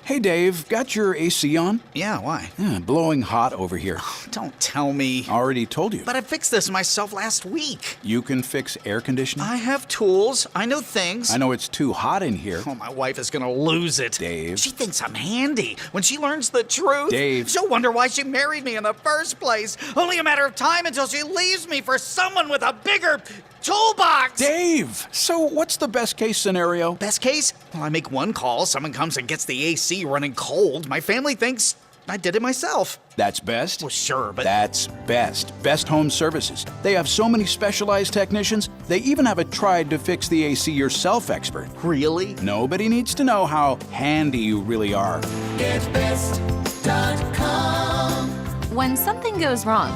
Hey, Dave, got your AC on? Yeah, why? Blowing hot over here. Don't tell me. Already told you. But I fixed this myself last week. You can fix air conditioning? I have tools. I know things. I know it's too hot in here. Oh, my wife is gonna lose it. Dave. She thinks I'm handy. When she learns the truth, Dave. she'll wonder why she married me in the first place. Only a matter of time until she leaves me for someone with a bigger toolbox. Dave! So what's the best case scenario? Best case? Well, I make one call, someone comes and gets the AC running cold. My family thinks I did it myself. That's best? Well, sure, but... That's best. Best Home Services. They have so many specialized technicians, they even have a tried to fix the AC yourself expert. Really? Nobody needs to know how handy you really are. GetBest.com. When something goes wrong,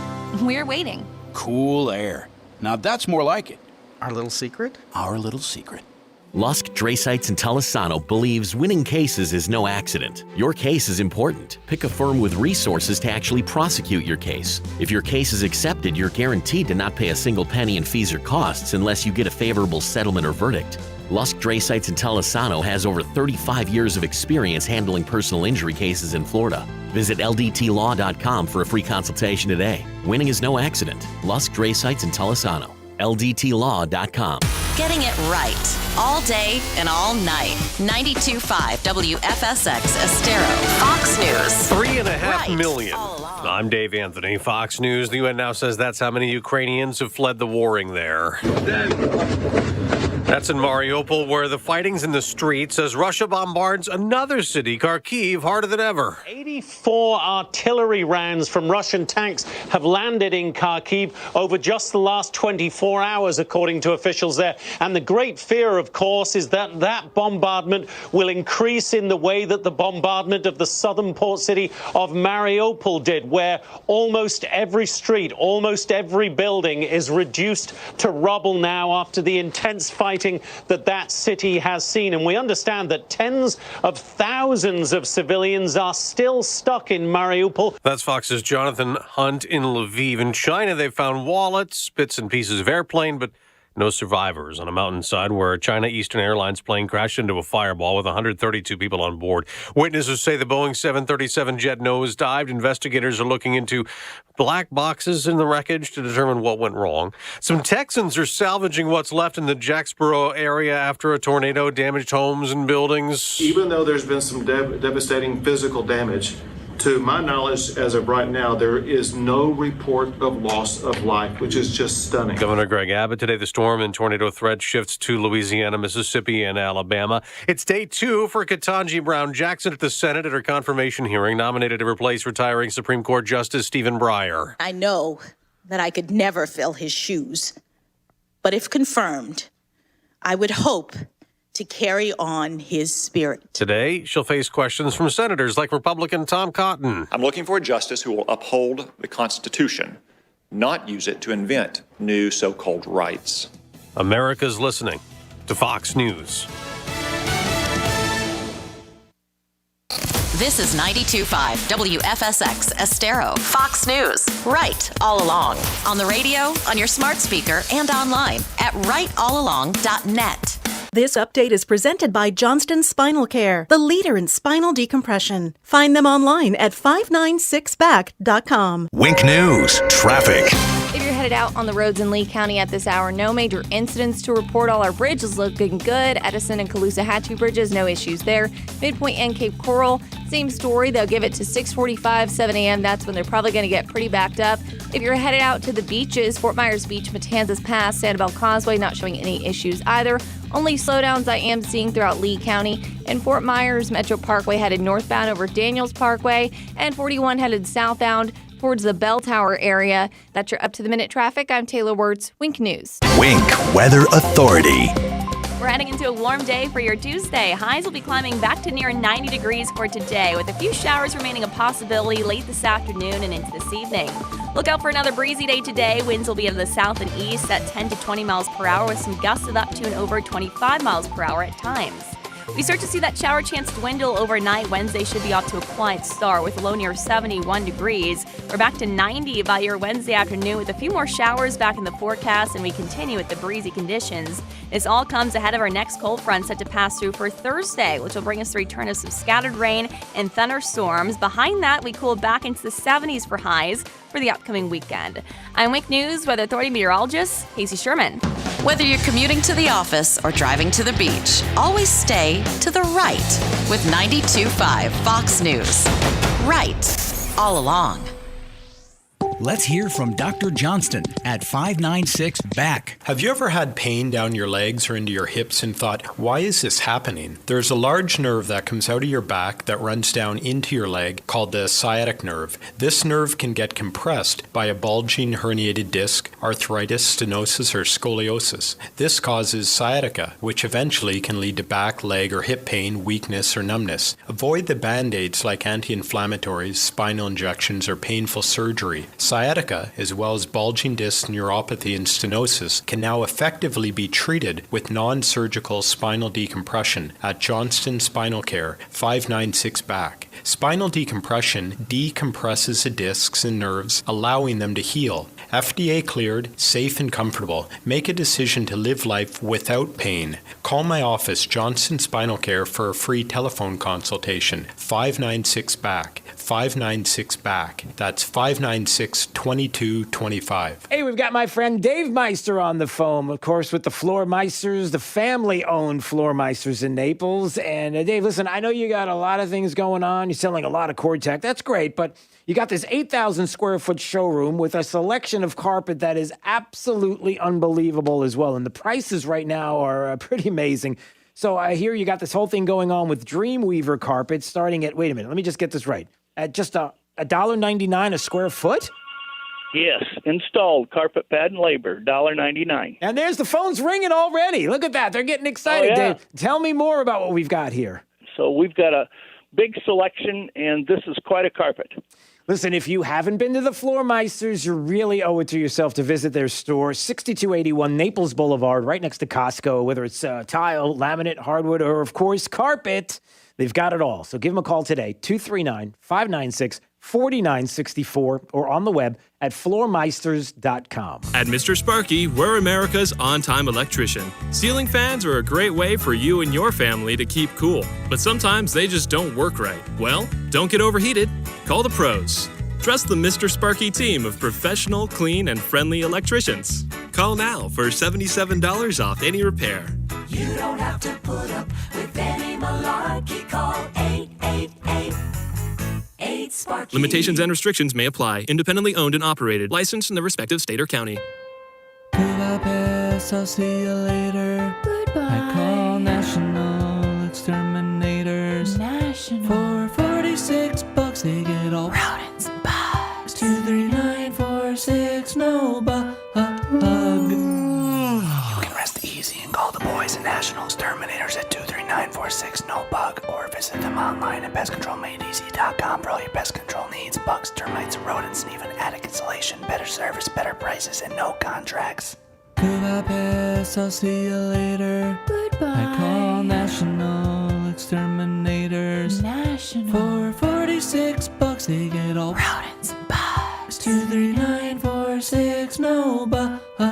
we're waiting. Cool air. Now that's more like it. Our little secret? Our little secret. Lusk, Drasites, and Telesano believes winning cases is no accident. Your case is important. Pick a firm with resources to actually prosecute your case. If your case is accepted, you're guaranteed to not pay a single penny in fees or costs unless you get a favorable settlement or verdict. Lusk, Drasites, and Telesano has over 35 years of experience handling personal injury cases in Florida. Visit ldtlaw.com for a free consultation today. Winning is no accident. Lusk, Drasites, and Telesano. ldtlaw.com. Getting it right. All day and all night. 92.5 WFSX Estero. Fox News. 3.5 million. All along. I'm Dave Anthony, Fox News. The UN now says that's how many Ukrainians have fled the warring there. That's in Mariupol, where the fighting's in the streets as Russia bombards another city, Kharkiv, harder than ever. 84 artillery rounds from Russian tanks have landed in Kharkiv over just the last 24 hours, according to officials there. And the great fear, of course, is that that bombardment will increase in the way that the bombardment of the southern port city of Mariupol did, where almost every street, almost every building is reduced to rubble now after the intense fighting that city has seen. And we understand that tens of thousands of civilians are still stuck in Mariupol. That's Fox's Jonathan Hunt in Lviv. In China, they found wallets, bits and pieces of airplane, but no survivors on a mountainside where a China Eastern Airlines plane crashed into a fireball with 132 people on board. Witnesses say the Boeing 737 jet nosedived. Investigators are looking into black boxes in the wreckage to determine what went wrong. Some Texans are salvaging what's left in the Jacksboro area after a tornado damaged homes and buildings. Even though there's been some devastating physical damage, to my knowledge, as of right now, there is no report of loss of life, which is just stunning. Governor Greg Abbott today, the storm and tornado threat shifts to Louisiana, Mississippi, and Alabama. It's day 2 for Ketanji Brown Jackson at the Senate at her confirmation hearing, nominated to replace retiring Supreme Court Justice Stephen Breyer. I know that I could never fill his shoes, but if confirmed, I would hope to carry on his spirit. Today, she'll face questions from senators like Republican Tom Cotton. I'm looking for a justice who will uphold the Constitution, not use it to invent new so-called rights. America's listening to Fox News. This is 92.5 WFSX Estero. Fox News. Right all along. On the radio, on your smart speaker, and online at rightallalong.net. This update is presented by Johnston Spinal Care, the leader in spinal decompression. Find them online at 596back.com. Wink News. Traffic. If you're headed out on the roads in Lee County at this hour, no major incidents to report. All our bridges looking good. Edison and Caloosahatchee bridges, no issues there. Midpoint and Cape Coral, same story. They'll give it to 6:45, 7 a.m. That's when they're probably going to get pretty backed up. If you're headed out to the beaches, Fort Myers Beach, Matanzas Pass, Sanibel Causeway, not showing any issues either. Only slowdowns I am seeing throughout Lee County. And Fort Myers Metro Parkway headed northbound over Daniels Parkway, and 41 headed southbound towards the Bell Tower area. That's your up-to-the-minute traffic. I'm Taylor Wirtz, Wink News. Wink Weather Authority. We're heading into a warm day for your Tuesday. Highs will be climbing back to near 90 degrees for today, with a few showers remaining a possibility late this afternoon and into this evening. Look out for another breezy day today. Winds will be in the south and east at 10 to 20 miles per hour with some gusts of up to and over 25 miles per hour at times. We start to see that shower chance dwindle overnight. Wednesday should be off to a quiet start with a low near 71 degrees. We're back to 90 by your Wednesday afternoon with a few more showers back in the forecast, and we continue with the breezy conditions. This all comes ahead of our next cold front set to pass through for Thursday, which will bring us the return of some scattered rain and thunderstorms. Behind that, we cool back into the 70s for highs for the upcoming weekend. I'm Wink News Weather Authority meteorologist Casey Sherman. Whether you're commuting to the office or driving to the beach, always stay to the right with 92.5 Fox News. Right all along. Let's hear from Dr. Johnston at 596 BACK. Have you ever had pain down your legs or into your hips and thought, why is this happening? There's a large nerve that comes out of your back that runs down into your leg called the sciatic nerve. This nerve can get compressed by a bulging herniated disc, arthritis, stenosis, or scoliosis. This causes sciatica, which eventually can lead to back, leg, or hip pain, weakness, or numbness. Avoid the band-aids like anti-inflammatories, spinal injections, or painful surgery. Sciatica, as well as bulging disc neuropathy and stenosis, can now effectively be treated with non-surgical spinal decompression at Johnston Spinal Care, 596 BACK. Spinal decompression decompresses the discs and nerves, allowing them to heal. FDA cleared, safe and comfortable. Make a decision to live life without pain. Call my office, Johnston Spinal Care, for a free telephone consultation. 596 BACK. 596 BACK. That's 596-2225. Hey, we've got my friend Dave Meister on the phone, of course, with the Floormeisters, the family-owned Floormeisters in Naples. And Dave, listen, I know you got a lot of things going on. You're selling a lot of cord tech. That's great, but you got this 8,000 square foot showroom with a selection of carpet that is absolutely unbelievable as well. And the prices right now are pretty amazing. So I hear you got this whole thing going on with Dreamweaver carpet starting at, wait a minute, let me just get this right, at just $1.99 a square foot? Yes, installed carpet pad and labor, $1.99. And there's the phones ringing already. Look at that. They're getting excited, Oh, yeah. Dave. Tell me more about what we've got here. So we've got a big selection, and this is quite a carpet. Listen, if you haven't been to the Floormeisters, you really owe it to yourself to visit their store, 6281 Naples Boulevard, right next to Costco. Whether it's tile, laminate, hardwood, or, of course, carpet, they've got it all. So give them a call today, 239-596-4964, or on the web at floormeisters.com. At Mr. Sparky, we're America's on-time electrician. Ceiling fans are a great way for you and your family to keep cool, but sometimes they just don't work right. Well, don't get overheated. Call the pros. Trust the Mr. Sparky team of professional, clean, and friendly electricians. Call now for $77 off any repair. You don't have to put up with any malarkey. Call 888-8-SPARKY. Limitations and restrictions may apply. Independently owned and operated. Licensed in the respective state or county. Budapest, I'll see you later. Goodbye. I call National Exterminators. National. For $46, they get all rodents and bugs. 23946, no bug. You can rest easy and call the boys at National Exterminators at 23946 no bug, or visit them online at pestcontrolmadeeasy.com for all your pest control needs. Bugs, termites, rodents, and even attic insulation. Better service, better prices, and no contracts. Budapest, I'll see you later. Goodbye. I call National Exterminators. National. For $46, they get all rodents and bugs. 23946, no bug. You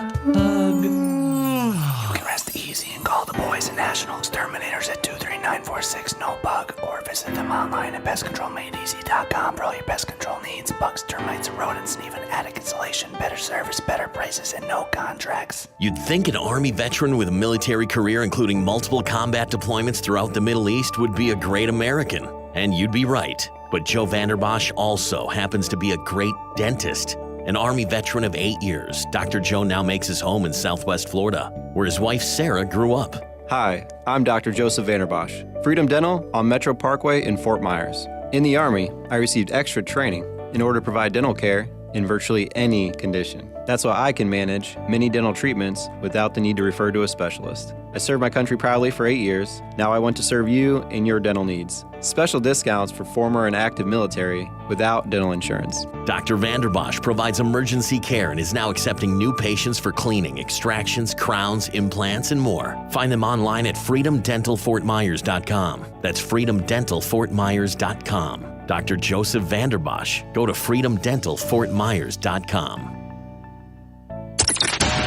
can rest easy and call the boys at National Exterminators at 23946 no bug, or visit them online at pestcontrolmadeeasy.com for all your pest control needs. Bugs, termites, rodents, and even attic insulation. Better service, better prices, and no contracts. You'd think an Army veteran with a military career including multiple combat deployments throughout the Middle East would be a great American. And you'd be right. But Joe Vanderbosch also happens to be a great dentist. An Army veteran of 8 years, Dr. Joe now makes his home in Southwest Florida, where his wife Sarah grew up. Hi, I'm Dr. Joseph Vanderbosch, Freedom Dental on Metro Parkway in Fort Myers. In the Army, I received extra training in order to provide dental care in virtually any condition. That's why I can manage many dental treatments without the need to refer to a specialist. I served my country proudly for 8 years. Now I want to serve you and your dental needs. Special discounts for former and active military without dental insurance. Dr. Vanderbosch provides emergency care and is now accepting new patients for cleaning, extractions, crowns, implants, and more. Find them online at freedomdentalfortmyers.com. That's freedomdentalfortmyers.com. Dr. Joseph Vanderbosch. Go to freedomdentalfortmyers.com.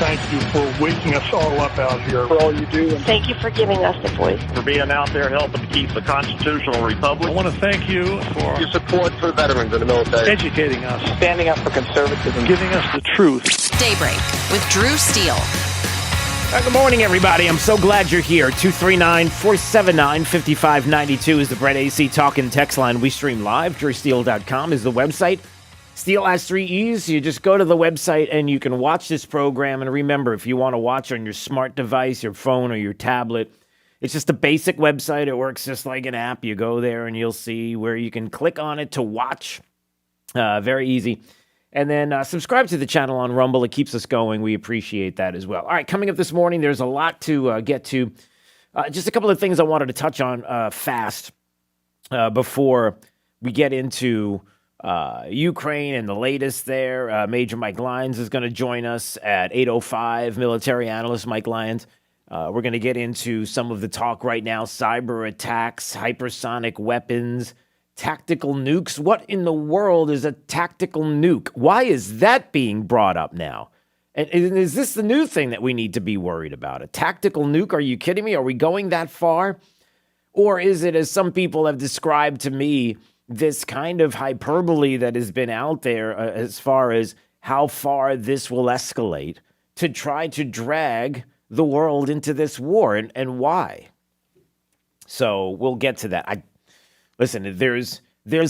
Thank you for waking us all up out here, for all you do. Thank you for giving us a voice. For being out there helping to keep the constitutional republic. I want to thank you for your support for veterans in the military. Educating us. Standing up for conservatism. Giving us the truth. Daybreak with Drew Steele. Good morning, everybody. I'm so glad you're here. 239-479-5592 is the Brett AC Talk and Text line. We stream live. DrewSteele.com is the website. Steele has 3 E's. You just go to the website and you can watch this program. And remember, if you want to watch on your smart device, your phone, or your tablet, it's just a basic website. It works just like an app. You go there and you'll see where you can click on it to watch. Very easy. And then subscribe to the channel on Rumble. It keeps us going. We appreciate that as well. All right, coming up this morning, there's a lot to get to. Just a couple of things I wanted to touch on fast before we get into Ukraine and the latest there. Major Mike Lyons is going to join us at 8:05, military analyst Mike Lyons. We're going to get into some of the talk right now, cyber attacks, hypersonic weapons, tactical nukes. What in the world is a tactical nuke? Why is that being brought up now? And is this the new thing that we need to be worried about? A tactical nuke? Are you kidding me? Are we going that far? Or is it, as some people have described to me, this kind of hyperbole that has been out there as far as how far this will escalate to try to drag the world into this war, and why? So we'll get to that. Listen, there's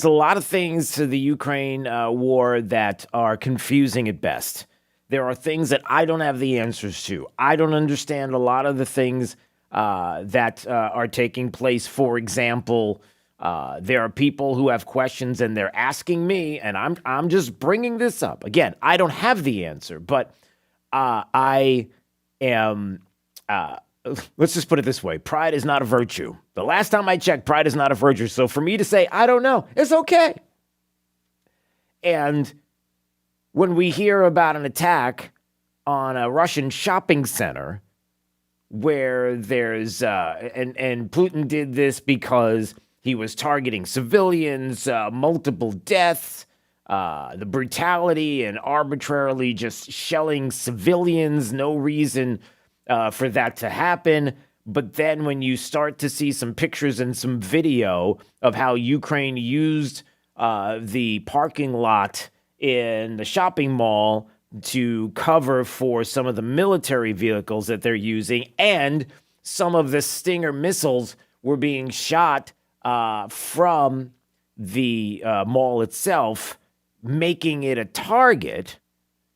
a lot of things to the Ukraine war that are confusing at best. There are things that I don't have the answers to. I don't understand a lot of the things that are taking place. For example, there are people who have questions and they're asking me, and I'm just bringing this up. Again, I don't have the answer, but I am... let's just put it this way. Pride is not a virtue. The last time I checked, pride is not a virtue. So for me to say, I don't know, it's okay. And when we hear about an attack on a Russian shopping center where there's, and Putin did this because he was targeting civilians, multiple deaths, the brutality and arbitrarily just shelling civilians, no reason for that to happen. But then when you start to see some pictures and some video of how Ukraine used the parking lot in the shopping mall to cover for some of the military vehicles that they're using, and some of the Stinger missiles were being shot from the mall itself, making it a target.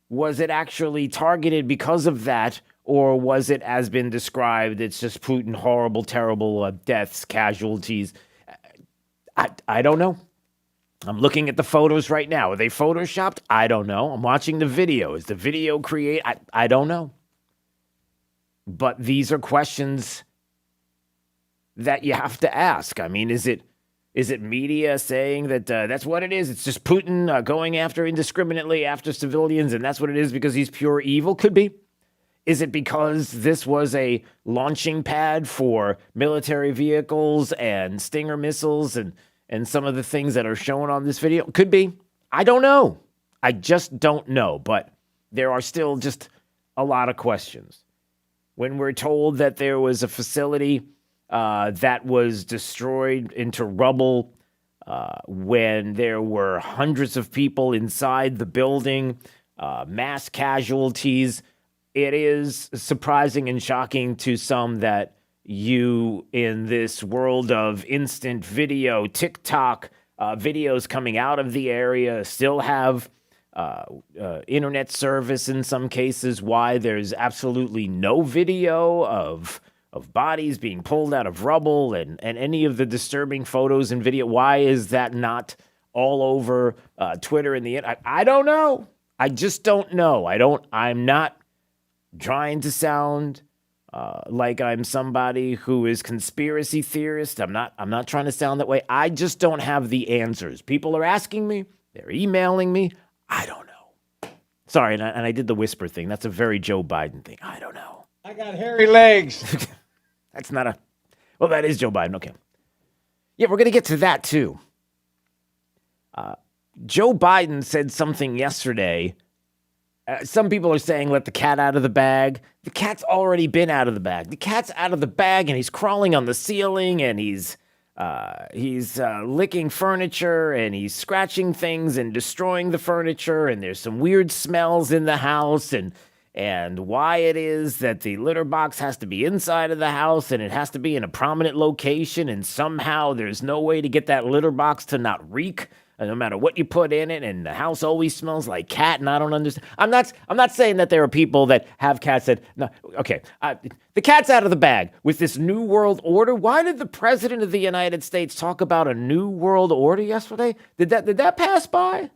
Was it actually targeted because of that? Or was it, as been described, it's just Putin, horrible, terrible deaths, casualties? I don't know. I'm looking at the photos right now. Are they photoshopped? I don't know. I'm watching the video. Is the video created? I don't know. But these are questions that you have to ask. I mean, is it media saying that that's what it is? It's just Putin going after indiscriminately after civilians, and that's what it is because he's pure evil? Could be. Is it because this was a launching pad for military vehicles and Stinger missiles and some of the things that are shown on this video? Could be. I don't know. I just don't know. But there are still just a lot of questions. When we're told that there was a facility that was destroyed into rubble, when there were hundreds of people inside the building, mass casualties, it is surprising and shocking to some that you, in this world of instant video, TikTok videos coming out of the area, still have internet service in some cases. Why there's absolutely no video of bodies being pulled out of rubble and any of the disturbing photos and video. Why is that not all over Twitter and the internet. I don't know. I just don't know. I'm not trying to sound like I'm somebody who is conspiracy theorist. I'm not trying to sound that way. I just don't have the answers. People are asking me. They're emailing me. I don't know. Sorry, and I did the whisper thing. That's a very Joe Biden thing. I don't know. I got hairy legs. That's not a... Well, that is Joe Biden. Okay. Yeah, we're going to get to that, too. Joe Biden said something yesterday. Some people are saying, let the cat out of the bag. The cat's already been out of the bag. The cat's out of the bag, and he's crawling on the ceiling, and he's licking furniture, and he's scratching things and destroying the furniture, and there's some weird smells in the house, and why it is that the litter box has to be inside of the house, and it has to be in a prominent location, and somehow there's no way to get that litter box to not reek, no matter what you put in it, and the house always smells like cat, and I don't understand. I'm not saying that there are people that have cats that... No, okay, the cat's out of the bag with this New World Order. Why did the President of the United States talk about a New World Order yesterday? Did that pass by?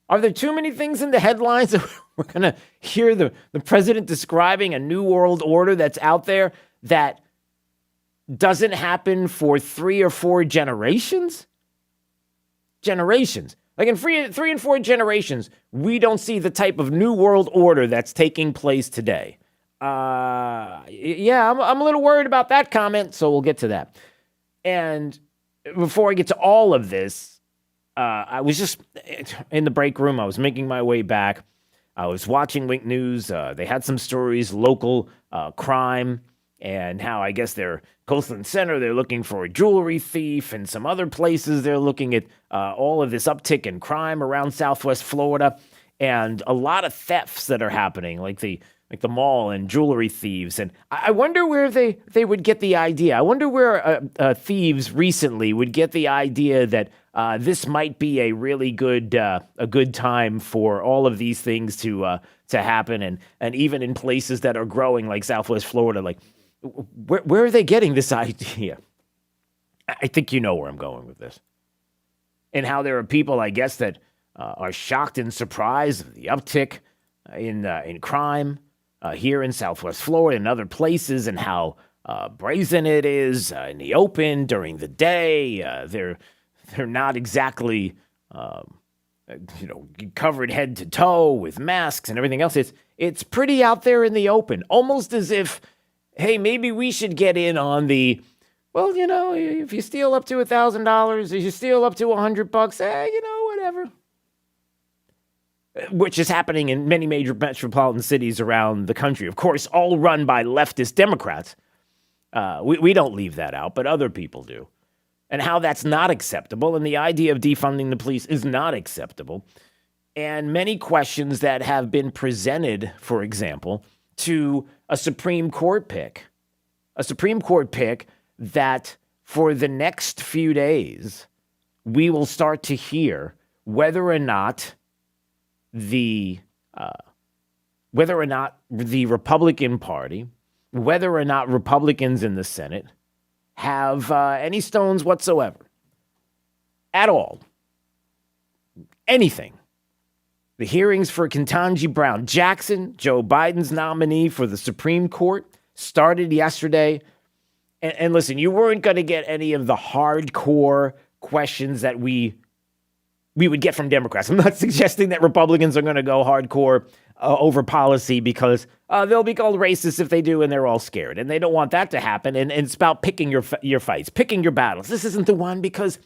Are there too many things in the headlines that we're going to hear the President describing a New World Order that's out there that doesn't happen for 3 or 4 generations? Generations. Like in 3 and 4 generations, we don't see the type of New World Order that's taking place today. Yeah, I'm a little worried about that comment, so we'll get to that. And before I get to all of this, I was just in the break room. I was making my way back. I was watching Wink News. They had some stories, local crime, and how I guess they're Coastland Center, they're looking for a jewelry thief, and some other places they're looking at all of this uptick in crime around Southwest Florida, and a lot of thefts that are happening, like the mall and jewelry thieves. And I wonder where they would get the idea. I wonder where thieves recently would get the idea that this might be a really good time for all of these things to happen, and even in places that are growing like Southwest Florida, like where are they getting this idea? I think you know where I'm going with this, and how there are people, I guess, that are shocked and surprised at the uptick in crime here in Southwest Florida and other places, and how brazen it is in the open during the day. They're not exactly, covered head to toe with masks and everything else. It's pretty out there in the open, almost as if, hey, maybe we should get in on the, well, if you steal up to $1,000, if you steal up to $100, whatever. Which is happening in many major metropolitan cities around the country. Of course, all run by leftist Democrats. We don't leave that out, but other people do. And how that's not acceptable, and the idea of defunding the police is not acceptable. And many questions that have been presented, for example, to a Supreme Court pick. A Supreme Court pick that for the next few days, we will start to hear whether or not the Republican Party, whether or not Republicans in the Senate have any stones whatsoever at all. Anything. The hearings for Ketanji Brown Jackson, Joe Biden's nominee for the Supreme Court, started yesterday. And listen, you weren't going to get any of the hardcore questions that we would get from Democrats. I'm not suggesting that Republicans are going to go hardcore over policy, because they'll be called racist if they do, and they're all scared. And they don't want that to happen. And it's about picking your fights, picking your battles. This isn't the one because,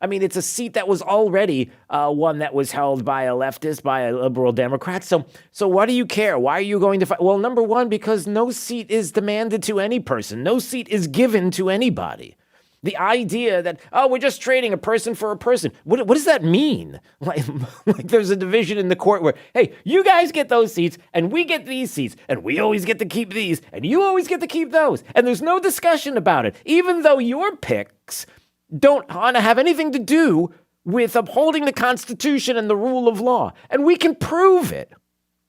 it's a seat that was already one that was held by a leftist, by a liberal Democrat. So why do you care? Why are you going to fight? Well, number one, because no seat is demanded to any person. No seat is given to anybody. The idea that, we're just trading a person for a person. What does that mean? Like there's a division in the court where, hey, you guys get those seats and we get these seats and we always get to keep these and you always get to keep those. And there's no discussion about it, even though your picks don't want to have anything to do with upholding the Constitution and the rule of law. And we can prove it.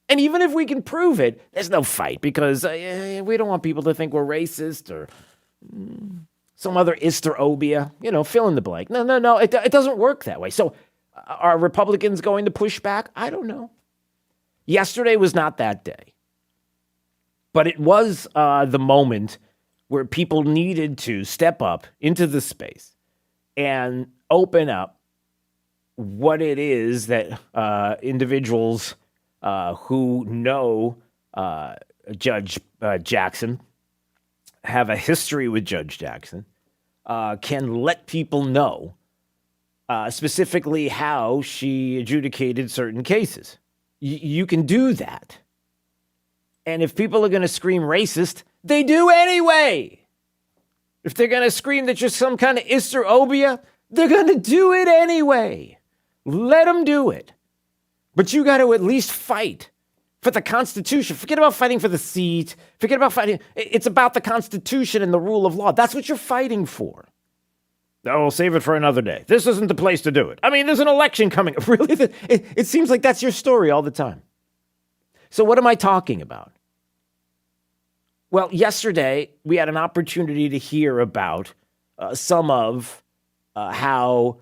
And even if we can prove it, there's no fight, because we don't want people to think we're racist or... some other Isterobia, fill in the blank. No, it doesn't work that way. So are Republicans going to push back? I don't know. Yesterday was not that day. But it was the moment where people needed to step up into the space and open up what it is that individuals who know Judge Jackson, have a history with Judge Jackson, can let people know specifically how she adjudicated certain cases. You can do that. And if people are going to scream racist, they do anyway. If they're going to scream that you're some kind of Isterobia, they're going to do it anyway. Let them do it. But you got to at least fight for the Constitution. Forget about fighting for the seat. Forget about fighting. It's about the Constitution and the rule of law. That's what you're fighting for. Oh, we'll save it for another day. This isn't the place to do it. I mean, there's an election coming. Really? It seems like that's your story all the time. So what am I talking about? Well, yesterday we had an opportunity to hear about some of how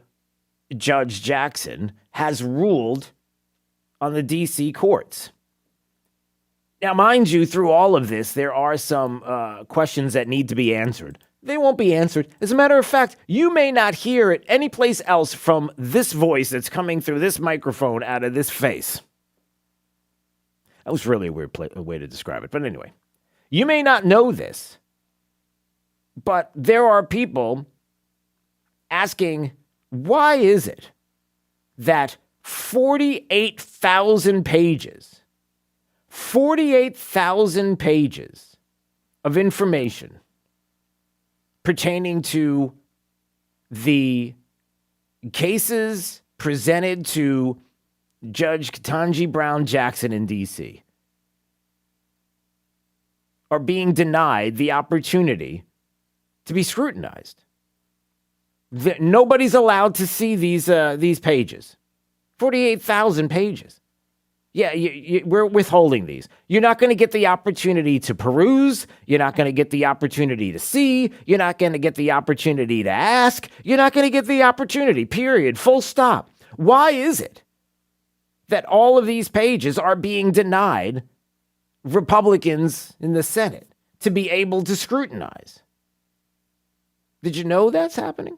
Judge Jackson has ruled on the D.C. courts. Now, mind you, through all of this, there are some questions that need to be answered. They won't be answered. As a matter of fact, you may not hear it anyplace else from this voice that's coming through this microphone out of this face. That was really a weird way to describe it. But anyway, you may not know this, but there are people asking, why is it that 48,000 pages of information pertaining to the cases presented to Judge Ketanji Brown Jackson in D.C. are being denied the opportunity to be scrutinized? Nobody's allowed to see these pages. 48,000 pages. Yeah, we're withholding these. You're not going to get the opportunity to peruse. You're not going to get the opportunity to see. You're not going to get the opportunity to ask. You're not going to get the opportunity, period, full stop. Why is it that all of these pages are being denied Republicans in the Senate to be able to scrutinize? Did you know that's happening?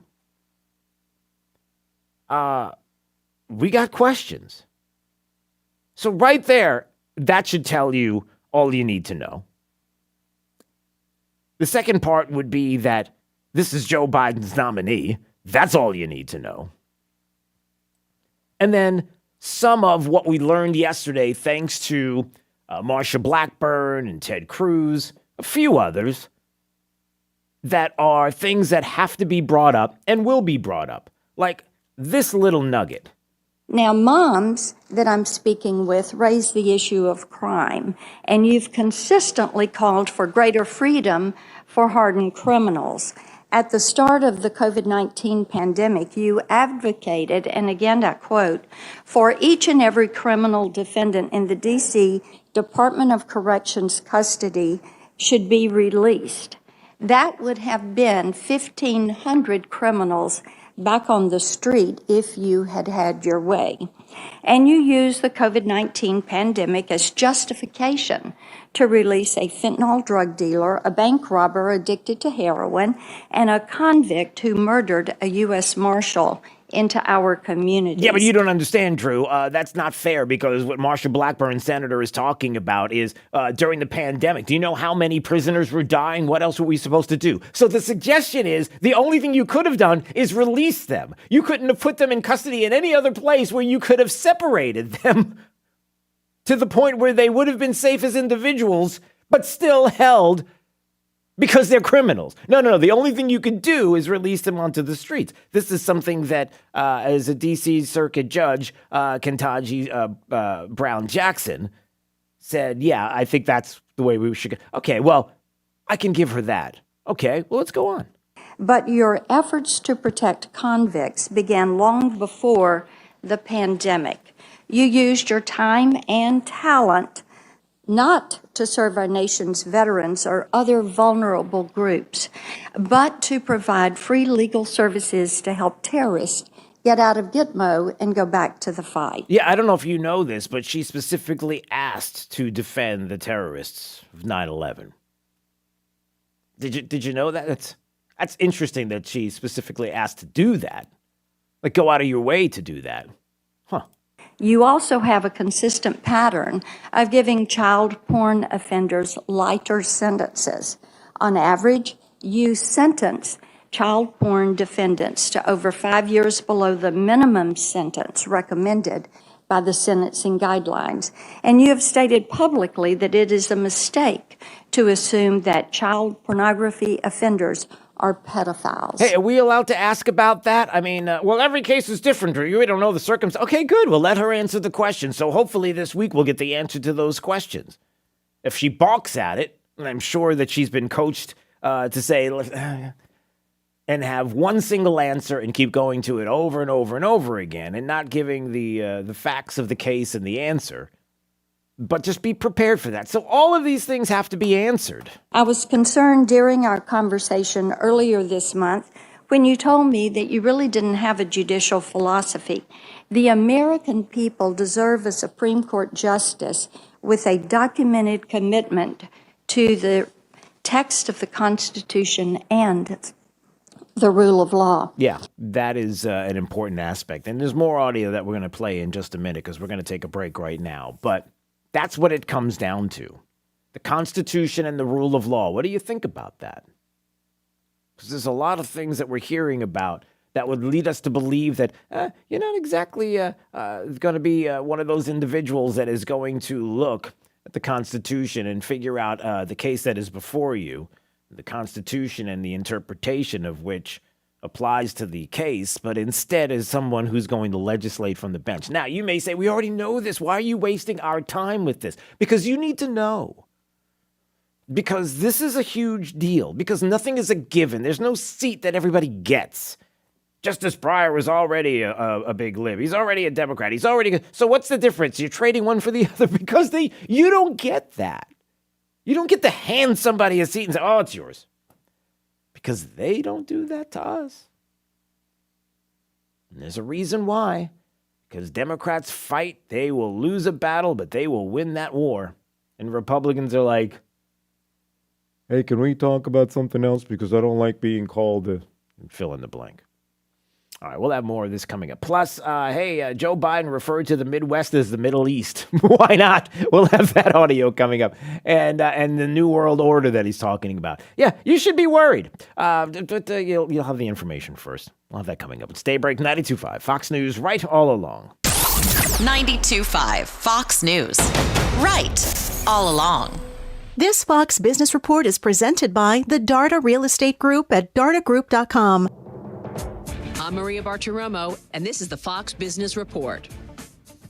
We got questions. So right there, that should tell you all you need to know. The second part would be that this is Joe Biden's nominee. That's all you need to know. And then some of what we learned yesterday, thanks to Marsha Blackburn and Ted Cruz, a few others, that are things that have to be brought up and will be brought up. Like this little nugget. Now, moms that I'm speaking with raise the issue of crime, and you've consistently called for greater freedom for hardened criminals. At the start of the COVID-19 pandemic, you advocated, and again I quote, for each and every criminal defendant in the D.C. Department of Corrections custody should be released. That would have been 1,500 criminals back on the street if you had had your way. And you used the COVID-19 pandemic as justification to release a fentanyl drug dealer, a bank robber addicted to heroin, and a convict who murdered a U.S. Marshal into our communities. Yeah, but you don't understand, Drew. That's not fair, because what Marsha Blackburn, senator, is talking about is during the pandemic. Do you know how many prisoners were dying? What else were we supposed to do? So the suggestion is the only thing you could have done is release them. You couldn't have put them in custody in any other place where you could have separated them to the point where they would have been safe as individuals, but still held because they're criminals. No. The only thing you could do is release them onto the streets. This is something that, as a D.C. Circuit Judge, Ketanji Brown Jackson said, yeah, I think that's the way we should go. Okay, well, I can give her that. Okay, well, let's go on. But your efforts to protect convicts began long before the pandemic. You used your time and talent not to serve our nation's veterans or other vulnerable groups, but to provide free legal services to help terrorists get out of Gitmo and go back to the fight. Yeah, I don't know if you know this, but she specifically asked to defend the terrorists of 9/11. Did you know that? That's interesting that she specifically asked to do that. Like, go out of your way to do that. Huh. You also have a consistent pattern of giving child porn offenders lighter sentences. On average, you sentence child porn defendants to over 5 years below the minimum sentence recommended by the sentencing guidelines. And you have stated publicly that it is a mistake to assume that child pornography offenders are pedophiles. Hey, are we allowed to ask about that? I mean, well, every case is different. We don't know the circumstances. Okay, good. We'll let her answer the question. So hopefully this week we'll get the answer to those questions. If she balks at it, and I'm sure that she's been coached to say, and have one single answer and keep going to it over and over and over again and not giving the facts of the case and the answer. But just be prepared for that. So all of these things have to be answered. I was concerned during our conversation earlier this month when you told me that you really didn't have a judicial philosophy. The American people deserve a Supreme Court justice with a documented commitment to the text of the Constitution and the rule of law. Yeah, that is an important aspect. And there's more audio that we're going to play in just a minute because we're going to take a break right now. But that's what it comes down to. The Constitution and the rule of law. What do you think about that? Because there's a lot of things that we're hearing about that would lead us to believe that you're not exactly going to be one of those individuals that is going to look at the Constitution and figure out the case that is before you, the Constitution and the interpretation of which applies to the case, but instead is someone who's going to legislate from the bench. Now, you may say, we already know this. Why are you wasting our time with this? Because you need to know. Because this is a huge deal. Because nothing is a given. There's no seat that everybody gets. Justice Breyer was already a big lib. He's already a Democrat. He's already... So what's the difference? You're trading one for the other because you don't get that. You don't get to hand somebody a seat and say, oh, it's yours. Because they don't do that to us. And there's a reason why. Because Democrats fight, they will lose a battle, but they will win that war. And Republicans are like, hey, can we talk about something else? Because I don't like being called and fill in the blank. All right, we'll have more of this coming up. Plus, Joe Biden referred to the Midwest as the Middle East. Why not? We'll have that audio coming up. And the New World Order that he's talking about. Yeah, you should be worried. You'll have the information first. We'll have that coming up. It's Daybreak 92.5, Fox News, right all along. 92.5, Fox News. Right all along. This Fox Business Report is presented by the Darda Real Estate Group at dardagroup.com. I'm Maria Bartiromo, and this is the Fox Business Report.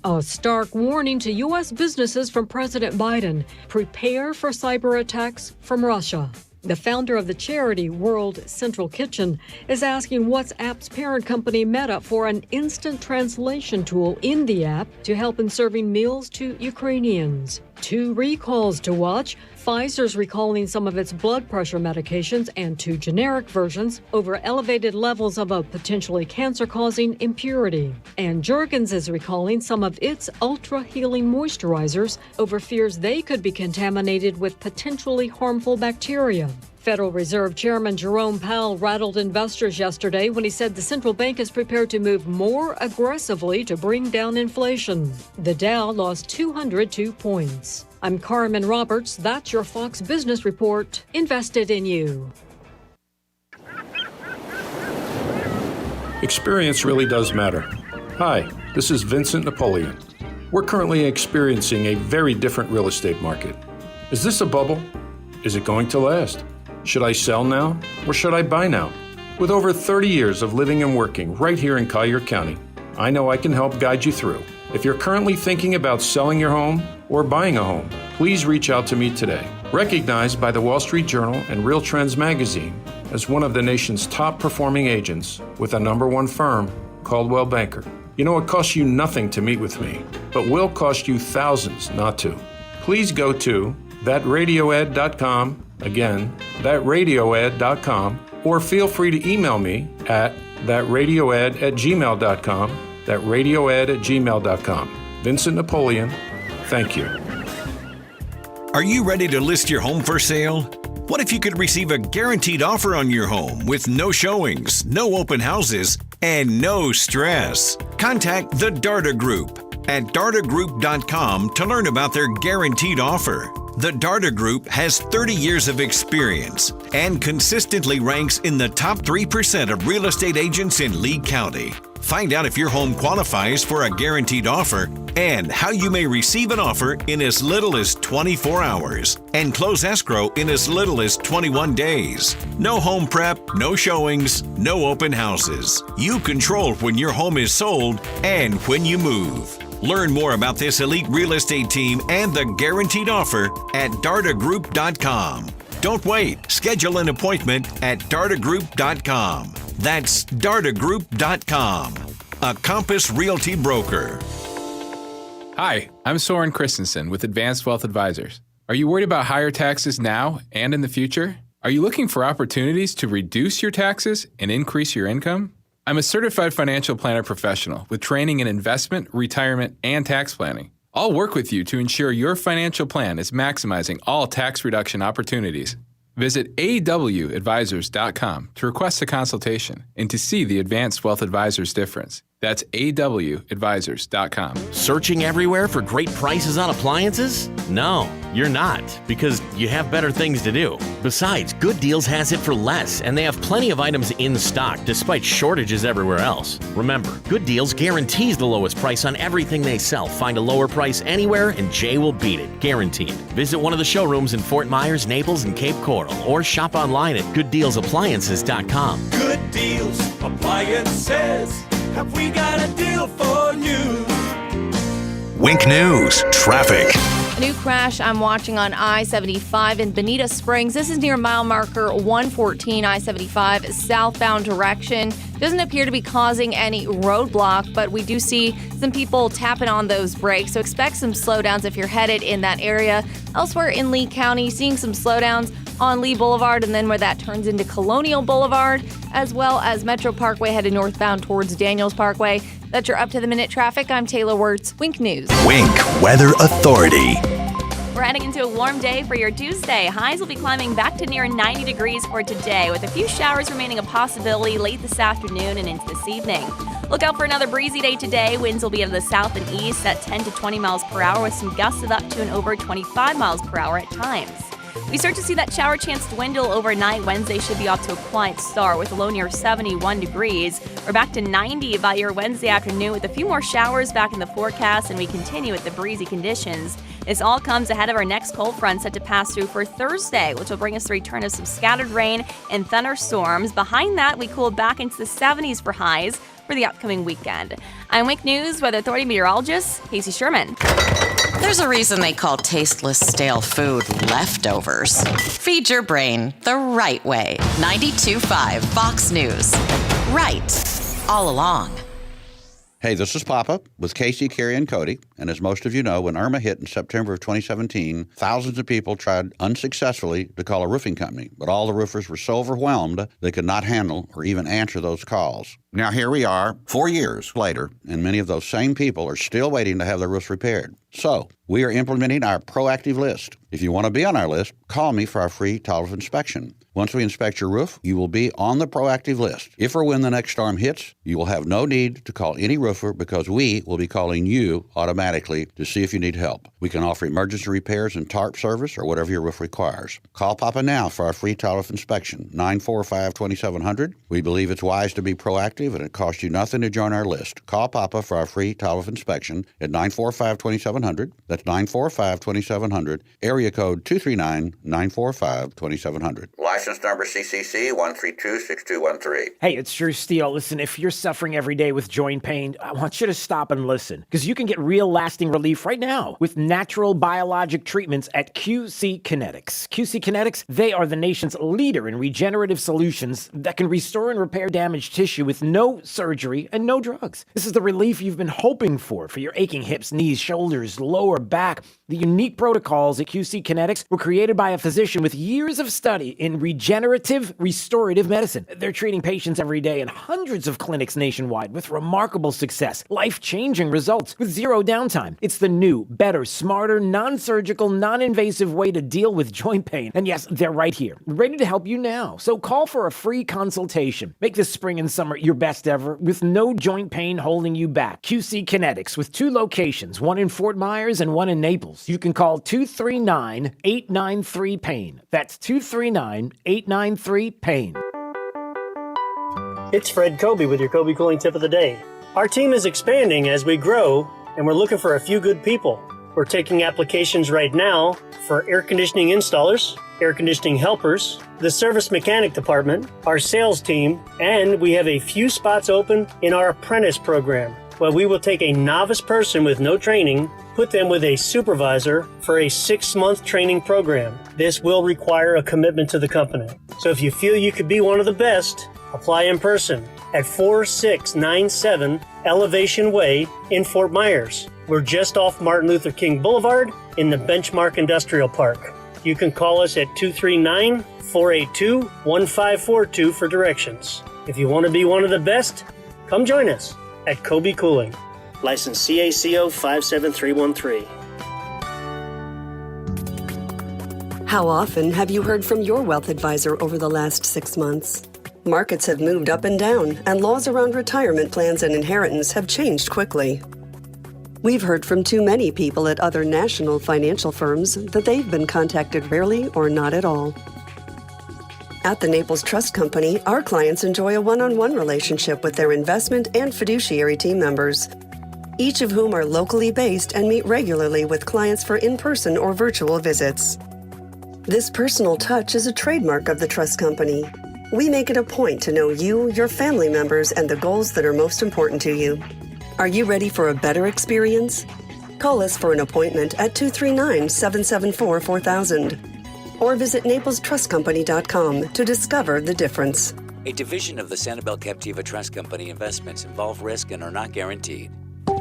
A stark warning to U.S. businesses from President Biden. Prepare for cyber attacks from Russia. The founder of the charity World Central Kitchen is asking WhatsApp's parent company Meta for an instant translation tool in the app to help in serving meals to Ukrainians. 2 recalls to watch. Pfizer's recalling some of its blood pressure medications and 2 generic versions over elevated levels of a potentially cancer-causing impurity. And Jergens is recalling some of its ultra-healing moisturizers over fears they could be contaminated with potentially harmful bacteria. Federal Reserve Chairman Jerome Powell rattled investors yesterday when he said the central bank is prepared to move more aggressively to bring down inflation. The Dow lost 202 points. I'm Carmen Roberts. That's your Fox Business Report. Invested in you. Experience really does matter. Hi, this is Vincent Napoleon. We're currently experiencing a very different real estate market. Is this a bubble? Is it going to last? Should I sell now or should I buy now? With over 30 years of living and working right here in Collier County, I know I can help guide you through. If you're currently thinking about selling your home or buying a home, please reach out to me today. Recognized by the Wall Street Journal and Real Trends magazine as one of the nation's top performing agents with a #1 firm, Coldwell Banker. You know, it costs you nothing to meet with me, but will cost you thousands not to. please go to thatradioed.com, again, thatradioed.com, or feel free to email me at thatradioed@gmail.com, thatradioed@gmail.com. Vincent Napoleon, thank you. Are you ready to list your home for sale? What if you could receive a guaranteed offer on your home with no showings, no open houses, and no stress? Contact the Darda Group at dardagroup.com to learn about their guaranteed offer. The Darda Group has 30 years of experience and consistently ranks in the top 3% of real estate agents in Lee County. Find out if your home qualifies for a guaranteed offer and how you may receive an offer in as little as 24 hours and close escrow in as little as 21 days. No home prep, no showings, no open houses. You control when your home is sold and when you move. Learn more about this elite real estate team and the guaranteed offer at dardagroup.com. Don't wait. Schedule an appointment at dardagroup.com. That's dardagroup.com. A Compass Realty broker. Hi, I'm Soren Christensen with Advanced Wealth Advisors. Are you worried about higher taxes now and in the future? Are you looking for opportunities to reduce your taxes and increase your income? I'm a certified financial planner professional with training in investment, retirement, and tax planning. I'll work with you to ensure your financial plan is maximizing all tax reduction opportunities. Visit awadvisors.com to request a consultation and to see the Advanced Wealth Advisors difference. That's awadvisors.com. Searching everywhere for great prices on appliances? No, you're not, because you have better things to do. Besides, Good Deals has it for less, and they have plenty of items in stock despite shortages everywhere else. Remember, Good Deals guarantees the lowest price on everything they sell. Find a lower price anywhere, and Jay will beat it, guaranteed. Visit one of the showrooms in Fort Myers, Naples, and Cape Coral, or shop online at gooddealsappliances.com. Good Deals Appliances. Have we got a deal for you? Wink News, traffic. A new crash I'm watching on I-75 in Bonita Springs. This is near mile marker 114 I-75 southbound direction. Doesn't appear to be causing any roadblock, but we do see some people tapping on those brakes. So expect some slowdowns if you're headed in that area. Elsewhere in Lee County, seeing some slowdowns on Lee Boulevard and then where that turns into Colonial Boulevard, as well as Metro Parkway headed northbound towards Daniels Parkway. That's your up-to-the-minute traffic. I'm Taylor Wirtz. Wink News. Wink Weather Authority. We're heading into a warm day for your Tuesday. Highs will be climbing back to near 90 degrees for today, with a few showers remaining a possibility late this afternoon and into this evening. Look out for another breezy day today. Winds will be out of the south and east at 10 to 20 miles per hour, with some gusts of up to and over 25 miles per hour at times. We start to see that shower chance dwindle overnight. Wednesday should be off to a quiet start with a low near 71 degrees. We're back to 90 by your Wednesday afternoon with a few more showers back in the forecast, and we continue with the breezy conditions. This all comes ahead of our next cold front set to pass through for Thursday, which will bring us the return of some scattered rain and thunderstorms. Behind that, we cool back into the 70s for highs for the upcoming weekend. I'm Wink News Weather Authority meteorologist Casey Sherman. There's a reason they call tasteless, stale food leftovers. Feed your brain the right way. 92.5 Fox News. Right all along. Hey, this is Papa with Casey, Carrie, and Cody. And as most of you know, when Irma hit in September of 2017, thousands of people tried unsuccessfully to call a roofing company, but all the roofers were so overwhelmed they could not handle or even answer those calls. Now here we are, 4 years later, and many of those same people are still waiting to have their roofs repaired. So we are implementing our proactive list. If you want to be on our list, call me for our free total inspection. Once we inspect your roof, you will be on the proactive list. If or when the next storm hits, you will have no need to call any roofer because we will be calling you automatically to see if you need help. We can offer emergency repairs and tarp service or whatever your roof requires. Call Papa now for our free total inspection, 945-2700. We believe it's wise to be proactive and it costs you nothing to join our list. Call Papa for our free total inspection at 945-2700. That's 945-2700, area code 239-945-2700. License number CCC 1326213. Hey, it's Drew Steele. Listen, if you're suffering every day with joint pain, I want you to stop and listen, because you can get real lasting relief right now with natural biologic treatments at QC Kinetics. QC Kinetics, they are the nation's leader in regenerative solutions that can restore and repair damaged tissue with no surgery and no drugs. This is the relief you've been hoping for your aching hips, knees, shoulders, lower back. The unique protocols at QC Kinetics were created by a physician with years of study in regenerative restorative medicine. They're treating patients every day in hundreds of clinics nationwide with remarkable success, life-changing results with zero downtime. It's the new, better, smarter, non-surgical, non-invasive way to deal with joint pain. And yes, they're right here, ready to help you now. So call for a free consultation. Make this spring and summer your best ever with no joint pain holding you back. QC Kinetics with 2 locations, one in Fort Myers and one in Naples. You can call 239-893-PAIN. That's 239-893-PAIN. It's Fred Kobe with your Kobe Cooling Tip of the Day. Our team is expanding as we grow, and we're looking for a few good people. We're taking applications right now for air conditioning installers, air conditioning helpers, the service mechanic department, our sales team, and we have a few spots open in our apprentice program, where we will take a novice person with no training, put them with a supervisor for a 6-month training program. This will require a commitment to the company. So if you feel you could be one of the best, apply in person at 4697 Elevation Way in Fort Myers. We're just off Martin Luther King Boulevard in the Benchmark Industrial Park. You can call us at 239-482-1542 for directions. If you want to be one of the best, come join us at Kobe Cooling. License CACO 57313. How often have you heard from your wealth advisor over the last 6 months? Markets have moved up and down, and laws around retirement plans and inheritance have changed quickly. We've heard from too many people at other national financial firms that they've been contacted rarely or not at all. At the Naples Trust Company, our clients enjoy a one-on-one relationship with their investment and fiduciary team members, each of whom are locally based and meet regularly with clients for in-person or virtual visits. This personal touch is a trademark of the Trust Company. We make it a point to know you, your family members, and the goals that are most important to you. Are you ready for a better experience? Call us for an appointment at 239-774-4000 or visit NaplesTrustCompany.com to discover the difference. A division of the Sanibel Captiva Trust Company. Investments involve risk and are not guaranteed.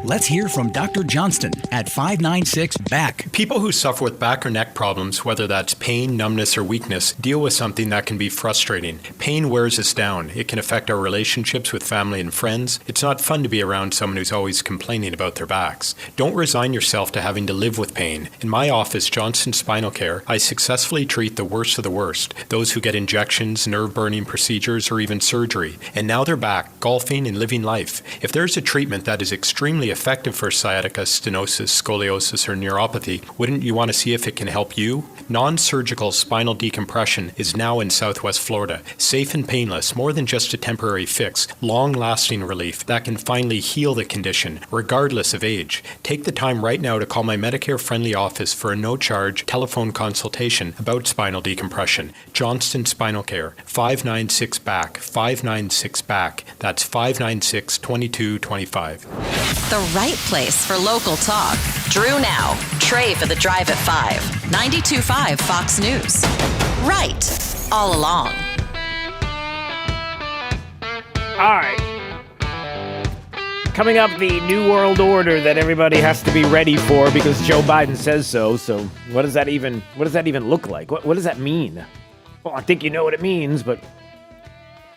Let's hear from Dr. Johnston at 596-BACK. People who suffer with back or neck problems, whether that's pain, numbness, or weakness, deal with something that can be frustrating. Pain wears us down. It can affect our relationships with family and friends. It's not fun to be around someone who's always complaining about their backs. Don't resign yourself to having to live with pain. In my office, Johnston Spinal Care, I successfully treat the worst of the worst, those who get injections, nerve-burning procedures, or even surgery. And now they're back, golfing and living life. If there's a treatment that is extremely effective for sciatica, stenosis, scoliosis, or neuropathy, wouldn't you want to see if it can help you? Non-surgical spinal decompression is now in Southwest Florida. Safe and painless, more than just a temporary fix, long-lasting relief that can finally heal the condition, regardless of age. Take the time right now to call my Medicare-friendly office for a no-charge telephone consultation about spinal decompression. Johnston Spinal Care, 596-BACK, 596-BACK. That's 596-2225. The right place for local talk. Drew now. Trey for the drive at 5. 92.5 Fox News. Right. All along. All right. Coming up, the New World Order that everybody has to be ready for because Joe Biden says so. So what does that even look like? What does that mean? Well, I think you know what it means, but...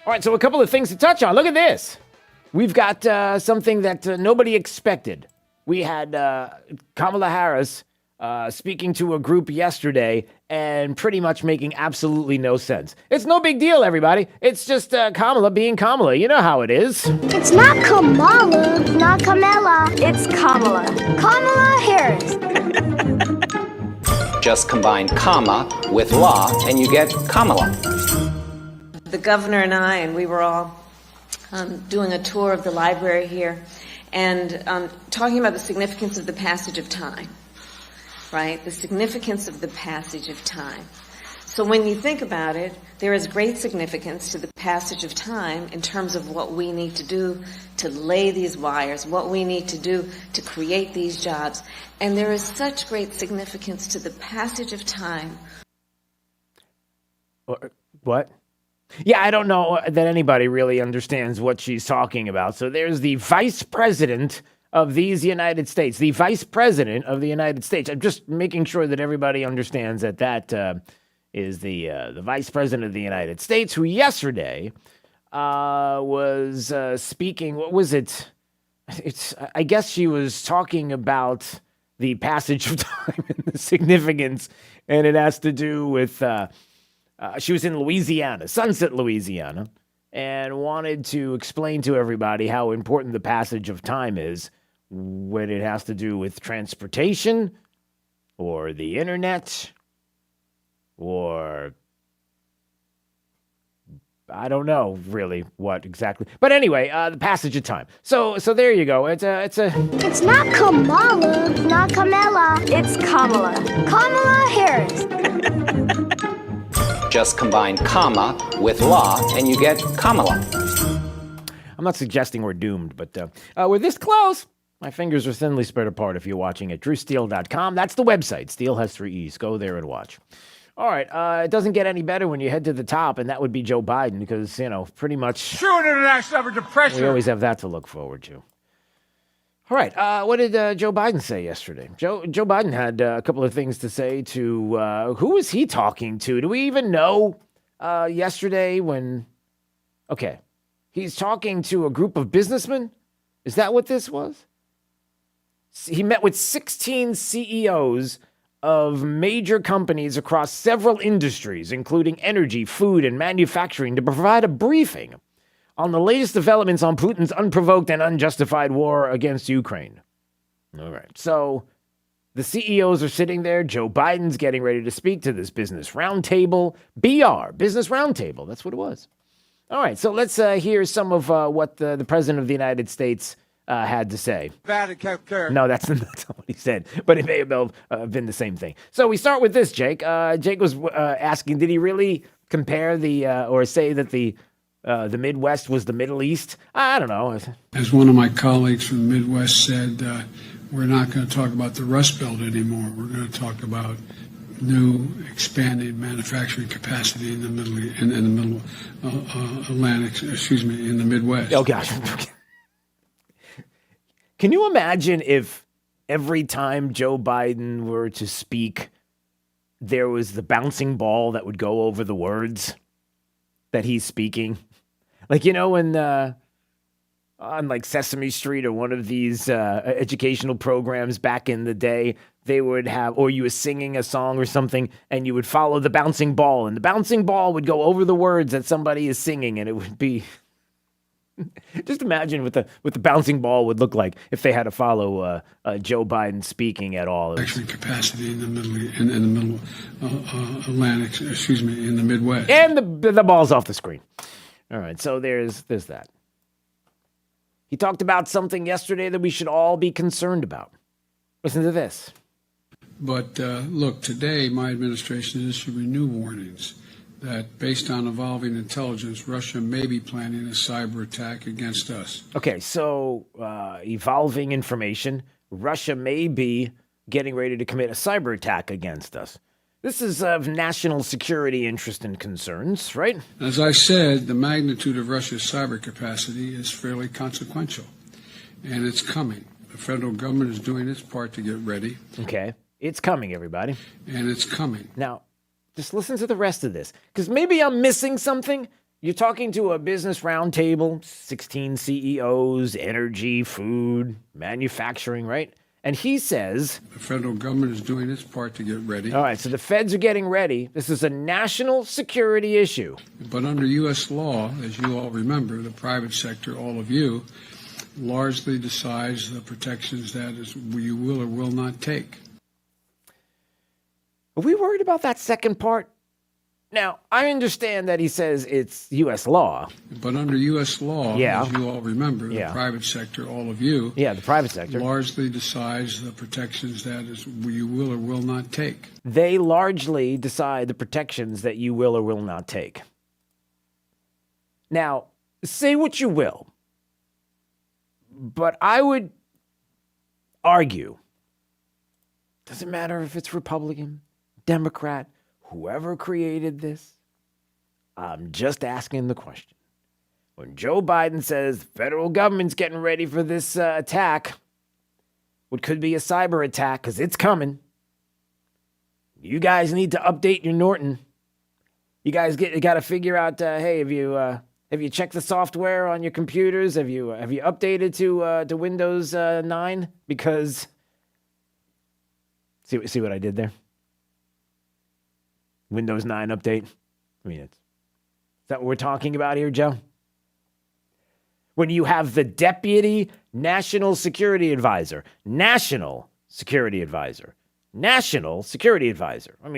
All right, so a couple of things to touch on. Look at this. We've got something that nobody expected. We had Kamala Harris speaking to a group yesterday and pretty much making absolutely no sense. It's no big deal, everybody. It's just Kamala being Kamala. You know how it is. It's not Kamala. It's not Kamala. It's Kamala. Kamala Harris. Just combine comma with law and you get Kamala. The governor and we were all doing a tour of the library here and talking about the significance of the passage of time, right? The significance of the passage of time. So when you think about it, there is great significance to the passage of time in terms of what we need to do to lay these wires, what we need to do to create these jobs. And there is such great significance to the passage of time. What? Yeah, I don't know that anybody really understands what she's talking about. So there's the vice president of these United States, the Vice President of the United States. I'm just making sure that everybody understands that is the Vice President of the United States, who yesterday was speaking. What was it? I guess she was talking about the passage of time and the significance, and it has to do with she was in Louisiana, Sunset, Louisiana, and wanted to explain to everybody how important the passage of time is when it has to do with transportation or the internet or I don't know really what exactly. But anyway, the passage of time. So there you go. It's not Kamala. It's not Kamala. It's Kamala. Kamala Harris. Just combine comma with law and you get Kamala. I'm not suggesting we're doomed, but we're this close. My fingers are thinly spread apart if you're watching at drewsteele.com. That's the website. Steele has 3 E's. Go there and watch. All right. It doesn't get any better when you head to the top, and that would be Joe Biden because, pretty much true international average of pressure. We always have that to look forward to. All right. What did Joe Biden say yesterday? Joe Biden had a couple of things to say to who was he talking to? Do we even know yesterday when? Okay. He's talking to a group of businessmen. Is that what this was? He met with 16 CEOs of major companies across several industries, including energy, food, and manufacturing, to provide a briefing on the latest developments on Putin's unprovoked and unjustified war against Ukraine. All right. So the CEOs are sitting there. Joe Biden's getting ready to speak to this business roundtable. BR, business roundtable. That's what it was. All right. So let's hear some of what the President of the United States had to say. No, that's not what he said, but it may have been the same thing. So we start with this, Jake. Jake was asking, did he really compare or say that the Midwest was the Middle East? I don't know. As one of my colleagues from the Midwest said, we're not going to talk about the Rust Belt anymore. We're going to talk about new expanding manufacturing capacity in the middle Atlantic, in the Midwest. Oh, gosh. Can you imagine if every time Joe Biden were to speak, there was the bouncing ball that would go over the words that he's speaking? Like, when on like Sesame Street or one of these educational programs back in the day, they would have, or you were singing a song or something, and you would follow the bouncing ball, and the bouncing ball would go over the words that somebody is singing, and it would be... Just imagine what the bouncing ball would look like if they had to follow Joe Biden speaking at all. Manufacturing capacity in the middle Atlantic, in the Midwest. And the ball's off the screen. All right, so there's that. He talked about something yesterday that we should all be concerned about. Listen to this. But look, today my administration is issuing new warnings that based on evolving intelligence, Russia may be planning a cyber attack against us. Okay, so evolving information, Russia may be getting ready to commit a cyber attack against us. This is of national security interest and concerns, right? As I said, the magnitude of Russia's cyber capacity is fairly consequential, and it's coming. The federal government is doing its part to get ready. Okay, it's coming, everybody. And it's coming. Now, just listen to the rest of this, because maybe I'm missing something. You're talking to a business roundtable, 16 CEOs, energy, food, manufacturing, right? And he says... The federal government is doing its part to get ready. All right, so the feds are getting ready. This is a national security issue. But under U.S. law, as you all remember, the private sector, all of you, largely decides the protections that you will or will not take. Are we worried about that second part? Now, I understand that he says it's U.S. law. But under U.S. law, as you all remember, the private sector, all of you, the private sector, largely decides the protections that you will or will not take. They largely decide the protections that you will or will not take. Now, say what you will, but I would argue, doesn't matter if it's Republican, Democrat, whoever created this, I'm just asking the question. When Joe Biden says the federal government's getting ready for this attack, what could be a cyber attack, because it's coming. You guys need to update your Norton. You guys got to figure out, hey, have you checked the software on your computers? Have you updated to Windows 9? Because see what I did there? Windows 9 update. I mean, is that what we're talking about here, Joe? When you have the Deputy National Security Advisor. I mean,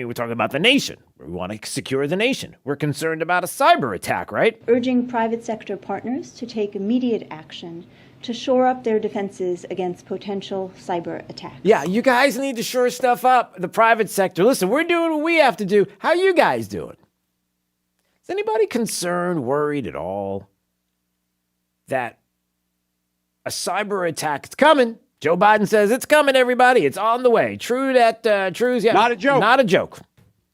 we're talking about the nation. We want to secure the nation. We're concerned about a cyber attack, right? Urging private sector partners to take immediate action to shore up their defenses against potential cyber attacks. Yeah, you guys need to shore stuff up. The private sector. Listen, we're doing what we have to do. How are you guys doing? Is anybody concerned, worried at all that a cyber attack is coming? Joe Biden says it's coming, everybody. It's on the way. True that, true's, yeah. Not a joke. Not a joke.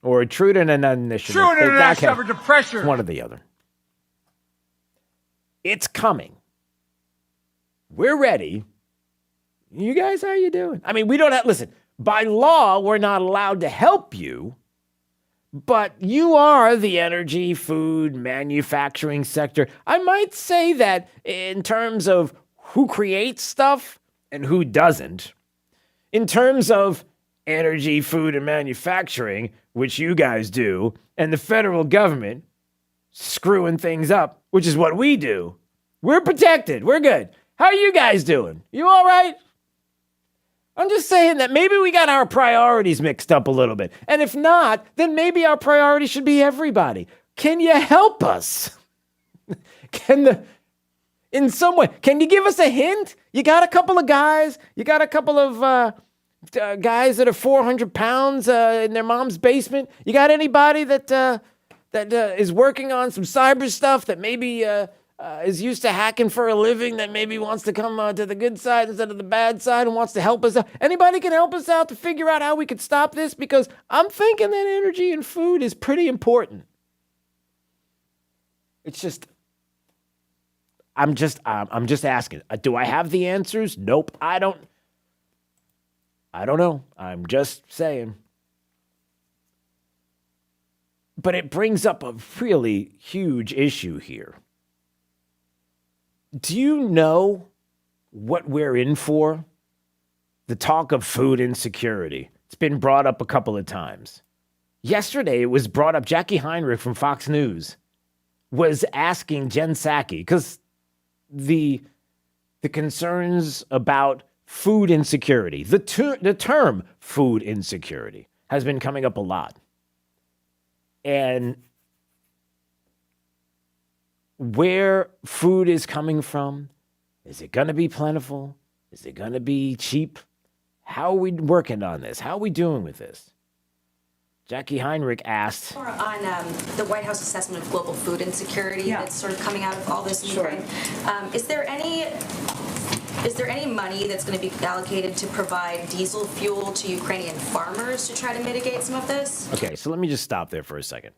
Or true and an initiative. True and an initiative to pressure. One or the other. It's coming. We're ready. You guys, how you doing? I mean, we don't have, listen, by law, we're not allowed to help you, but you are the energy, food, manufacturing sector. I might say that in terms of who creates stuff and who doesn't, in terms of energy, food, and manufacturing, which you guys do, and the federal government screwing things up, which is what we do, we're protected. We're good. How are you guys doing? You all right? I'm just saying that maybe we got our priorities mixed up a little bit. And if not, then maybe our priority should be everybody. Can you help us? In some way, can you give us a hint? You got a couple of guys, guys that are 400 pounds in their mom's basement. You got anybody that is working on some cyber stuff that maybe is used to hacking for a living, that maybe wants to come to the good side instead of the bad side and wants to help us out? Anybody can help us out to figure out how we could stop this? Because I'm thinking that energy and food is pretty important. It's just, I'm just asking. Do I have the answers? Nope. I don't know. I'm just saying. But it brings up a really huge issue here. Do you know what we're in for? The talk of food insecurity. It's been brought up a couple of times. Yesterday, it was brought up. Jackie Heinrich from Fox News was asking Jen Psaki, because the concerns about food insecurity, the term food insecurity has been coming up a lot. And where food is coming from, is it going to be plentiful? Is it going to be cheap? How are we working on this? How are we doing with this? Jackie Heinrich asked. On the White House assessment of global food insecurity that's sort of coming out of all this. Sure. Is there any money that's going to be allocated to provide diesel fuel to Ukrainian farmers to try to mitigate some of this? Okay, so let me just stop there for a second.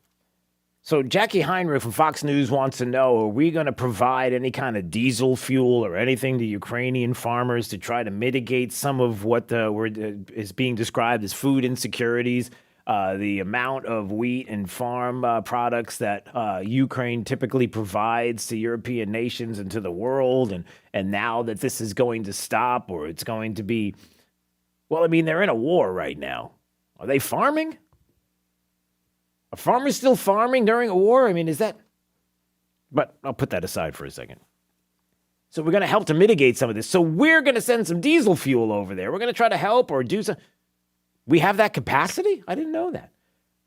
So Jackie Heinrich from Fox News wants to know, are we going to provide any kind of diesel fuel or anything to Ukrainian farmers to try to mitigate some of what is being described as food insecurities? The amount of wheat and farm products that Ukraine typically provides to European nations and to the world, and now that this is going to stop, or it's going to be, well, I mean, they're in a war right now. Are they farming? Are farmers still farming during a war? I mean, is that? But I'll put that aside for a second. So we're going to help to mitigate some of this. So we're going to send some diesel fuel over there. We're going to try to help or do some. We have that capacity? I didn't know that.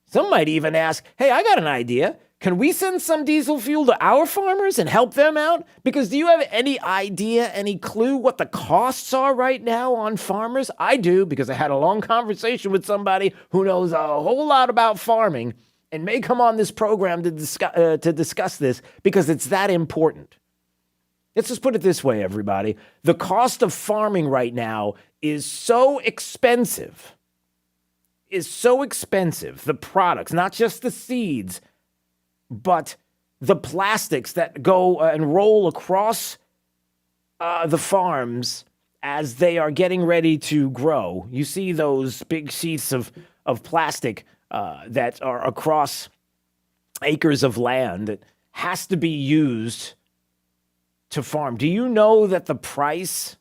Some might even ask, hey, I got an idea. Can we send some diesel fuel to our farmers and help them out? Because do you have any idea, any clue what the costs are right now on farmers? I do, because I had a long conversation with somebody who knows a whole lot about farming and may come on this program to discuss this, because it's that important. Let's just put it this way, everybody. The cost of farming right now is so expensive. The products, not just the seeds, but the plastics that go and roll across the farms as they are getting ready to grow, you see those big sheets of plastic that are across acres of land that has to be used to farm. Do you know that the price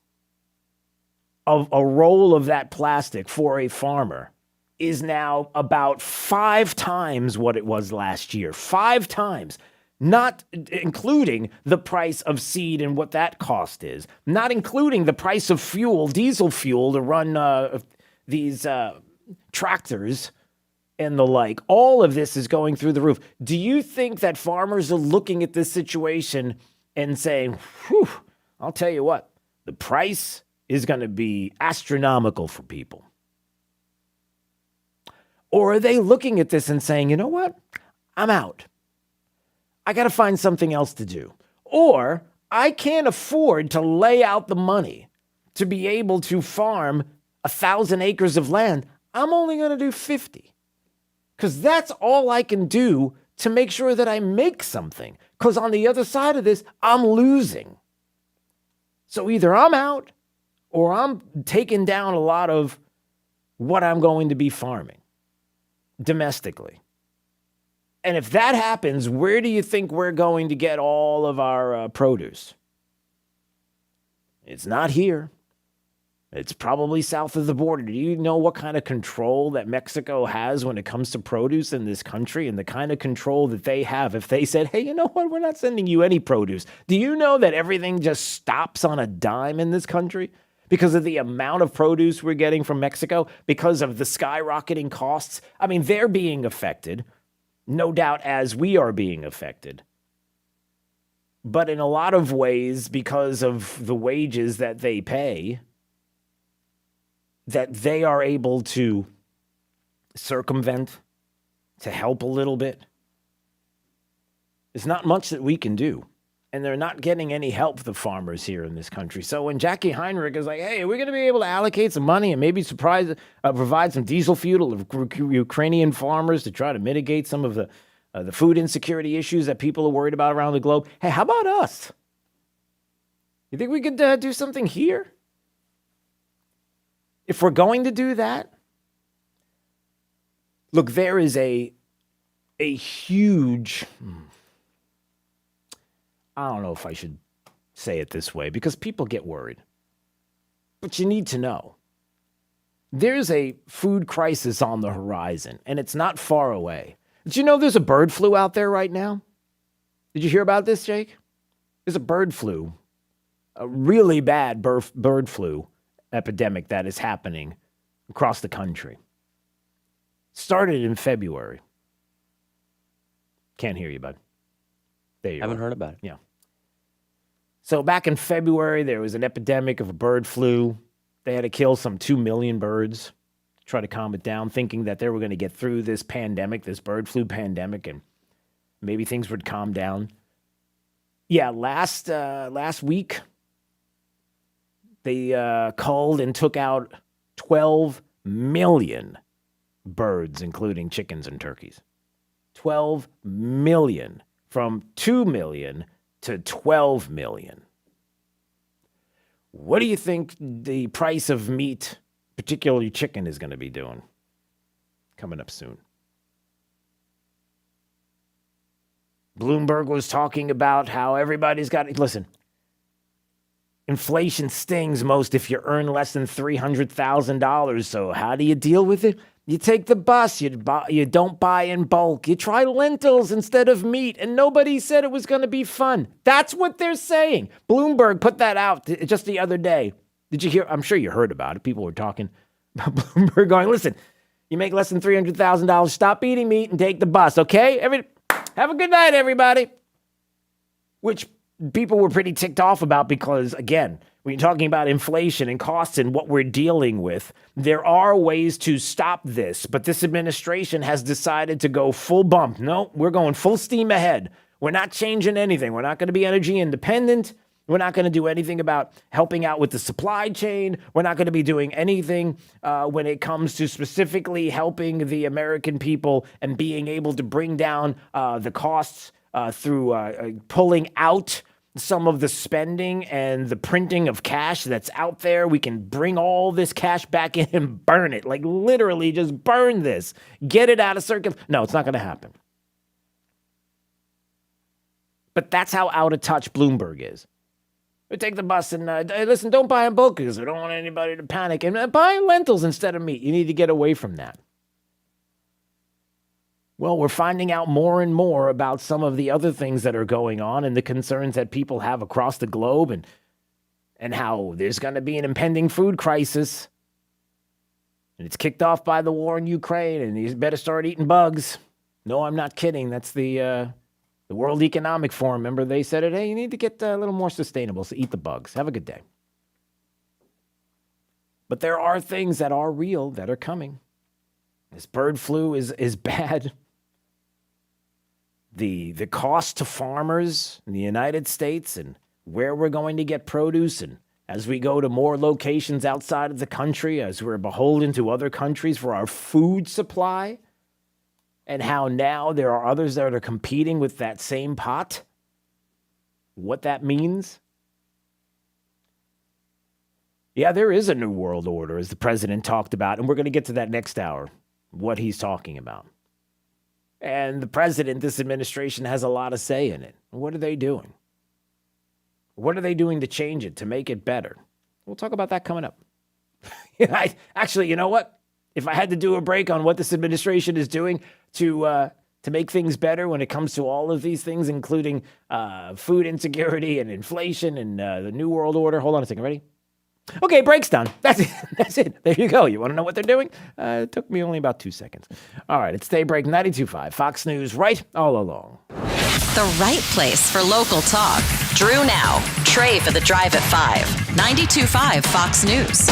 of a roll of that plastic for a farmer is now about 5 times what it was last year? 5 times. Not including the price of seed and what that cost is. Not including the price of fuel, diesel fuel, to run these tractors and the like. All of this is going through the roof. Do you think that farmers are looking at this situation and saying, whew, I'll tell you what, the price is going to be astronomical for people? Or are they looking at this and saying, you know what, I'm out. I got to find something else to do. Or I can't afford to lay out the money to be able to farm 1,000 acres of land. I'm only going to do 50. Because that's all I can do to make sure that I make something. Because on the other side of this, I'm losing. So either I'm out or I'm taking down a lot of what I'm going to be farming domestically. And if that happens, where do you think we're going to get all of our produce? It's not here. It's probably south of the border. Do you know what kind of control that Mexico has when it comes to produce in this country, and the kind of control that they have if they said, hey, you know what, we're not sending you any produce? Do you know that everything just stops on a dime in this country because of the amount of produce we're getting from Mexico, because of the skyrocketing costs? I mean, they're being affected. No doubt, as we are being affected. But in a lot of ways, because of the wages that they pay, that they are able to circumvent, to help a little bit. There's not much that we can do. And they're not getting any help, the farmers here in this country. So when Jackie Heinrich is like, hey, we're going to be able to allocate some money and maybe provide some diesel fuel to Ukrainian farmers to try to mitigate some of the food insecurity issues that people are worried about around the globe. Hey, how about us? You think we could do something here? If we're going to do that, look, there is a huge... I don't know if I should say it this way because people get worried. But you need to know. There's a food crisis on the horizon, and it's not far away. Did you know there's a bird flu out there right now? Did you hear about this, Jake? There's a bird flu, a really bad bird flu epidemic that is happening across the country. Started in February. Can't hear you, bud. There you Haven't heard about it. Yeah. So back in February, there was an epidemic of a bird flu. They had to kill some 2 million birds to try to calm it down, thinking that they were going to get through this pandemic, this bird flu pandemic, and maybe things would calm down. Yeah, last week, they culled and took out 12 million birds, including chickens and turkeys. 12 million. From 2 million to 12 million. What do you think the price of meat, particularly chicken, is going to be doing? Coming up soon. Bloomberg was talking about how everybody's got... Listen, inflation stings most if you earn less than $300,000. So how do you deal with it? You take the bus, you don't buy in bulk, you try lentils instead of meat, and nobody said it was going to be fun. That's what they're saying. Bloomberg put that out just the other day. Did you hear? I'm sure you heard about it. People were talking about Bloomberg going, listen, you make less than $300,000, stop eating meat and take the bus, okay? Have a good night, everybody. Which people were pretty ticked off about because, again, when you're talking about inflation and costs and what we're dealing with, there are ways to stop this. But this administration has decided to go full bump. No, we're going full steam ahead. We're not changing anything. We're not going to be energy independent. We're not going to do anything about helping out with the supply chain. We're not going to be doing anything when it comes to specifically helping the American people and being able to bring down the costs through pulling out some of the spending and the printing of cash that's out there. We can bring all this cash back in and burn it. Like literally just burn this. Get it out of circulation. No, it's not going to happen. But that's how out of touch Bloomberg is. We take the bus and listen, don't buy in bulk because we don't want anybody to panic. And buy lentils instead of meat. You need to get away from that. Well, we're finding out more and more about some of the other things that are going on and the concerns that people have across the globe and how there's going to be an impending food crisis. And it's kicked off by the war in Ukraine, and you better start eating bugs. No, I'm not kidding. That's the World Economic Forum. Remember, they said it, hey, you need to get a little more sustainable, so eat the bugs. Have a good day. But there are things that are real that are coming. This bird flu is bad. The cost to farmers in the United States and where we're going to get produce, and as we go to more locations outside of the country, as we're beholden to other countries for our food supply, and how now there are others that are competing with that same pot, what that means. Yeah, there is a new world order, as the president talked about, and we're going to get to that next hour, what he's talking about. And the president, this administration, has a lot of say in it. What are they doing? What are they doing to change it, to make it better? We'll talk about that coming up. Actually, you know what? If I had to do a break on what this administration is doing to make things better when it comes to all of these things, including food insecurity and inflation and the New World Order. Hold on a second. Ready? Okay, break's done. That's it. That's it. There you go. You want to know what they're doing? It took me only about 2 seconds. All right, it's Daybreak 92.5. Fox News, right all along. The right place for local talk. Drew now. Trey for the Drive at 5. 92.5 Fox News.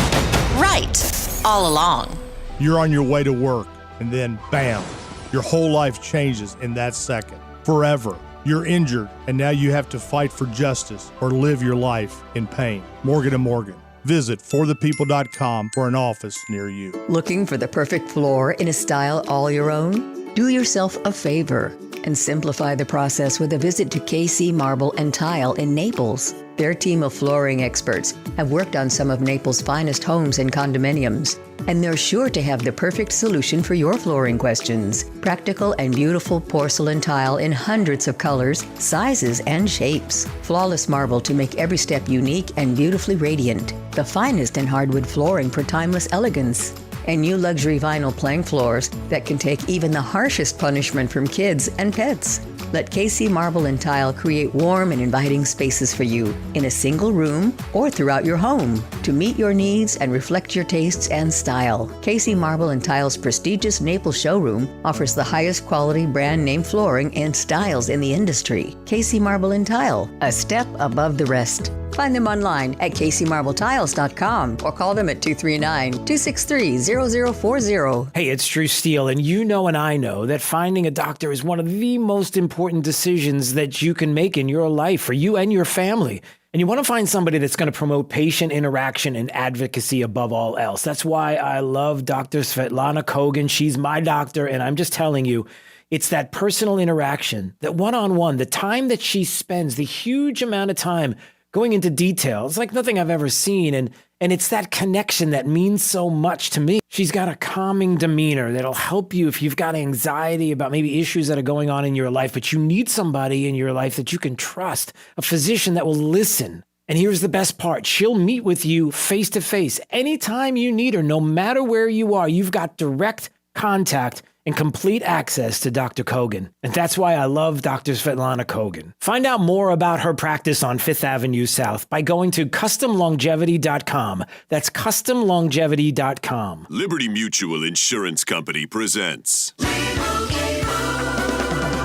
Right all along. You're on your way to work, and then, bam, your whole life changes in that second. Forever. You're injured, and now you have to fight for justice or live your life in pain. Morgan & Morgan. Visit forthepeople.com for an office near you. Looking for the perfect floor in a style all your own? Do yourself a favor and simplify the process with a visit to KC Marble and Tile in Naples. Their team of flooring experts have worked on some of Naples' finest homes and condominiums, and they're sure to have the perfect solution for your flooring questions. Practical and beautiful porcelain tile in hundreds of colors, sizes, and shapes. Flawless marble to make every step unique and beautifully radiant. The finest in hardwood flooring for timeless elegance. And new luxury vinyl plank floors that can take even the harshest punishment from kids and pets. Let KC Marble and Tile create warm and inviting spaces for you in a single room or throughout your home to meet your needs and reflect your tastes and style. KC Marble and Tile's prestigious Naples showroom offers the highest quality brand name flooring and styles in the industry. KC Marble and Tile, a step above the rest. Find them online at kcmarblettiles.com or call them at 239-263-0040. Hey, it's Drew Steele, and you know and I know that finding a doctor is one of the most important decisions that you can make in your life for you and your family. And you want to find somebody that's going to promote patient interaction and advocacy above all else. That's why I love Dr. Svetlana Kogan. She's my doctor, and I'm just telling you, it's that personal interaction, that one-on-one, the time that she spends, the huge amount of time going into detail. It's like nothing I've ever seen. And it's that connection that means so much to me. She's got a calming demeanor that'll help you if you've got anxiety about maybe issues that are going on in your life, but you need somebody in your life that you can trust, a physician that will listen. And here's the best part. She'll meet with you face to face anytime you need her, no matter where you are. You've got direct contact and complete access to Dr. Kogan. And that's why I love Dr. Svetlana Kogan. Find out more about her practice on 5th Avenue South by going to customlongevity.com. That's customlongevity.com. Liberty Mutual Insurance Company presents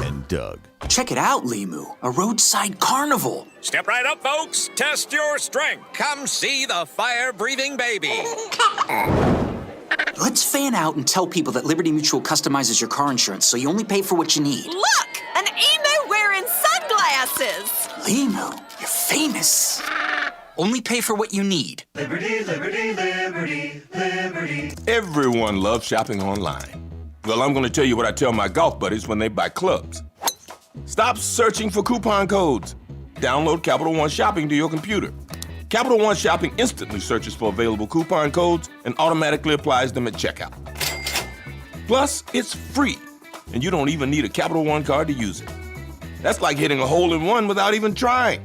and Doug. Check it out, Limu, a roadside carnival. Step right up, folks. Test your strength. Come see the fire-breathing baby. Let's fan out and tell people that Liberty Mutual customizes your car insurance so you only pay for what you need. Look! An emu wearing sunglasses! Limu, you're famous. Only pay for what you need. Liberty, liberty, liberty, liberty. Everyone loves shopping online. Well, I'm going to tell you what I tell my golf buddies when they buy clubs. Stop searching for coupon codes. Download Capital One Shopping to your computer. Capital One Shopping instantly searches for available coupon codes and automatically applies them at checkout. Plus, it's free, and you don't even need a Capital One card to use it. That's like hitting a hole-in-one without even trying.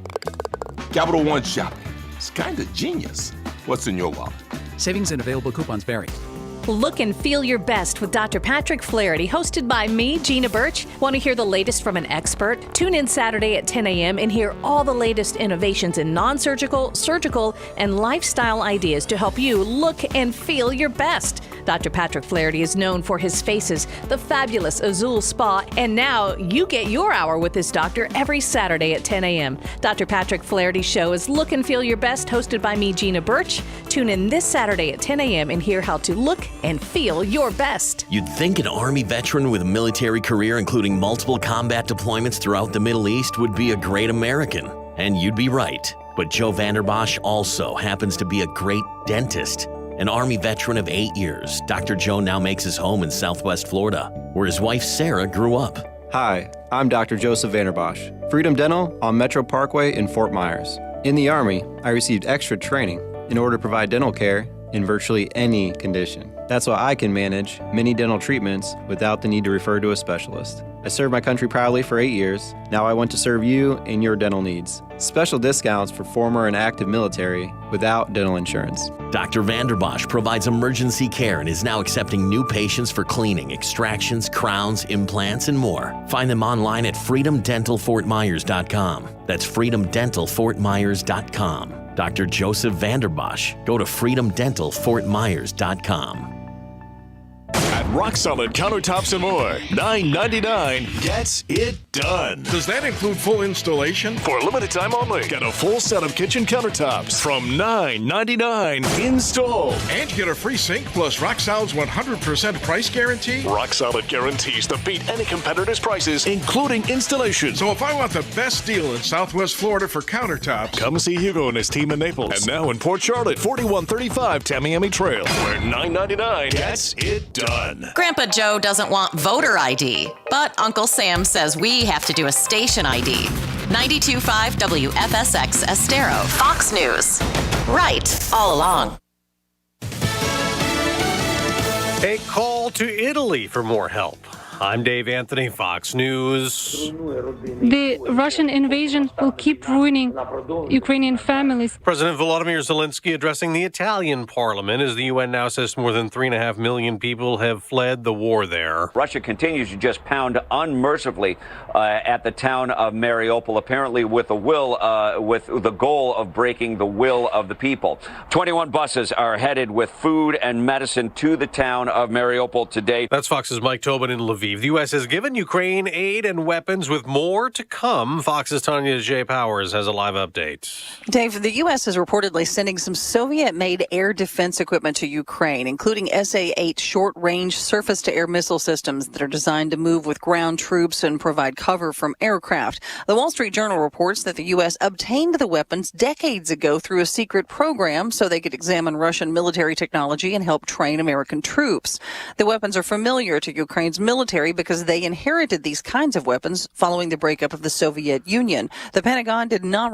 Capital One Shopping. It's kind of genius. What's in your wallet? Savings and available coupons vary. Look and feel your best with Dr. Patrick Flaherty, hosted by me, Gina Birch. Want to hear the latest from an expert? Tune in Saturday at 10 a.m. and hear all the latest innovations in non-surgical, surgical, and lifestyle ideas to help you look and feel your best. Dr. Patrick Flaherty is known for his faces, the fabulous Azul Spa, and now you get your hour with this doctor every Saturday at 10 a.m. Dr. Patrick Flaherty's show is Look and Feel Your Best, hosted by me, Gina Birch. Tune in this Saturday at 10 a.m. and hear how to look and feel your best. You'd think an Army veteran with a military career, including multiple combat deployments throughout the Middle East, would be a great American. And you'd be right. But Joe Vanderbosch also happens to be a great dentist. An Army veteran of 8 years, Dr. Joe now makes his home in Southwest Florida, where his wife Sarah grew up. Hi, I'm Dr. Joseph Vanderbosch, Freedom Dental on Metro Parkway in Fort Myers. In the Army, I received extra training in order to provide dental care in virtually any condition. That's why I can manage many dental treatments without the need to refer to a specialist. I served my country proudly for 8 years. Now I want to serve you and your dental needs. Special discounts for former and active military without dental insurance. Dr. Vanderbosch provides emergency care and is now accepting new patients for cleaning, extractions, crowns, implants, and more. Find them online at freedomdentalfortmyers.com. That's freedomdentalfortmyers.com. Dr. Joseph Vanderbosch. Go to freedomdentalfortmyers.com. At Rock Solid Countertops and More, $9.99 gets it done. Does that include full installation? For a limited time only, get a full set of kitchen countertops from $9.99 installed. And you get a free sink plus Rock Solid's 100% price guarantee? Rock Solid guarantees to beat any competitor's prices, including installation. So if I want the best deal in Southwest Florida for countertops, come see Hugo and his team in Naples. And now in Port Charlotte, 4135 Tamiami Trail, where $9.99 gets it done. Grandpa Joe doesn't want voter ID, but Uncle Sam says we have to do a station ID. 92.5 WFSX Estero, Fox News. Right, all along. A call to Italy for more help. I'm Dave Anthony, Fox News. The Russian invasion will keep ruining Ukrainian families. President Volodymyr Zelensky addressing the Italian parliament as the UN now says more than 3.5 million people have fled the war there. Russia continues to just pound unmercifully at the town of Mariupol, apparently with the goal of breaking the will of the people. 21 buses are headed with food and medicine to the town of Mariupol today. That's Fox's Mike Tobin in Lviv. The U.S. has given Ukraine aid and weapons with more to come. Fox's Tanya J. Powers has a live update. Dave, the U.S. is reportedly sending some Soviet-made air defense equipment to Ukraine, including SA-8 short-range surface-to-air missile systems that are designed to move with ground troops and provide cover from aircraft. The Wall Street Journal reports that the U.S. obtained the weapons decades ago through a secret program so they could examine Russian military technology and help train American troops. The weapons are familiar to Ukraine's military because they inherited these kinds of weapons following the breakup of the Soviet Union. The Pentagon did not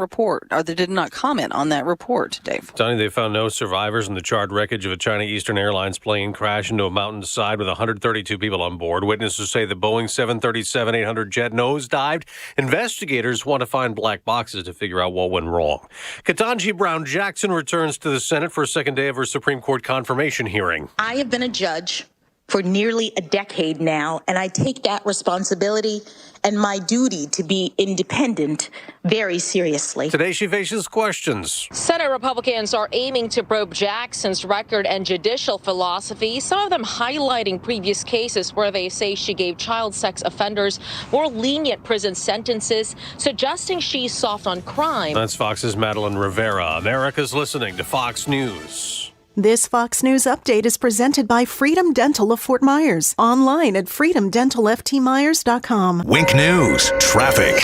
comment on that report, Dave. Donnie, they found no survivors in the charred wreckage of a China Eastern Airlines plane crash into a mountainside with 132 people on board. Witnesses say the Boeing 737-800 jet nosedived. Investigators want to find black boxes to figure out what went wrong. Ketanji Brown Jackson returns to the Senate for a second day of her Supreme Court confirmation hearing. I have been a judge for nearly a decade now, and I take that responsibility and my duty to be independent very seriously. Today she faces questions. Senate Republicans are aiming to probe Jackson's record and judicial philosophy, some of them highlighting previous cases where they say she gave child sex offenders more lenient prison sentences, suggesting she's soft on crime. That's Fox's Madeline Rivera. America's listening to Fox News. This Fox News update is presented by Freedom Dental of Fort Myers. Online at freedomdentalftmyers.com. Wink News, traffic.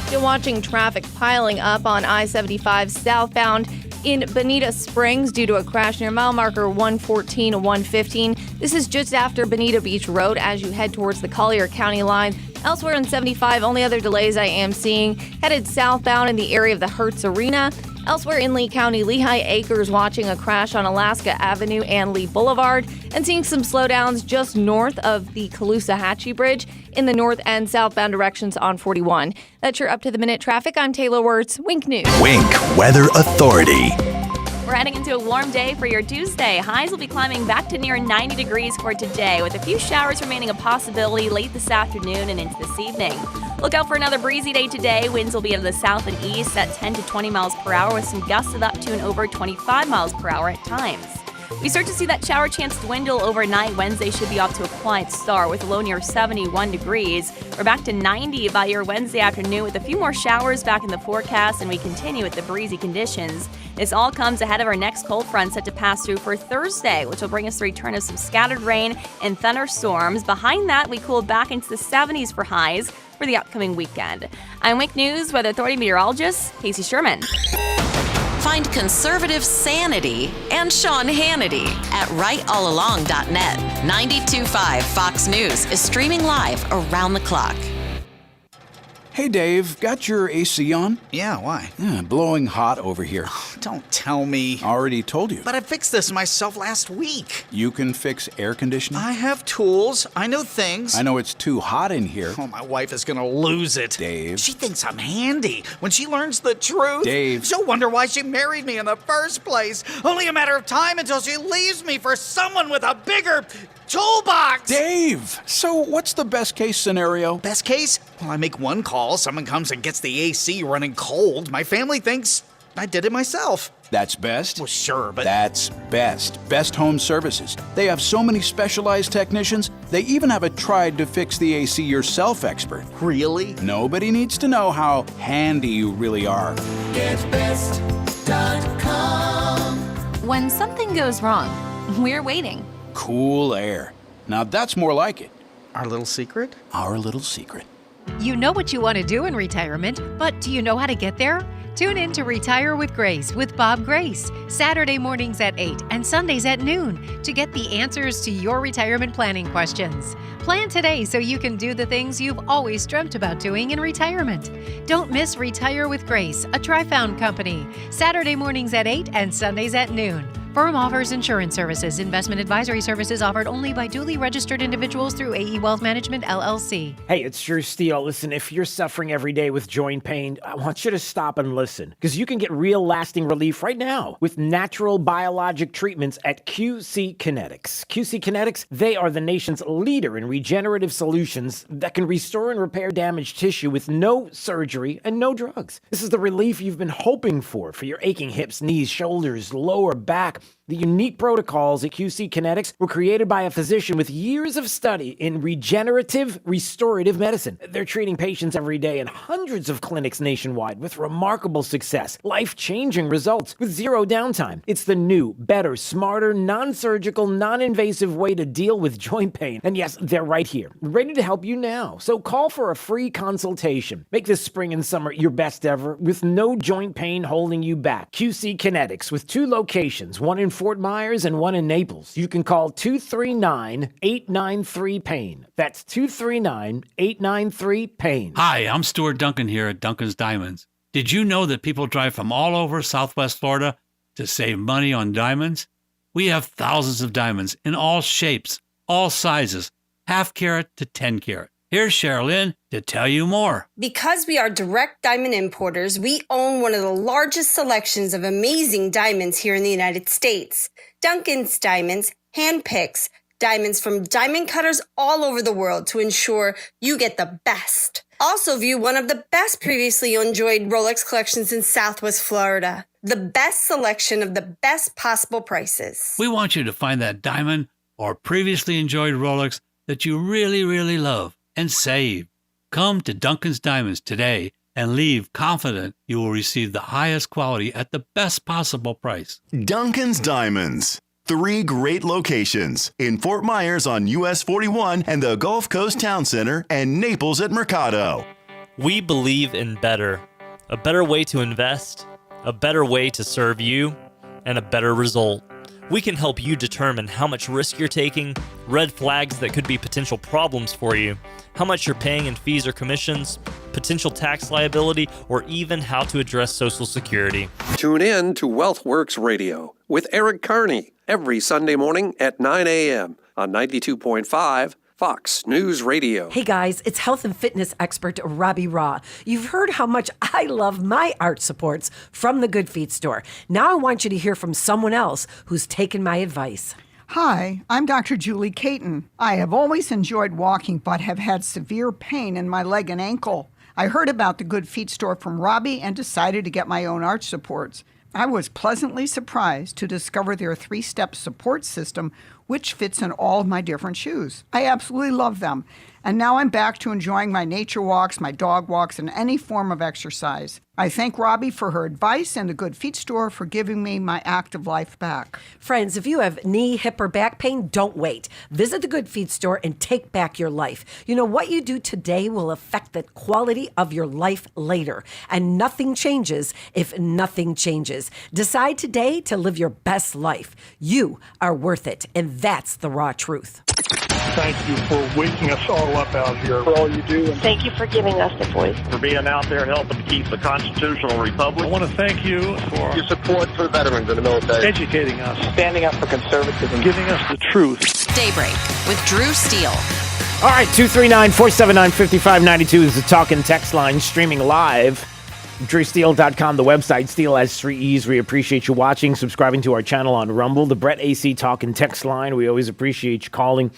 Still watching traffic piling up on I-75 southbound in Bonita Springs due to a crash near mile marker 114 and 115. This is just after Bonita Beach Road as you head towards the Collier County line. Elsewhere in 75, only other delays I am seeing headed southbound in the area of the Hertz Arena. Elsewhere in Lee County, Lehigh Acres watching a crash on Alaska Avenue and Lee Boulevard, and seeing some slowdowns just north of the Caloosahatchee Bridge in the north and southbound directions on 41. That's your up-to-the-minute traffic. I'm Taylor Wirtz, Wink News. Wink Weather Authority. We're heading into a warm day for your Tuesday. Highs will be climbing back to near 90 degrees for today, with a few showers remaining a possibility late this afternoon and into this evening. Look out for another breezy day today. Winds will be out of the south and east at 10 to 20 miles per hour, with some gusts of up to and over 25 miles per hour at times. We start to see that shower chance dwindle overnight. Wednesday should be off to a quiet start with a low near 71 degrees. We're back to 90 by your Wednesday afternoon with a few more showers back in the forecast, and we continue with the breezy conditions. This all comes ahead of our next cold front set to pass through for Thursday, which will bring us the return of some scattered rain and thunderstorms. Behind that, we cool back into the 70s for highs for the upcoming weekend. I'm Wink News Weather Authority meteorologist Casey Sherman. Find conservative sanity and Sean Hannity at rightallalong.net. 92.5 Fox News is streaming live around the clock. Hey, Dave, got your AC on? Yeah, why? Blowing hot over here. Don't tell me. Already told you. But I fixed this myself last week. You can fix air conditioning? I have tools. I know things. I know it's too hot in here. Oh, my wife is gonna lose it. Dave. She thinks I'm handy. When she learns the truth, Dave. she'll wonder why she married me in the first place. Only a matter of time until she leaves me for someone with a bigger toolbox. Dave, so what's the best case scenario? Best case? Well, I make one call, someone comes and gets the AC running cold. My family thinks I did it myself. That's best? Well, sure, but... That's best. Best Home Services. They have so many specialized technicians, they even have a tried-to-fix-the-AC-yourself expert. Really? Nobody needs to know how handy you really are. GetBest.com. When something goes wrong, we're waiting. Cool air. Now that's more like it. Our little secret? Our little secret. You know what you want to do in retirement, but do you know how to get there? Tune in to Retire with Grace with Bob Grace, Saturday mornings at 8 and Sundays at noon to get the answers to your retirement planning questions. Plan today so you can do the things you've always dreamt about doing in retirement. Don't miss Retire with Grace, a Trifound company, Saturday mornings at 8 and Sundays at noon. Firm offers insurance services. Investment advisory services offered only by duly registered individuals through AE Wealth Management, LLC. Hey, it's Drew Steele. Listen, if you're suffering every day with joint pain, I want you to stop and listen, because you can get real lasting relief right now with natural biologic treatments at QC Kinetics. QC Kinetics, they are the nation's leader in regenerative solutions that can restore and repair damaged tissue with no surgery and no drugs. This is the relief you've been hoping for your aching hips, knees, shoulders, lower back. The unique protocols at QC Kinetics were created by a physician with years of study in regenerative restorative medicine. They're treating patients every day in hundreds of clinics nationwide with remarkable success, life-changing results with zero downtime. It's the new, better, smarter, non-surgical, non-invasive way to deal with joint pain. And yes, they're right here, ready to help you now. So call for a free consultation. Make this spring and summer your best ever with no joint pain holding you back. QC Kinetics with 2 locations, one in Fort Myers and one in Naples. You can call 239-893-PAIN. That's 239-893-PAIN. Hi, I'm Stuart Duncan here at Duncan's Diamonds. Did you know that people drive from all over Southwest Florida to save money on diamonds? We have thousands of diamonds in all shapes, all sizes, half carat to 10 carat. Here's Sherilyn to tell you more. Because we are direct diamond importers, we own one of the largest selections of amazing diamonds here in the United States. Duncan's Diamonds handpicks diamonds from diamond cutters all over the world to ensure you get the best. Also view one of the best previously enjoyed Rolex collections in Southwest Florida. The best selection of the best possible prices. We want you to find that diamond or previously enjoyed Rolex that you really, really love and save. Come to Duncan's Diamonds today and leave confident you will receive the highest quality at the best possible price. Duncan's Diamonds. 3 great locations in Fort Myers on US 41 and the Gulf Coast Town Center and Naples at Mercado. We believe in better. A better way to invest, a better way to serve you, and a better result. We can help you determine how much risk you're taking, red flags that could be potential problems for you, how much you're paying in fees or commissions, potential tax liability, or even how to address Social Security. Tune in to WealthWorks Radio with Eric Carney every Sunday morning at 9 a.m. on 92.5 Fox News Radio. Hey guys, it's health and fitness expert Robbie Raw. You've heard how much I love my arch supports from the Good Feet store. Now I want you to hear from someone else who's taken my advice. Hi, I'm Dr. Julie Caton. I have always enjoyed walking, but have had severe pain in my leg and ankle. I heard about the Good Feet store from Robbie and decided to get my own arch supports. I was pleasantly surprised to discover their 3-step support system, which fits in all of my different shoes. I absolutely love them. And now I'm back to enjoying my nature walks, my dog walks, and any form of exercise. I thank Robbie for her advice and the Good Feet store for giving me my active life back. Friends, if you have knee, hip, or back pain, don't wait. Visit the Good Feet store and take back your life. You know, what you do today will affect the quality of your life later. And nothing changes if nothing changes. Decide today to live your best life. You are worth it, and that's the raw truth. Thank you for waking us all up out here, for all you do. And thank you for giving us the voice. For being out there helping to keep the constitutional republic. I want to thank you for your support for veterans in the military. Educating us. Standing up for conservatism. Giving us the truth. Daybreak with Drew Steele. All right, 239-479-5592 is the talk and text line, streaming live. DrewSteele.com, the website. Steele has 3 E's. We appreciate you watching, subscribing to our channel on Rumble. The Brett AC talk and text line. We always appreciate you calling.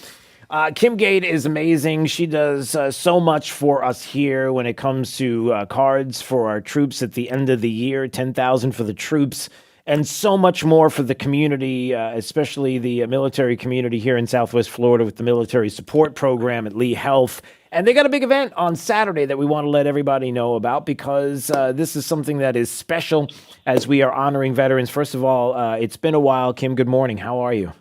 Kim Gade is amazing. She does so much for us here when it comes to cards for our troops at the end of the year, 10,000 for the troops, and so much more for the community, especially the military community here in Southwest Florida with the military support program at Lee Health. And they got a big event on Saturday that we want to let everybody know about because this is something that is special as we are honoring veterans. First of all, it's been a while. Kim, good morning. How are you?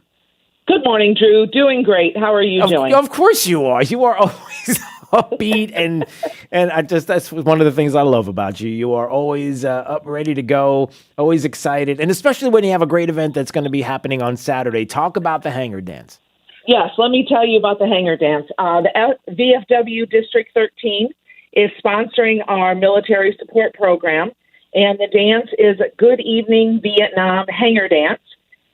Good morning, Drew. Doing great. How are you doing? Of course you are. You are always upbeat, and that's one of the things I love about you. You are always up, ready to go, always excited, and especially when you have a great event that's going to be happening on Saturday. Talk about the Hanger Dance. Yes, let me tell you about the Hanger Dance. The VFW District 13 is sponsoring our military support program, and the dance is Good Evening Vietnam Hanger Dance.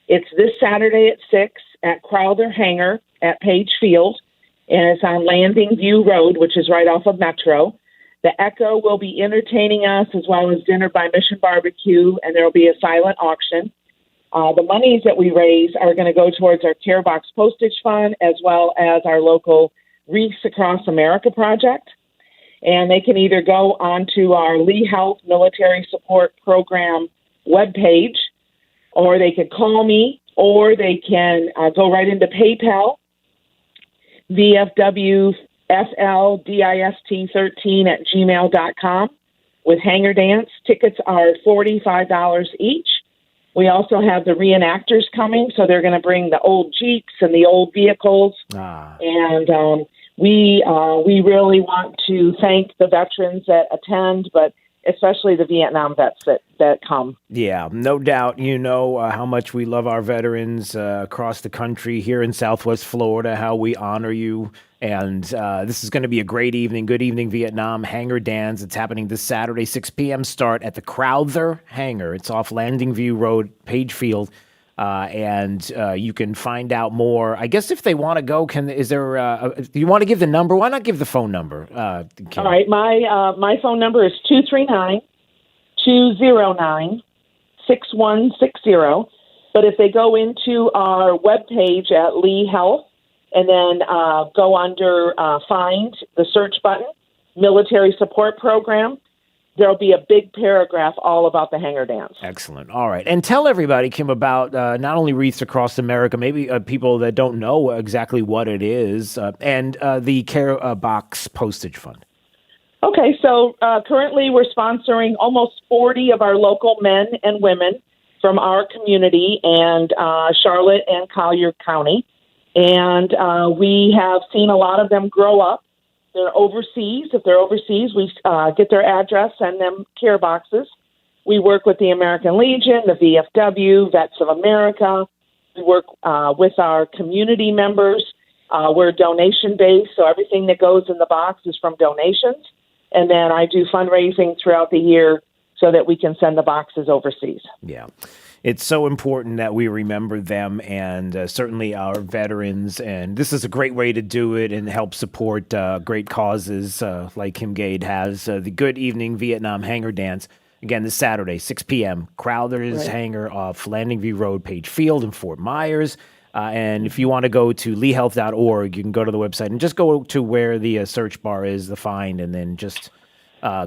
It's this Saturday at 6 at Crowther Hangar at Page Field, and it's on Landing View Road, which is right off of Metro. The Echo will be entertaining us, as well as dinner by Mission Barbecue, and there will be a silent auction. The monies that we raise are going to go towards our Care Box Postage Fund, as well as our local Wreaths Across America project. And they can either go onto our Lee Health Military Support Program webpage, or they could call me, or they can go right into PayPal, VFWFLDIST13 with Hanger Dance. Tickets are $45 each. We also have the reenactors coming, so they're going to bring the old Jeeps and the old vehicles. And we really want to thank the veterans that attend, but especially the Vietnam vets that come. Yeah, no doubt. You know how much we love our veterans across the country, here in Southwest Florida, how we honor you. And this is going to be a great evening. Good Evening Vietnam Hanger Dance. It's happening this Saturday, 6 p.m. start at the Crowther Hangar. It's off Landing View Road, Page Field. And you can find out more. I guess if they want to go, do you want to give the number? Why not give the phone number? All right. My phone number is 239-209-6160. But if they go into our webpage at Lee Health and then go under Find, the search button, Military Support Program, there'll be a big paragraph all about the Hanger Dance. Excellent. All right. And tell everybody, Kim, about not only Wreaths Across America, maybe people that don't know exactly what it is, and the Care Box Postage Fund. Okay. So currently we're sponsoring almost 40 of our local men and women from our community and Charlotte and Collier County. And we have seen a lot of them grow up. They're overseas. If they're overseas, we get their address, send them care boxes. We work with the American Legion, the VFW, Vets of America, We work with our community members. We're donation-based, so everything that goes in the box is from donations. And then I do fundraising throughout the year so that we can send the boxes overseas. Yeah. It's so important that we remember them and certainly our veterans. And this is a great way to do it and help support great causes like Kim Gade has. The Good Evening Vietnam Hangar Dance, again, this Saturday, 6 p.m., Crowder's Hangar off Landing View Road, Page Field in Fort Myers. And if you want to go to leehealth.org, you can go to the website and just go to where the search bar is, the find, and then just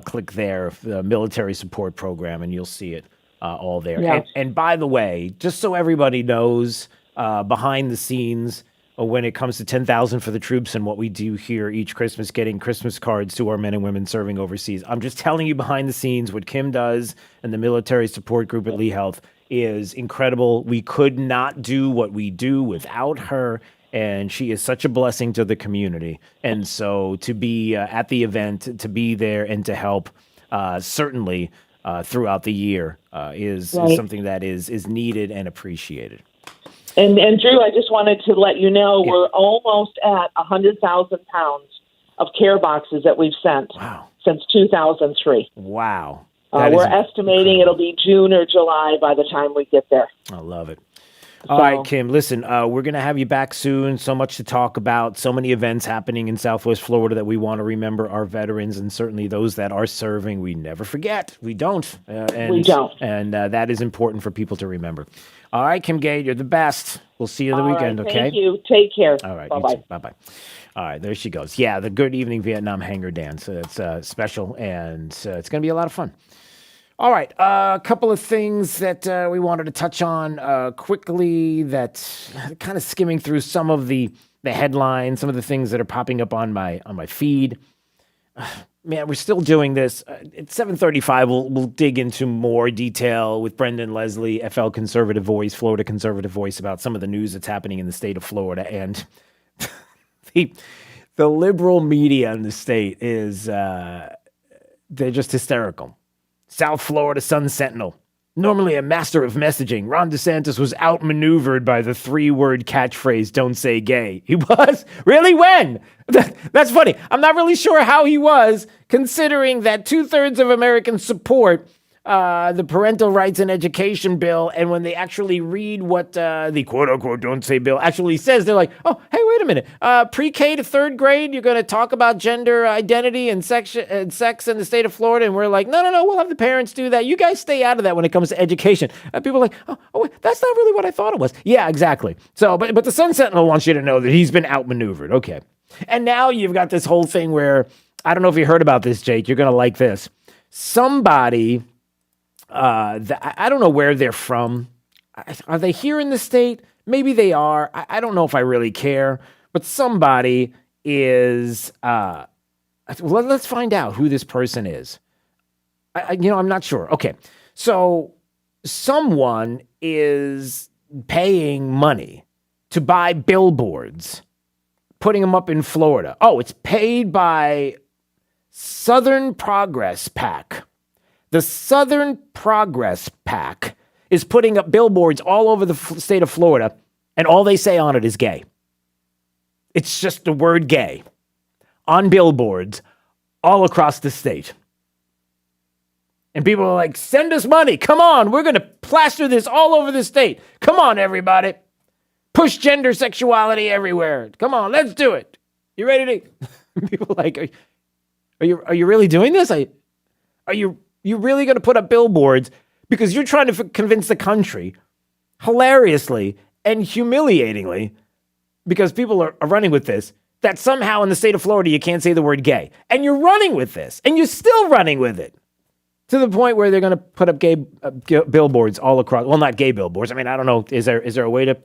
click there, the military support program, and you'll see it. All there. Yeah. And by the way, just so everybody knows, behind the scenes, when it comes to 10,000 for the troops and what we do here each Christmas, getting Christmas cards to our men and women serving overseas. I'm just telling you behind the scenes what Kim does and the military support group at Lee Health is incredible. We could not do what we do without her, and she is such a blessing to the community. And so to be at the event, to be there and to help, certainly throughout the year is something that is needed and appreciated. And Drew, I just wanted to let you know we're almost at 100,000 pounds of care boxes that we've sent since 2003. Wow. We're estimating it'll be June or July by the time we get there. I love it. All right, Kim, listen, we're going to have you back soon. So much to talk about. So many events happening in Southwest Florida that we want to remember our veterans and certainly those that are serving. We never forget. We don't. We don't. And that is important for people to remember. All right, Kim Gade, you're the best. We'll see you the weekend, okay? Thank you. Take care. All right. Bye-bye. Bye-bye. All right, there she goes. Yeah, the Good Evening Vietnam Hangar Dance. It's special, and it's going to be a lot of fun. All right, a couple of things that we wanted to touch on quickly, that kind of skimming through some of the headlines, some of the things that are popping up on my feed. Man, we're still doing this. At 7:35, we'll dig into more detail with Brendan Leslie, FL Conservative Voice, Florida Conservative Voice, about some of the news that's happening in the state of Florida. And the liberal media in the state is, they're just hysterical. South Florida Sun Sentinel. Normally a master of messaging, Ron DeSantis was outmaneuvered by the 3-word catchphrase, "Don't say gay." He was? Really? When? That's funny. I'm not really sure how he was, considering that 2/3 of Americans support the parental rights and education bill, and when they actually read what the quote-unquote "don't say" bill actually says, they're like, oh, hey, wait a minute. Pre-K to 3rd grade, you're going to talk about gender identity and sex in the state of Florida, and we're like, no, we'll have the parents do that. You guys stay out of that when it comes to education. People are like, oh wait, that's not really what I thought it was. Yeah, exactly. So, but the Sun Sentinel wants you to know that he's been outmaneuvered. Okay. And now you've got this whole thing where, I don't know if you heard about this, Jake. You're going to like this. Somebody... I don't know where they're from. Are they here in the state? Maybe they are. I don't know if I really care. But somebody is... let's find out who this person is. I'm not sure. Okay. So someone is paying money to buy billboards, putting them up in Florida. Oh, it's paid by Southern Progress PAC. The Southern Progress PAC is putting up billboards all over the state of Florida, and all they say on it is gay. It's just the word gay on billboards all across the state. And people are like, send us money. Come on, we're going to plaster this all over the state. Come on, everybody. Push gender sexuality everywhere. Come on, let's do it. You ready to... People are like, are you really doing this? Are you really going to put up billboards because you're trying to convince the country, hilariously and humiliatingly, because people are running with this, that somehow in the state of Florida you can't say the word gay. And you're running with this, and you're still running with it, to the point where they're going to put up gay billboards all across. Well, not gay billboards. I mean, I don't know. Is there a way to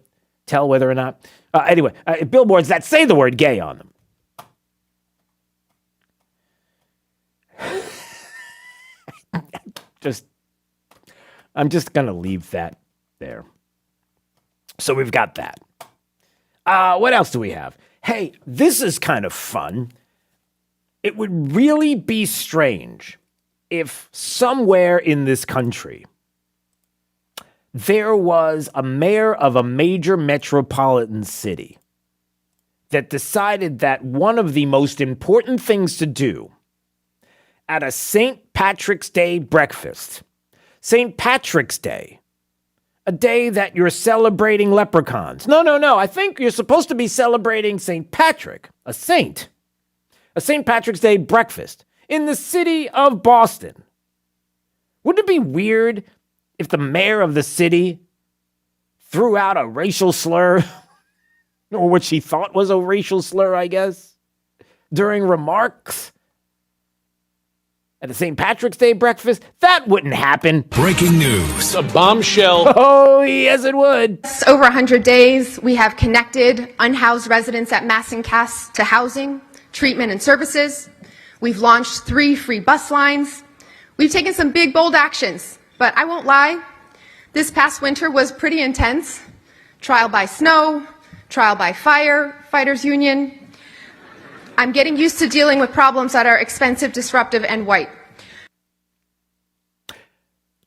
tell whether or not? Anyway, billboards that say the word gay on them. I'm just going to leave that there. So we've got that. What else do we have? Hey, this is kind of fun. It would really be strange if somewhere in this country, there was a mayor of a major metropolitan city that decided that one of the most important things to do at a St. Patrick's Day breakfast, St. Patrick's Day, a day that you're celebrating leprechauns. No. I think you're supposed to be celebrating St. Patrick, a saint. A St. Patrick's Day breakfast in the city of Boston. Wouldn't it be weird if the mayor of the city threw out a racial slur, or what she thought was a racial slur, I guess, during remarks at the St. Patrick's Day breakfast? That wouldn't happen. Breaking news. A bombshell. Oh, yes, it would. Over 100 days, we have connected unhoused residents at Massancast to housing, treatment, and services. We've launched 3 free bus lines. We've taken some big, bold actions, but I won't lie. This past winter was pretty intense. Trial by snow, trial by fire, fighters union. I'm getting used to dealing with problems that are expensive, disruptive, and white.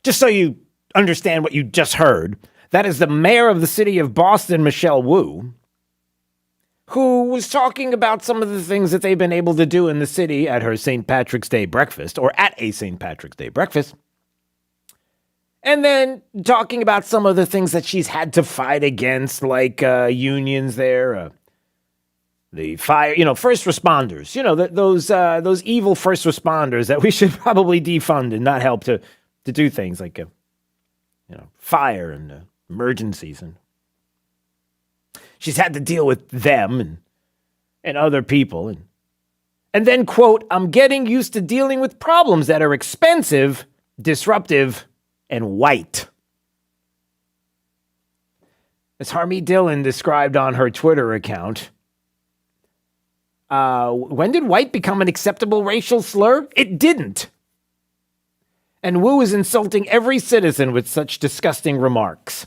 Just so you understand what you just heard, that is the mayor of the city of Boston, Michelle Wu, who was talking about some of the things that they've been able to do in the city at her St. Patrick's Day breakfast, or at a St. Patrick's Day breakfast. And then talking about some of the things that she's had to fight against, like unions there, the fire, first responders, those evil first responders that we should probably defund and not help to do things like, fire and emergencies. And she's had to deal with them and other people. And then, quote, I'm getting used to dealing with problems that are expensive, disruptive, and white. As Harmeet Dillon described on her Twitter account, when did white become an acceptable racial slur? It didn't. And Wu is insulting every citizen with such disgusting remarks.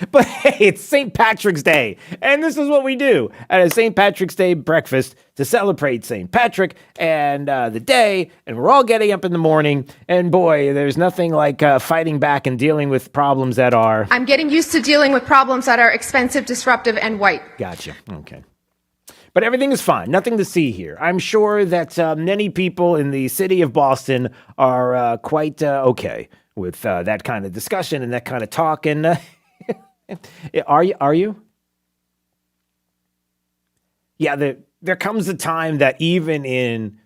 But hey, it's St. Patrick's Day, and this is what we do at a St. Patrick's Day breakfast to celebrate St. Patrick and the day, and we're all getting up in the morning, and boy, there's nothing like fighting back and dealing with problems that are... I'm getting used to dealing with problems that are expensive, disruptive, and white. Gotcha. Okay. But everything is fine. Nothing to see here. I'm sure that many people in the city of Boston are quite okay with that kind of discussion and that kind of talk, and... Are you? Yeah, there comes a time that even in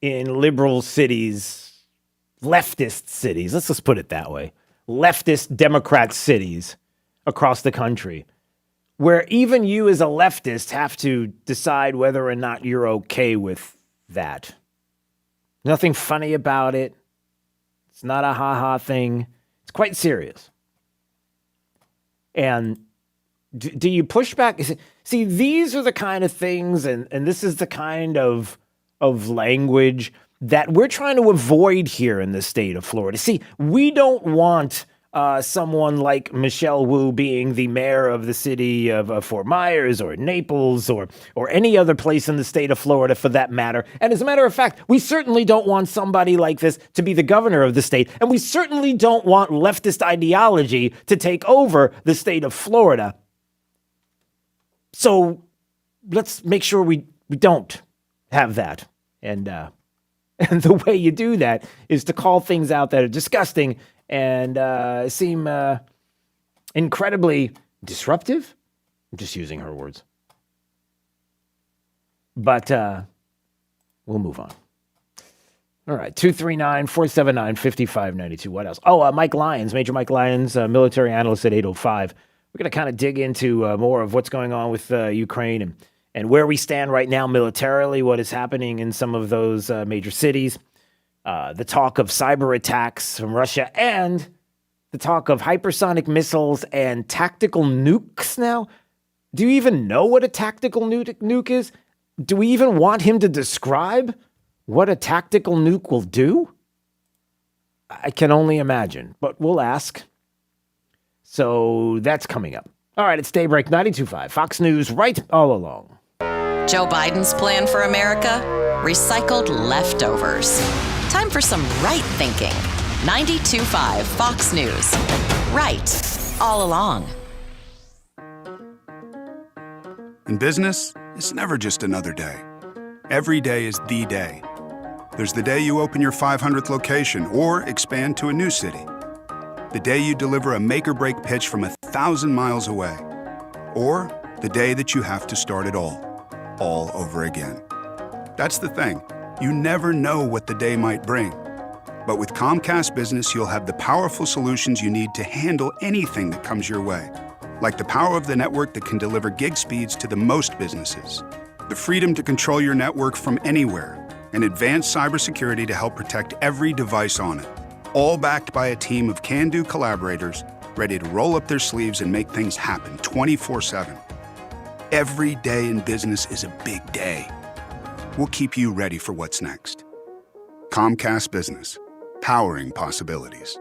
liberal cities, leftist cities, let's just put it that way, leftist Democrat cities across the country, where even you as a leftist have to decide whether or not you're okay with that. Nothing funny about it. It's not a ha-ha thing. It's quite serious. And do you push back? See, these are the kind of things, and this is the kind of language that we're trying to avoid here in the state of Florida. See, we don't want someone like Michelle Wu being the mayor of the city of Fort Myers or Naples or any other place in the state of Florida for that matter. And as a matter of fact, we certainly don't want somebody like this to be the governor of the state. And we certainly don't want leftist ideology to take over the state of Florida. So let's make sure we don't have that. And the way you do that is to call things out that are disgusting and seem incredibly disruptive. I'm just using her words. But we'll move on. All right, 239-479-5592. What else? Oh, Mike Lyons, Major Mike Lyons, military analyst at 805. We're going to kind of dig into more of what's going on with Ukraine and where we stand right now militarily, what is happening in some of those major cities. The talk of cyber attacks from Russia and the talk of hypersonic missiles and tactical nukes now. Do you even know what a tactical nuke is? Do we even want him to describe what a tactical nuke will do? I can only imagine, but we'll ask. So that's coming up. All right, it's Daybreak 92.5, Fox News, right all along. Joe Biden's plan for America? Recycled leftovers. Time for some right thinking. 92.5 Fox News. Right all along. In business, it's never just another day. Every day is the day. There's the day you open your 500th location or expand to a new city. The day you deliver a make-or-break pitch from 1,000 miles away. Or the day that you have to start it all over again. That's the thing. You never know what the day might bring. But with Comcast Business, you'll have the powerful solutions you need to handle anything that comes your way. Like the power of the network that can deliver gig speeds to the most businesses. The freedom to control your network from anywhere. And advanced cybersecurity to help protect every device on it. All backed by a team of can-do collaborators ready to roll up their sleeves and make things happen 24/7. Every day in business is a big day. We'll keep you ready for what's next. Comcast Business. Powering possibilities.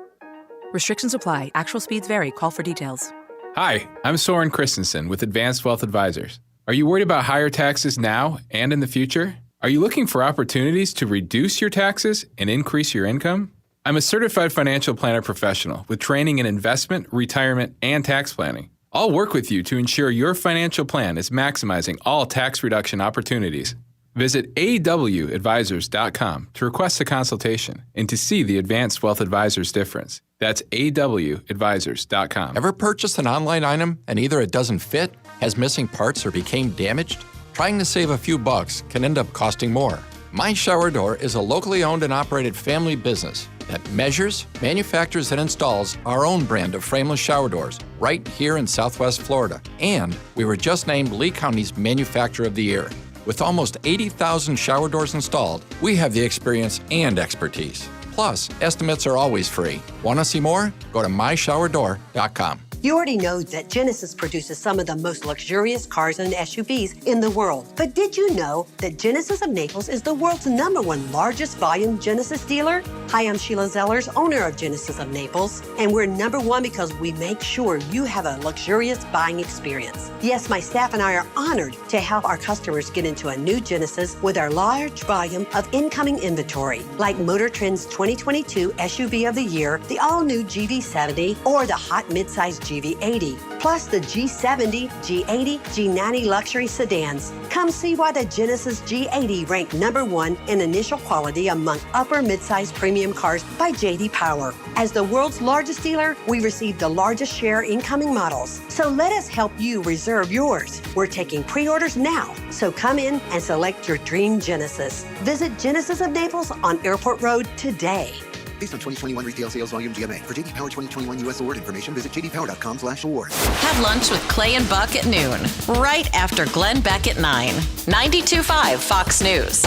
Restrictions apply. Actual speeds vary. Call for details. Hi, I'm Soren Christensen with Advanced Wealth Advisors. Are you worried about higher taxes now and in the future? Are you looking for opportunities to reduce your taxes and increase your income? I'm a certified financial planner professional with training in investment, retirement, and tax planning. I'll work with you to ensure your financial plan is maximizing all tax reduction opportunities. Visit awadvisors.com to request a consultation and to see the Advanced Wealth Advisors difference. That's awadvisors.com. Ever purchased an online item and either it doesn't fit, has missing parts, or became damaged? Trying to save a few bucks can end up costing more. My Shower Door is a locally owned and operated family business that measures, manufactures, and installs our own brand of frameless shower doors right here in Southwest Florida. And we were just named Lee County's Manufacturer of the Year. With almost 80,000 shower doors installed, we have the experience and expertise. Plus, estimates are always free. Want to see more? Go to myshowerdoor.com. You already know that Genesis produces some of the most luxurious cars and SUVs in the world. But did you know that Genesis of Naples is the world's #1 largest volume Genesis dealer? Hi, I'm Sheila Zellers, owner of Genesis of Naples. And we're #1 because we make sure you have a luxurious buying experience. Yes, my staff and I are honored to help our customers get into a new Genesis with our large volume of incoming inventory, like Motor Trend's 2022 SUV of the Year, the all-new GV70, or the hot midsize GV80, plus the G70, G80, G90 luxury sedans. Come see why the Genesis G80 ranked #1 in initial quality among upper midsize premium cars by J.D. Power. As the world's largest dealer, we receive the largest share incoming models. So let us help you reserve yours. We're taking pre-orders now, so come in and select your dream Genesis. Visit Genesis of Naples on Airport Road today. Based on 2021 retail sales volume GMA. For JD Power 2021 U.S. award information, visit jdpower.com/awards. Have lunch with Clay and Buck at noon, right after Glenn Beck at 9. 92.5 Fox News.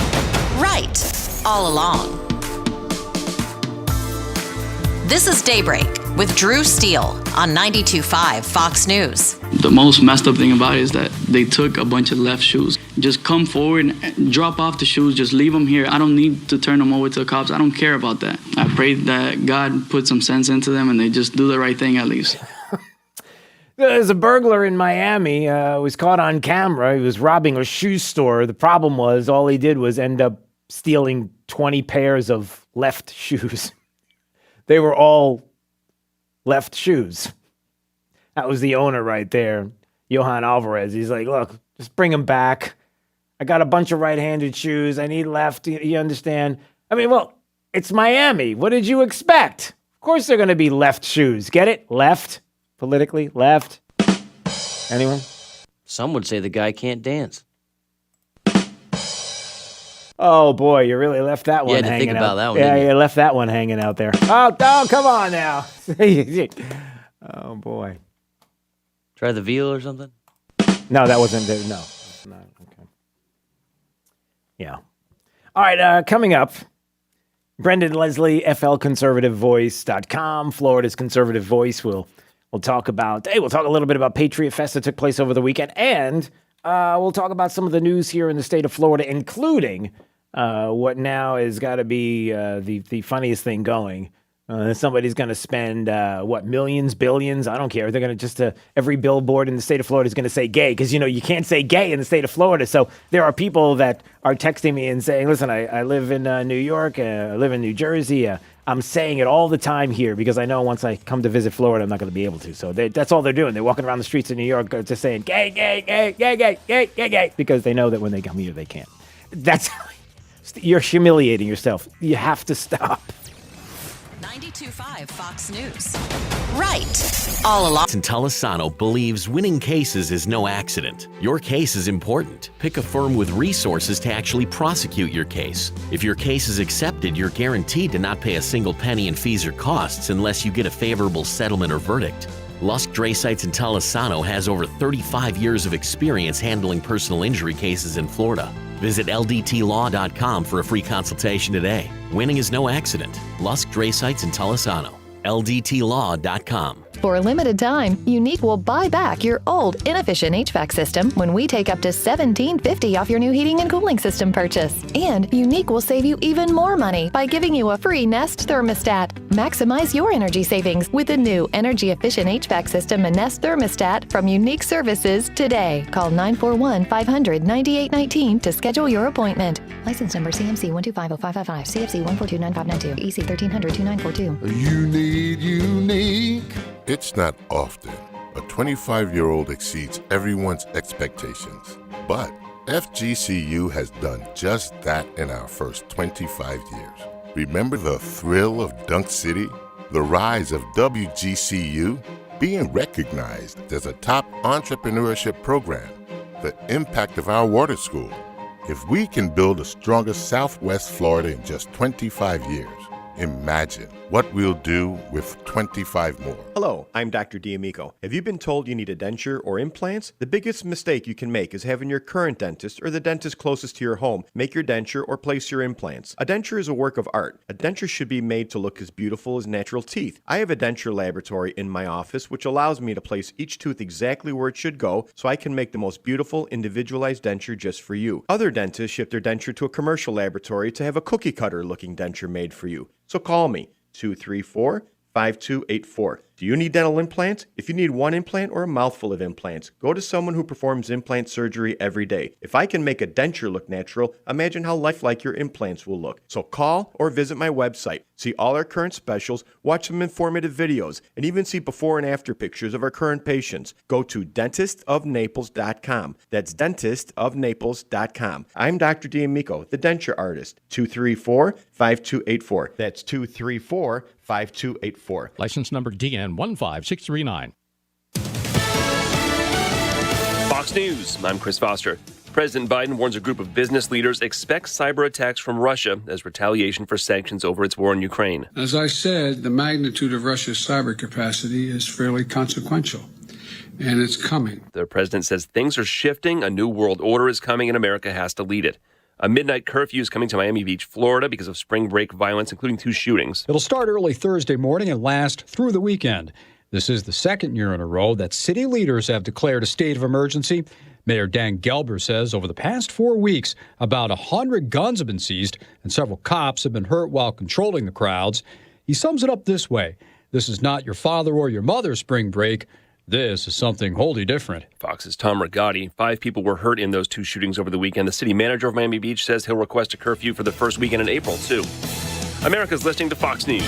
Right all along. This is Daybreak with Drew Steele on 92.5 Fox News. The most messed up thing about it is that they took a bunch of left shoes. Just come forward, drop off the shoes, just leave them here. I don't need to turn them over to the cops. I don't care about that. I pray that God put some sense into them and they just do the right thing at least. There's a burglar in Miami was caught on camera. He was robbing a shoe store. The problem was all he did was end up stealing 20 pairs of left shoes. They were all left shoes. That was the owner right there, Johan Alvarez. He's like, look, just bring them back. I got a bunch of right-handed shoes. I need left. You understand? I mean, well, it's Miami. What did you expect? Of course they're going to be left shoes. Get it? Left. Politically, left. Anyone? Some would say the guy can't dance. Oh, boy, you really left that one hanging out. Yeah, to think about that one. Yeah, you left that one hanging out there. Oh, come on now. Oh, boy. Try the veal or something? No, that wasn't it. No. Okay. Yeah. All right, coming up, Brendan Leslie, flconservativevoice.com, Florida's conservative voice. We'll talk about, we'll talk a little bit about Patriot Fest that took place over the weekend, and we'll talk about some of the news here in the state of Florida, including what now has got to be the funniest thing going. Somebody's going to spend, millions, billions? I don't care. They're going to just, every billboard in the state of Florida is going to say gay, because, you can't say gay in the state of Florida. So there are people that are texting me and saying, listen, I live in New York, I live in New Jersey, I'm saying it all the time here because I know once I come to visit Florida, I'm not going to be able to. So that's all they're doing. They're walking around the streets of New York just saying, gay, gay, gay, gay, gay, gay, gay, gay, because they know that when they come here, they can't. You're humiliating yourself. You have to stop. 92.5 Fox News. Right. All along. Intellisano believes winning cases is no accident. Your case is important. Pick a firm with resources to actually prosecute your case. If your case is accepted, you're guaranteed to not pay a single penny in fees or costs unless you get a favorable settlement or verdict. Lusk Dresites Intellisano has over 35 years of experience handling personal injury cases in Florida. Visit ldtlaw.com for a free consultation today. Winning is no accident. Lusk Dresites Intellisano. ldtlaw.com. For a limited time, Unique will buy back your old, inefficient HVAC system when we take up to $1,750 off your new heating and cooling system purchase. And Unique will save you even more money by giving you a free Nest thermostat. Maximize your energy savings with the new energy-efficient HVAC system and Nest thermostat from Unique Services today. Call 941-500-9819 to schedule your appointment. License number CMC 1250555, CFC 1429592, EC 13002942. You need Unique. It's not often a 25-year-old exceeds everyone's expectations, but FGCU has done just that in our first 25 years. Remember the thrill of Dunk City, the rise of WGCU, being recognized as a top entrepreneurship program, the impact of our water school. If we can build the strongest Southwest Florida in just 25 years, imagine what we'll do with 25 more. Hello, I'm Dr. D'Amico. Have you been told you need a denture or implants? The biggest mistake you can make is having your current dentist or the dentist closest to your home make your denture or place your implants. A denture is a work of art. A denture should be made to look as beautiful as natural teeth. I have a denture laboratory in my office which allows me to place each tooth exactly where it should go so I can make the most beautiful individualized denture just for you. Other dentists ship their denture to a commercial laboratory to have a cookie cutter looking denture made for you. So call me, 234-5284. Do you need dental implants? If you need one implant or a mouthful of implants, go to someone who performs implant surgery every day. If I can make a denture look natural, imagine how lifelike your implants will look. So call or visit my website. See all our current specials, watch some informative videos, and even see before and after pictures of our current patients. Go to dentistofnaples.com. That's dentistofnaples.com. I'm Dr. D'Amico, the denture artist. 234-5284. That's 234-5284. License number DN15639. Fox News, I'm Chris Foster. President Biden warns a group of business leaders expects cyber attacks from Russia as retaliation for sanctions over its war in Ukraine. As I said, the magnitude of Russia's cyber capacity is fairly consequential, and it's coming. The president says things are shifting, a new world order is coming, and America has to lead it. A midnight curfew is coming to Miami Beach, Florida, because of spring break violence, including 2 shootings. It'll start early Thursday morning and last through the weekend. This is the second year in a row that city leaders have declared a state of emergency. Mayor Dan Gelber says over the past 4 weeks, about 100 guns have been seized and several cops have been hurt while controlling the crowds. He sums it up this way: this is not your father or your mother's spring break. This is something wholly different. Fox's Tom Rigotti. 5 people were hurt in those 2 shootings over the weekend. The city manager of Miami Beach says he'll request a curfew for the first weekend in April, too. America's listening to Fox News.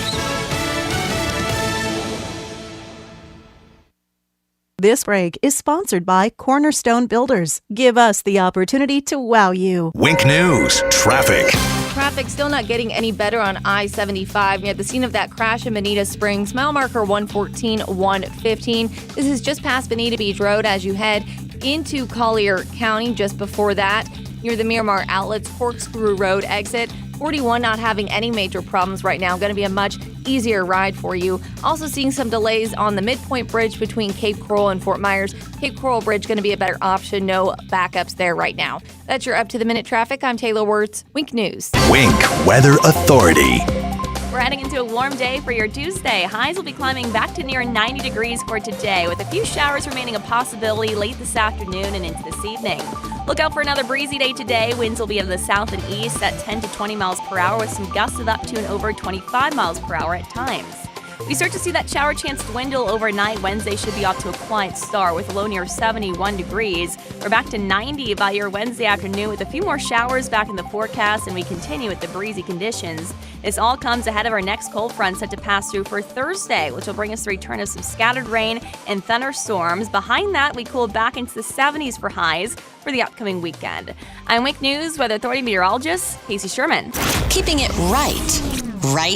This break is sponsored by Cornerstone Builders. Give us the opportunity to wow you. Wink News, traffic. Traffic still not getting any better on I-75 near the scene of that crash in Bonita Springs, mile marker 114, 115. This is just past Bonita Beach Road as you head into Collier County. Just before that, near the Miramar Outlets Corkscrew Road exit. 41 not having any major problems right now. Going to be a much easier ride for you. Also seeing some delays on the Midpoint Bridge between Cape Coral and Fort Myers. Cape Coral Bridge going to be a better option. No backups there right now. That's your up-to-the-minute traffic. I'm Taylor Wirtz. Wink News. Wink Weather Authority. We're heading into a warm day for your Tuesday. Highs will be climbing back to near 90 degrees for today, with a few showers remaining a possibility late this afternoon and into this evening. Look out for another breezy day today. Winds will be in the south and east at 10 to 20 miles per hour with some gusts of up to and over 25 miles per hour at times. We start to see that shower chance dwindle overnight. Wednesday should be off to a quiet start with a low near 71 degrees. We're back to 90 by your Wednesday afternoon with a few more showers back in the forecast, and we continue with the breezy conditions. This all comes ahead of our next cold front set to pass through for Thursday, which will bring us the return of some scattered rain and thunderstorms. Behind that, we cool back into the 70s for highs for the upcoming weekend. I'm Wake News Weather Authority meteorologist Casey Sherman. Keeping it right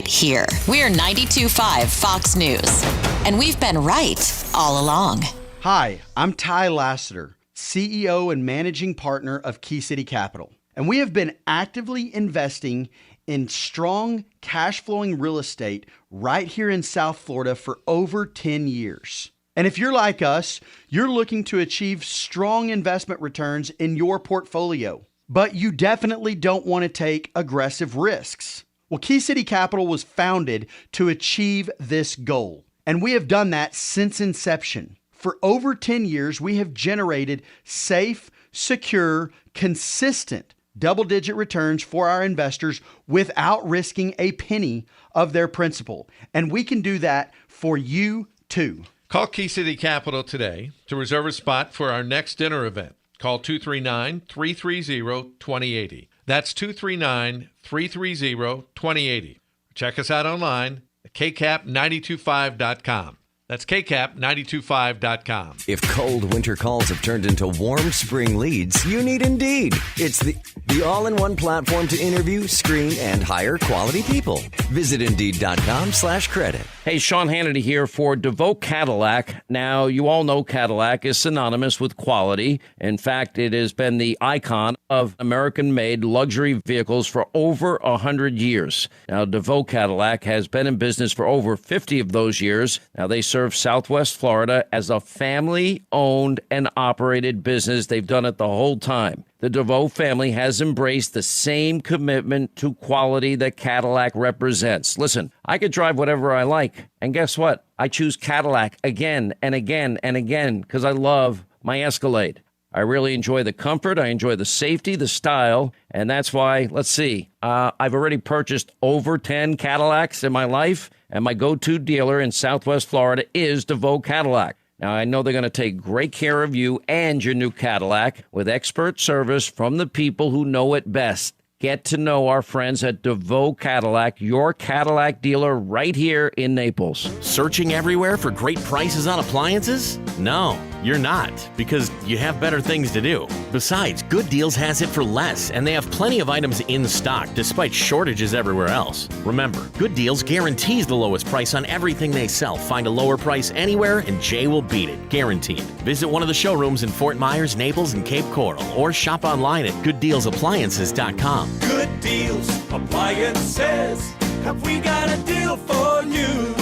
here. We're 92.5 Fox News. And we've been right all along. Hi, I'm Ty Lassiter, CEO and managing partner of Key City Capital. And we have been actively investing in strong cash flowing real estate right here in South Florida for over 10 years. And if you're like us, you're looking to achieve strong investment returns in your portfolio, but you definitely don't want to take aggressive risks. Well, Key City Capital was founded to achieve this goal, and we have done that since inception. For over 10 years, we have generated safe, secure, consistent double-digit returns for our investors without risking a penny of their principal. And we can do that for you too. Call Key City Capital today to reserve a spot for our next dinner event. Call 239-330-2080. That's 239-330-2080. Check us out online at kcap925.com. That's kcap925.com. If cold winter calls have turned into warm spring leads, you need Indeed. It's the all-in-one platform to interview, screen, and hire quality people. Visit Indeed.com/credit. Hey, Sean Hannity here for DeVoe Cadillac. Now, you all know Cadillac is synonymous with quality. In fact, it has been the icon of American-made luxury vehicles for over 100 years. Now, DeVoe Cadillac has been in business for over 50 of those years. Now, they serve Southwest Florida as a family-owned and operated business. They've done it the whole time. The DeVoe family has embraced the same commitment to quality that Cadillac represents. Listen, I could drive whatever I like. And guess what? I choose Cadillac again and again and again because I love my Escalade. I really enjoy the comfort. I enjoy the safety, the style. And that's why, let's see, I've already purchased over 10 Cadillacs in my life. And my go-to dealer in Southwest Florida is DeVoe Cadillac. Now, I know they're going to take great care of you and your new Cadillac with expert service from the people who know it best. Get to know our friends at DeVoe Cadillac, your Cadillac dealer right here in Naples. Searching everywhere for great prices on appliances? No, you're not, because you have better things to do. Besides, Good Deals has it for less, and they have plenty of items in stock despite shortages everywhere else. Remember, Good Deals guarantees the lowest price on everything they sell. Find a lower price anywhere, and Jay will beat it, guaranteed. Visit one of the showrooms in Fort Myers, Naples, and Cape Coral, or shop online at gooddealsappliances.com. Good Deals Appliances. Have we got a deal for you?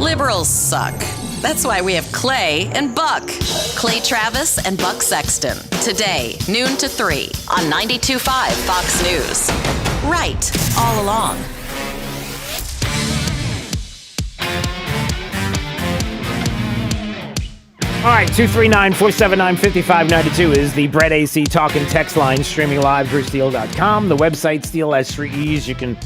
Liberals suck. That's why we have Clay and Buck. Clay Travis and Buck Sexton. Today, noon to 3 on 92.5 Fox News. Right all along. All right, 239-479-5592 is the Brett AC talk and text line, streaming live through Steel.com. The website, Steel has 3 E's. You can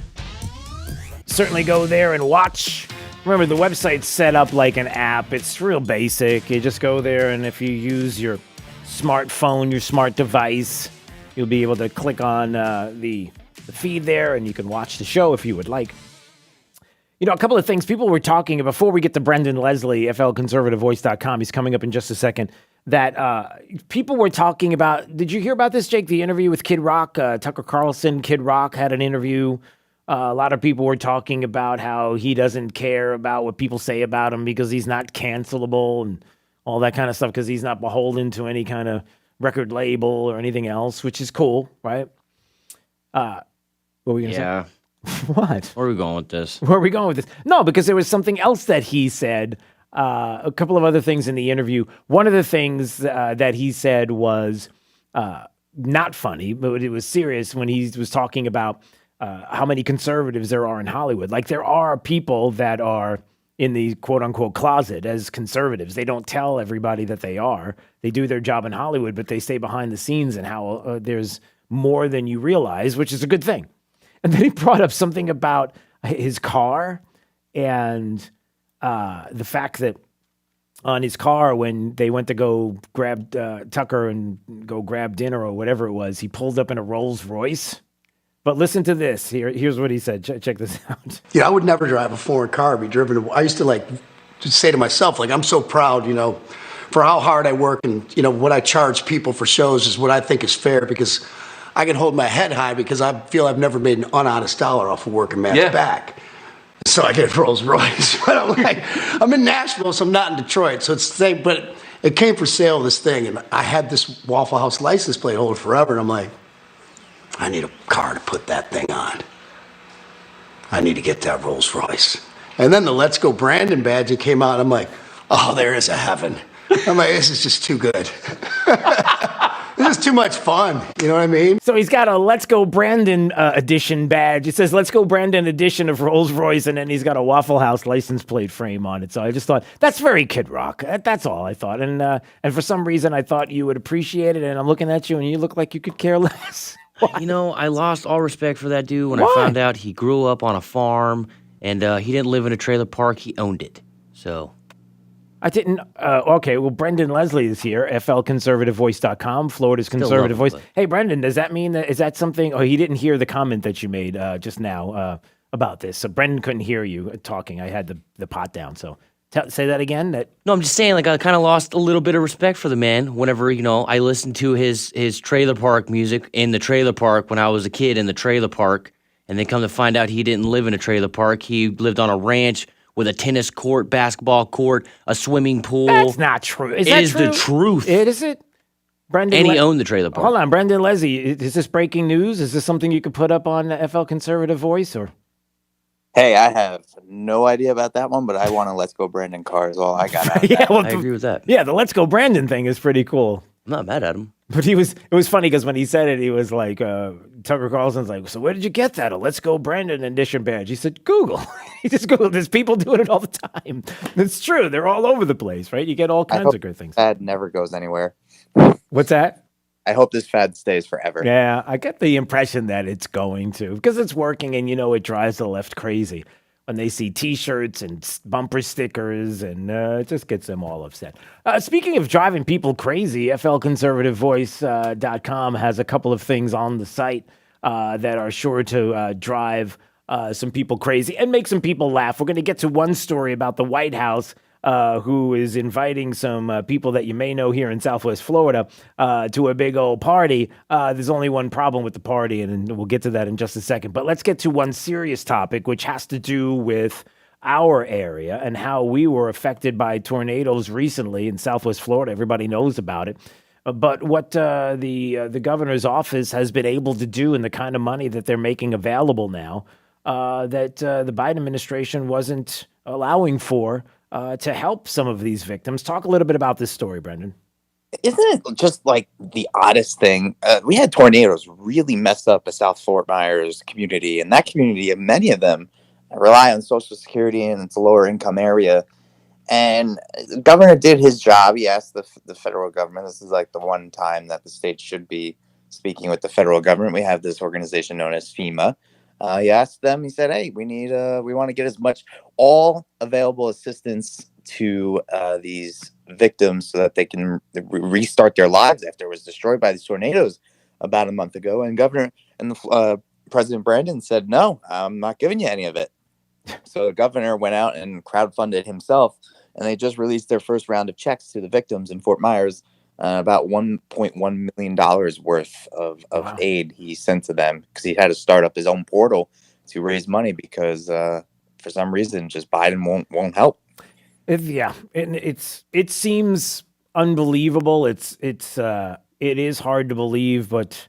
certainly go there and watch. Remember, the website's set up like an app. It's real basic. You just go there, and if you use your smartphone, your smart device, you'll be able to click on the feed there, and you can watch the show if you would like. You know, a couple of things people were talking, before we get to Brendan Leslie, flconservativevoice.com, he's coming up in just a second, that people were talking about, did you hear about this, Jake, the interview with Kid Rock? Tucker Carlson, Kid Rock had an interview. A lot of people were talking about how he doesn't care about what people say about him because he's not cancelable and all that kind of stuff, because he's not beholden to any kind of record label or anything else, which is cool, right? What were we going to say? What? Where are we going with this? Where are we going with this? No, because there was something else that he said, a couple of other things in the interview. One of the things that he said was not funny, but it was serious when he was talking about how many conservatives there are in Hollywood. Like, there are people that are in the quote-unquote closet as conservatives. They don't tell everybody that they are. They do their job in Hollywood, but they stay behind the scenes, and how there's more than you realize, which is a good thing. And then he brought up something about his car, and the fact that on his car when they went to go grab Tucker and go grab dinner or whatever it was, he pulled up in a Rolls Royce. But listen to this. Here's what he said. Check this out. I would never drive a foreign car, be driven. I used to just say to myself, I'm so proud, for how hard I work and, what I charge people for shows is what I think is fair because I can hold my head high because I feel I've never made an unhonest dollar off of working man's back. So I get Rolls Royce. But I'm in Nashville, so I'm not in Detroit. So it's the same, but it came for sale, this thing. And I had this Waffle House license plate holder forever. And I'm like, I need a car to put that thing on. I need to get that Rolls Royce. And then the Let's Go Brandon badge that came out. I'm like, oh, there is a heaven. I'm like, this is just too good. This is too much fun. You know what I mean? So he's got a Let's Go Brandon edition badge. It says Let's Go Brandon edition of Rolls Royce, and then he's got a Waffle House license plate frame on it. So I just thought, that's very Kid Rock. That's all I thought. And for some reason, I thought you would appreciate it, and I'm looking at you, and you look like you could care less. Why? I lost all respect for that dude when I found out he grew up on a farm, and he didn't live in a trailer park. He owned it. So... I didn't. Okay, well, Brendan Leslie is here, flconservativevoice.com, Florida's conservative voice. Hey, Brendan, does that mean that, is that something? Oh, he didn't hear the comment that you made just now about this. So Brendan couldn't hear you talking. I had the pot down. So say that again. No, I'm just saying, I kind of lost a little bit of respect for the man whenever, I listened to his trailer park music in the trailer park when I was a kid in the trailer park. And then come to find out he didn't live in a trailer park. He lived on a ranch with a tennis court, basketball court, a swimming pool. That's not true. Is that true? The truth. Is it? Brendan and he owned the trailer park. Hold on, Brendan Leslie, is this breaking news? Is this something you could put up on FL Conservative Voice? Or? Hey, I have no idea about that one, but I want a Let's Go Brandon car is all I got. I agree with that. Yeah, the Let's Go Brandon thing is pretty cool. I'm not mad at him. But it was funny because when he said it, he was like, Tucker Carlson's like, so where did you get that? A Let's Go Brandon edition badge. He said, Google. He just Googled. There's people doing it all the time. It's true. They're all over the place, right? You get all kinds of good things. Fad never goes anywhere. What's that? I hope this fad stays forever. Yeah, I get the impression that it's going to because it's working and, it drives the left crazy when they see T-shirts and bumper stickers, and it just gets them all upset. Speaking of driving people crazy, flconservativevoice.com has a couple of things on the site that are sure to drive some people crazy and make some people laugh. We're going to get to one story about the White House who is inviting some people that you may know here in Southwest Florida to a big old party. There's only one problem with the party, and we'll get to that in just a second. But let's get to one serious topic, which has to do with our area and how we were affected by tornadoes recently in Southwest Florida. Everybody knows about it. But what the governor's office has been able to do and the kind of money that they're making available now that the Biden administration wasn't allowing for to help some of these victims. Talk a little bit about this story, Brendan. Isn't it just like the oddest thing? We had tornadoes really mess up the South Fort Myers community, and that community, many of them rely on Social Security, and it's a lower income area. And the governor did his job. He asked the federal government. This is like the one time that the state should be speaking with the federal government. We have this organization known as FEMA. He asked them, he said, hey, we want to get as much all available assistance to these victims so that they can restart their lives after it was destroyed by these tornadoes about a month ago. And President Brandon said, no, I'm not giving you any of it. So the governor went out and crowdfunded himself, and they just released their first round of checks to the victims in Fort Myers. About $1.1 million worth of aid he sent to them because he had to start up his own portal to raise money because for some reason just Biden won't help. It seems unbelievable. It is hard to believe, but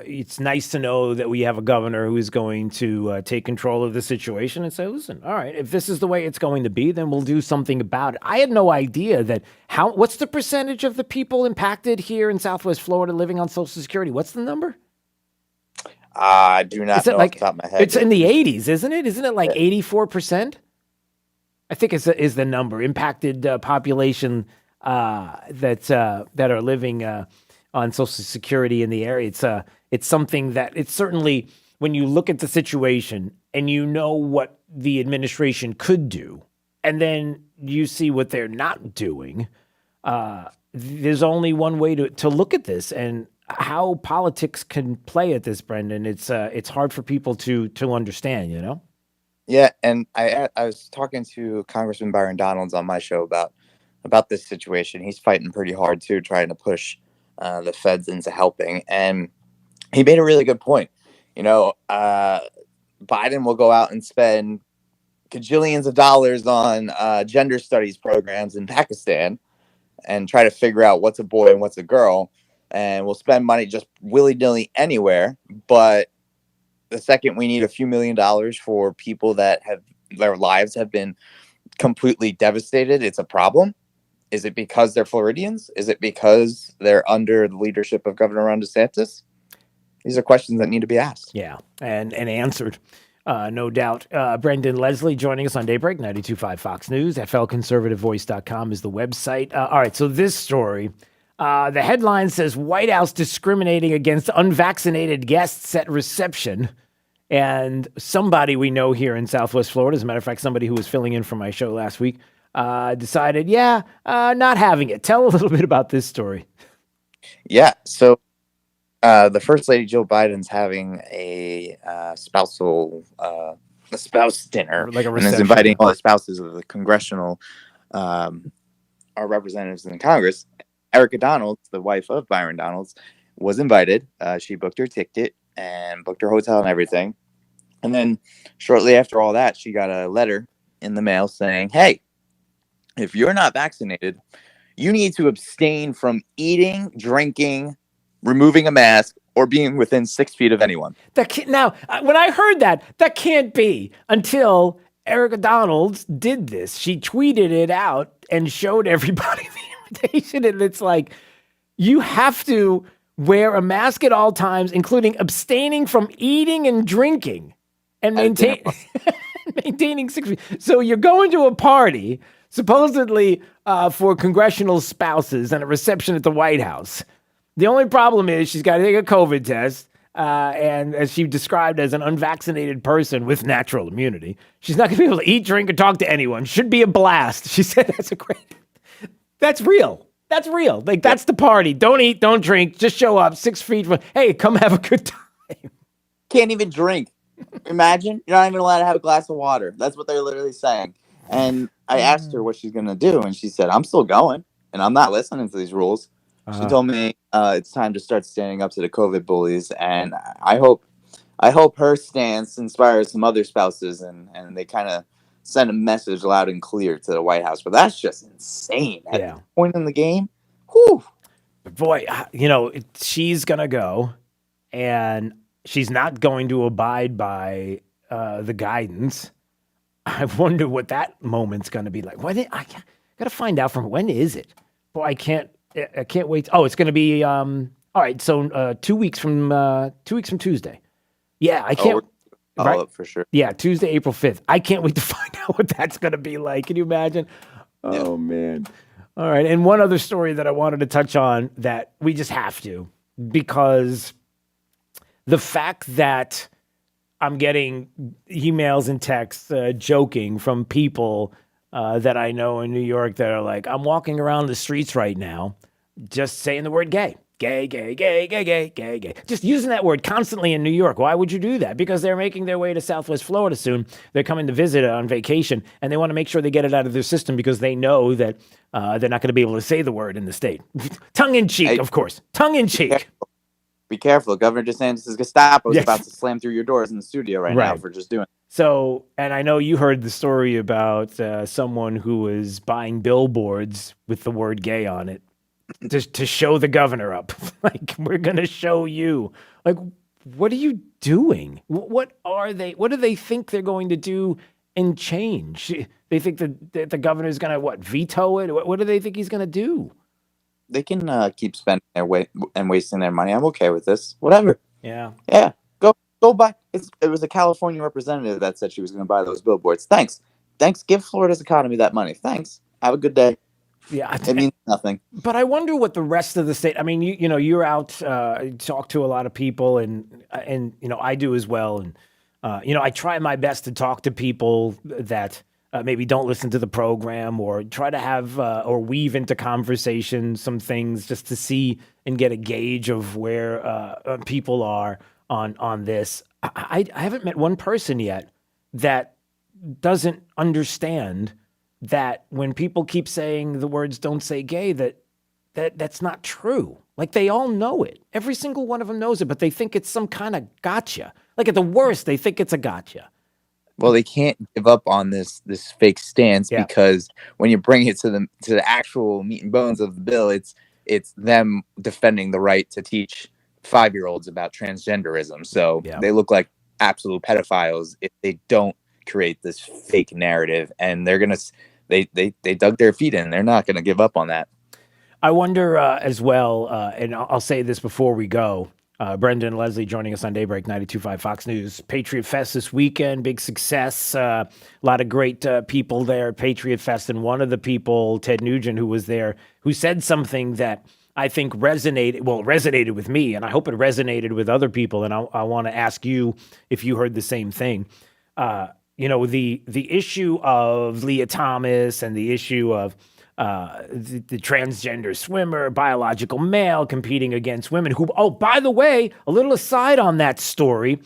it's nice to know that we have a governor who is going to take control of the situation and say, listen, all right, if this is the way it's going to be, then we'll do something about it. I had no idea what's the percentage of the people impacted here in Southwest Florida living on Social Security? What's the number? I do not know off the top of my head. It's in the 80s, isn't it? Isn't it like 84%? I think is the number. Impacted population that are living on Social Security in the area. It's something that it's certainly when you look at the situation and you know what the administration could do, and then you see what they're not doing, there's only one way to look at this and how politics can play at this, Brendan. It's hard for people to understand, you know? Yeah, and I was talking to Congressman Byron Donalds on my show about this situation. He's fighting pretty hard too, trying to push the feds into helping, and he made a really good point. You know, Biden will go out and spend gajillions of dollars on gender studies programs in Pakistan and try to figure out what's a boy and what's a girl, and we'll spend money just willy-nilly anywhere, but the second we need a few $1 million for people that have their lives have been completely devastated, it's a problem. Is it because they're Floridians? Is it because they're under the leadership of Governor Ron DeSantis? These are questions that need to be asked. Yeah, and answered, no doubt. Brendan Leslie joining us on Daybreak, 92.5 Fox News. FLConservativeVoice.com is the website. All right, so this story, the headline says, White House discriminating against unvaccinated guests at reception. And somebody we know here in Southwest Florida, as a matter of fact, somebody who was filling in for my show last week, decided, not having it. Tell a little bit about this story. Yeah, so the First Lady Jill Biden's having a spouse dinner, like a and is reception. inviting all the spouses of the congressional our representatives in Congress. Erica Donalds, the wife of Byron Donalds, was invited. She booked her ticket and booked her hotel and everything. And then shortly after all that, she got a letter in the mail saying, hey, if you're not vaccinated, you need to abstain from eating, drinking, removing a mask, or being within 6 feet of anyone. Now, when I heard that can't be until Erica Donalds did this. She tweeted it out and showed everybody the invitation. And it's like, you have to wear a mask at all times, including abstaining from eating and drinking and maintaining 6 feet. So you're going to a party, supposedly for congressional spouses and a reception at the White House. The only problem is she's got to take a COVID test. And as she described as an unvaccinated person with natural immunity, she's not going to be able to eat, drink, or talk to anyone. Should be a blast. She said that's real. That's real. Like, that's the party. Don't eat, don't drink. Just show up 6 feet from, hey, come have a good time. Can't even drink. Imagine. You're not even allowed to have a glass of water. That's what they're literally saying. And I asked her what she's going to do, and she said, I'm still going, and I'm not listening to these rules. She told me it's time to start standing up to the COVID bullies, and I hope her stance inspires some other spouses, and they kind of send a message loud and clear to the White House. But that's just insane. At this point in the game, whew. Boy, she's going to go, and she's not going to abide by the guidance. I wonder what that moment's going to be like. I got to find out from when is it? Boy, I can't wait. Oh, it's going to be all right. So 2 weeks from Tuesday. Yeah, I can't. Right? For sure. Yeah, Tuesday, April 5th. I can't wait to find out what that's going to be like. Can you imagine? Oh man. All right. And one other story that I wanted to touch on that we just have to, because the fact that I'm getting emails and texts joking from people that I know in New York that are like, I'm walking around the streets right now just saying the word gay. Gay, gay, gay, gay, gay, gay, gay. Just using that word constantly in New York. Why would you do that? Because they're making their way to Southwest Florida soon. They're coming to visit on vacation, and they want to make sure they get it out of their system because they know that they're not going to be able to say the word in the state. Tongue in cheek, of course. Tongue in cheek. Be careful. Governor DeSantis' Gestapo is about to slam through your doors in the studio right now for just doing it. So, and I know you heard the story about someone who was buying billboards with the word gay on it to show the governor up. Like, we're going to show you. Like, what are you doing? What do they think they're going to do and change? They think that the governor's going to, veto it? What do they think he's going to do? They can keep spending their way and wasting their money. I'm okay with this. Whatever. Yeah. Yeah. Go buy. It was a California representative that said she was going to buy those billboards. Thanks. Give Florida's economy that money. Thanks. Have a good day. Yeah, It means nothing. But I wonder what the rest of the state. I mean, you know, you're out, talk to a lot of people, and you know, I do as well. And you know, I try my best to talk to people that maybe don't listen to the program, or try to have or weave into conversation some things just to see and get a gauge of where people are on this. I haven't met one person yet that doesn't understand that when people keep saying the words "don't say gay," that's not true. Like, they all know it. Every single one of them knows it, but they think it's some kind of gotcha. Like, at the worst, they think it's a gotcha. Well, they can't give up on this fake stance because when you bring it to the actual meat and bones of the bill, it's them defending the right to teach 5-year-olds about transgenderism. So they look like absolute pedophiles if they don't create this fake narrative, and they dug their feet in. They're not gonna give up on that. I wonder as well, and I'll say this before we go. Brendan and Leslie joining us on Daybreak 92.5 Fox News. Patriot Fest this weekend, big success. A lot of great people there at Patriot Fest. And one of the people, Ted Nugent, who was there, who said something that I think resonated with me, and I hope it resonated with other people. And I want to ask you if you heard the same thing. You know, the issue of Leah Thomas and the issue of the transgender swimmer, biological male competing against women who, oh, by the way, a little aside on that story,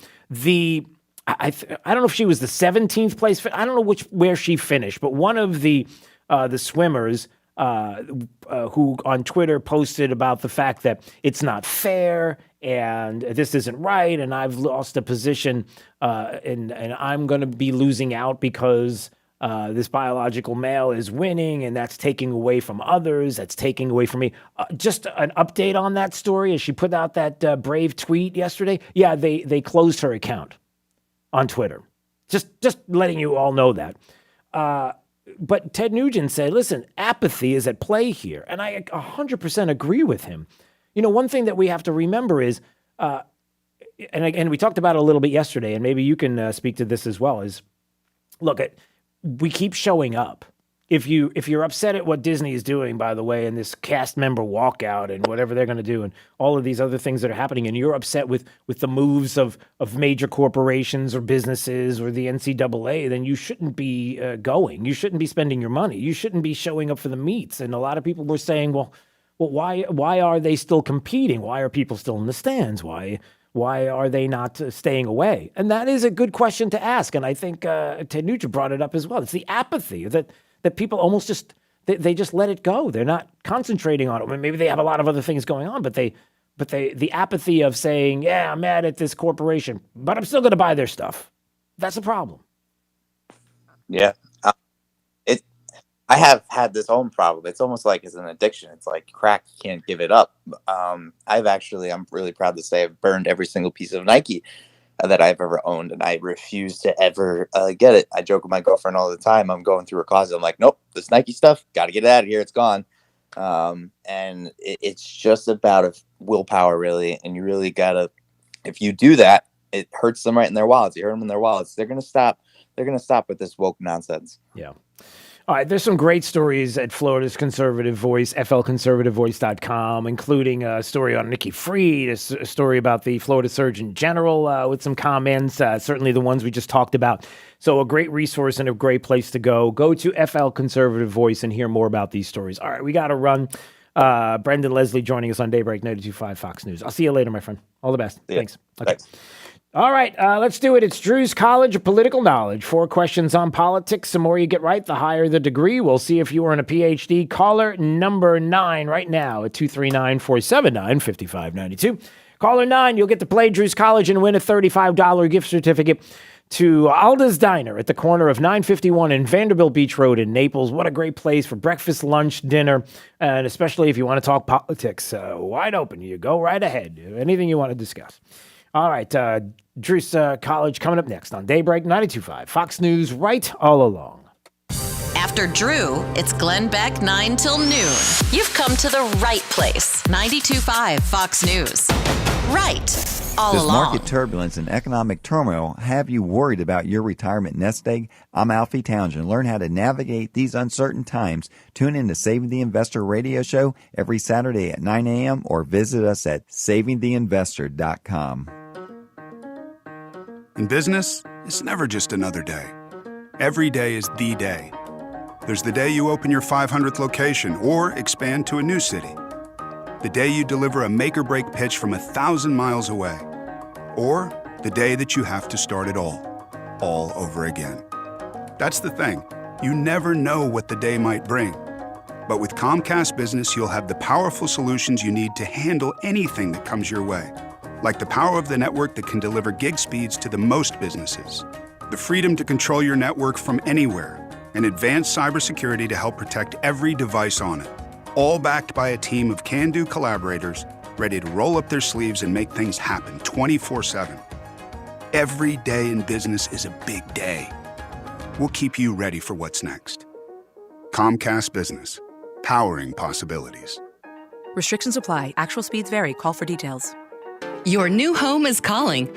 I don't know if she was the 17th place. I don't know where she finished, but one of the swimmers who on Twitter posted about the fact that it's not fair and this isn't right, and I've lost a position and I'm going to be losing out because this biological male is winning, and that's taking away from others. That's taking away from me. Just an update on that story. As she put out that brave tweet yesterday, yeah, they closed her account on Twitter. Just letting you all know that. But Ted Nugent said, listen, apathy is at play here. And I 100% agree with him. You know, one thing that we have to remember is, and again, we talked about it a little bit yesterday, and maybe you can speak to this as well, is, look, we keep showing up. If you're upset at what Disney is doing, by the way, and this cast member walkout and whatever they're going to do and all of these other things that are happening, and you're upset with the moves of major corporations or businesses or the NCAA, then you shouldn't be going. You shouldn't be spending your money. You shouldn't be showing up for the meets. And a lot of people were saying, well, why are they still competing? Why are people still in the stands? Why are they not staying away? And that is a good question to ask. And I think Ted Nugent brought it up as well. It's the apathy that people almost just, they just let it go. They're not concentrating on it. I mean, maybe they have a lot of other things going on, but the apathy of saying, yeah, I'm mad at this corporation, but I'm still going to buy their stuff. That's a problem. Yeah. I have had this own problem. It's almost like it's an addiction. It's like crack. You can't give it up. I'm really proud to say I've burned every single piece of Nike that I've ever owned, and I refuse to ever get it. I joke with my girlfriend all the time. I'm going through her closet. I'm like, nope, this Nike stuff, got to get it out of here. It's gone. And it's just about willpower, really. And you really got to, if you do that, it hurts them right in their wallets. You hurt them in their wallets. They're going to stop. They're going to stop with this woke nonsense. Yeah. All right, there's some great stories at Florida's Conservative Voice, flconservativevoice.com, including a story on Nikki Fried, a story about the Florida Surgeon General with some comments, certainly the ones we just talked about. So a great resource and a great place to go. Go to FL Conservative Voice and hear more about these stories. All right, we got to run. Brendan Leslie joining us on Daybreak 92.5 Fox News. I'll see you later, my friend. All the best. Yeah. Thanks. Okay. Thanks. All right, let's do it. It's Drew's College of Political Knowledge. 4 questions on politics. The more you get right, the higher the degree. We'll see if you earn a PhD. Caller number 9 right now at 239-479-5592. Caller 9, you'll get to play Drew's College and win a $35 gift certificate to Alda's Diner at the corner of 951 and Vanderbilt Beach Road in Naples. What a great place for breakfast, lunch, dinner, and especially if you want to talk politics. Wide open. You go right ahead. Anything you want to discuss. All right, Drew's College coming up next on Daybreak 92.5 Fox News, right all along. After Drew, it's Glenn Beck 9 till noon. You've come to the right place. 92.5 Fox News. Right. all Does along. market turbulence and economic turmoil have you worried about your retirement nest egg? I'm Alfie Townsend. Learn how to navigate these uncertain times. Tune in to Saving the Investor radio show every Saturday at 9 a.m. or visit us at savingtheinvestor.com. In business, it's never just another day. Every day is the day. There's the day you open your 500th location or expand to a new city. The day you deliver a make-or-break pitch from 1,000 miles away. Or the day that you have to start it all over again. That's the thing. You never know what the day might bring. But with Comcast Business, you'll have the powerful solutions you need to handle anything that comes your way. Like the power of the network that can deliver gig speeds to the most businesses. The freedom to control your network from anywhere. And advanced cybersecurity to help protect every device on it. All backed by a team of can-do collaborators ready to roll up their sleeves and make things happen 24/7. Every day in business is a big day. We'll keep you ready for what's next. Comcast Business. Powering possibilities. Restrictions apply. Actual speeds vary. Call for details. Your new home is calling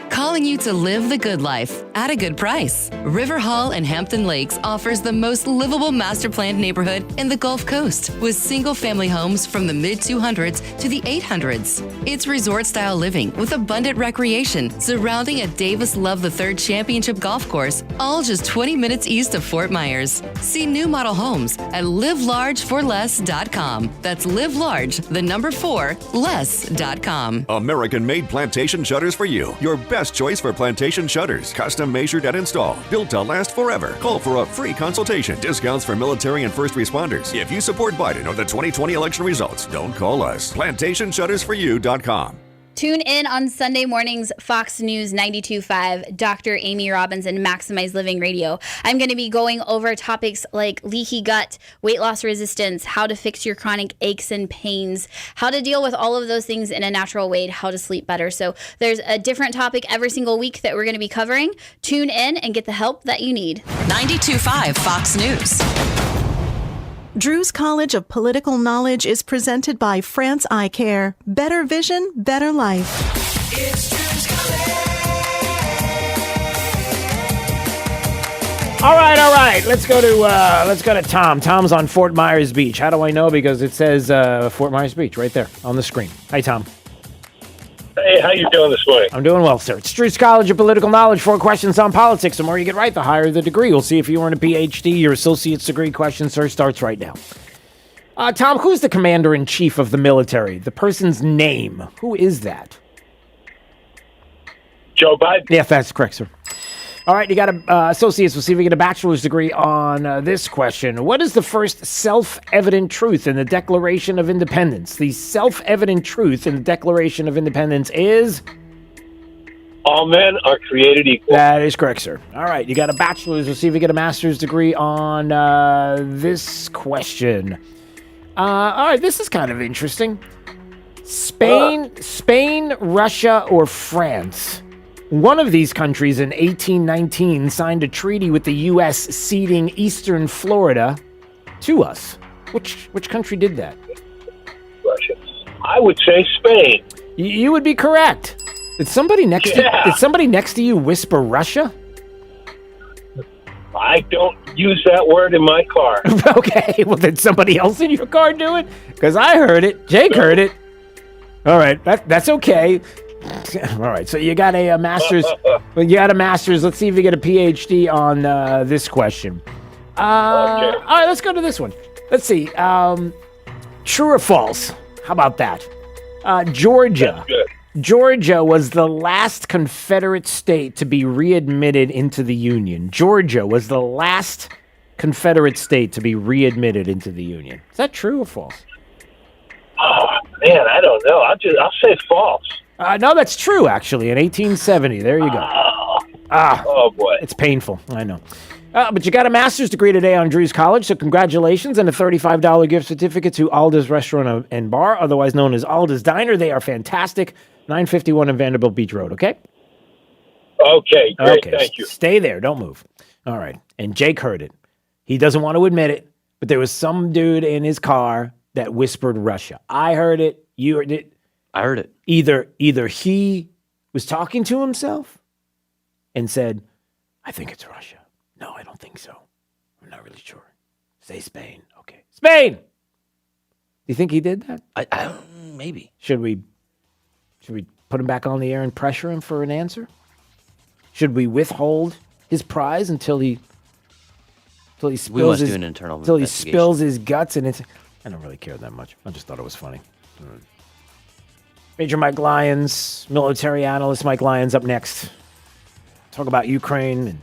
you to live the good life at a good price. River Hall in Hampton Lakes offers the most livable master planned neighborhood in the Gulf Coast with single family homes from the mid 200s to the 800s. It's resort style living with abundant recreation surrounding a Davis Love III Championship golf course, all just 20 minutes east of Fort Myers. See new model homes at livelargeforless.com. That's livelarge4less.com. American-made plantation shutters for you. Your best choice for plantation shutters. Custom measured and installed. Built to last forever. Call for a free consultation. Discounts for military and first responders. If you support Biden or the 2020 election results, don't call us. PlantationShuttersForYou.com. Tune in on Sunday mornings, Fox News 92.5, Dr. Amy Robbins and Maximize Living Radio. I'm going to be going over topics like leaky gut, weight loss resistance, how to fix your chronic aches and pains, how to deal with all of those things in a natural way, how to sleep better. So there's a different topic every single week that we're going to be covering. Tune in and get the help that you need. 92.5 Fox News. Drew's College of Political Knowledge is presented by France Eye Care. Better vision, better life. It's Drew's College. All right. Let's go to Tom. Tom's on Fort Myers Beach. How do I know? Because it says Fort Myers Beach right there on the screen. Hi, Tom. Hey, how you doing this morning? I'm doing well, sir. It's Drew's College of Political Knowledge. 4 questions on politics. The more you get right, the higher the degree. We'll see if you earn a PhD. Your associate's degree question, sir, starts right now. Tom, who's the commander-in-chief of the military? The person's name. Who is that? Joe Biden. Yeah, that's correct, sir. All right, you got an associate's. We'll see if we get a bachelor's degree on this question. What is the first self-evident truth in the Declaration of Independence? The self-evident truth in the Declaration of Independence is... all men are created equal. That is correct, sir. All right, you got a bachelor's. We'll see if we get a master's degree on this question. All right, this is kind of interesting. Spain, Russia, or France? One of these countries in 1819 signed a treaty with the U.S. ceding eastern Florida to us. Which country did that? Russia. I would say Spain. You would be correct. Did somebody next to you whisper Russia? I don't use that word in my car. Okay, well, did somebody else in your car do it? Because I heard it. Jake heard it. All right, that's okay. All right, so you got a master's. You got a master's. Let's see if you get a PhD on this question. Okay. All right, let's go to this one. Let's see. True or false? How about that? Georgia. Georgia was the last Confederate state to be readmitted into the Union. Georgia was the last Confederate state to be readmitted into the Union. Is that true or false? Oh man, I don't know. I'll say false. No, that's true, actually, in 1870. There you go. Oh, boy. It's painful, I know. But you got a master's degree today on Drew's College, so congratulations, and a $35 gift certificate to Alda's Restaurant and Bar, otherwise known as Alda's Diner. They are fantastic. 951 on Vanderbilt Beach Road, okay? Okay, great, thank you. Stay there, don't move. All right, and Jake heard it. He doesn't want to admit it, but there was some dude in his car that whispered Russia. I heard it, you heard it. I heard it. Either he was talking to himself and said, I think it's Russia. No, I don't think so. I'm not really sure. Say Spain. Okay. Spain! Do you think he did that? I maybe. Should we put him back on the air and pressure him for an answer? Should we withhold his prize until he spills his, do an internal until he investigation. spills his guts? And I don't really care that much. I just thought it was funny. Major Mike Lyons, military analyst Mike Lyons, up next. Talk about Ukraine and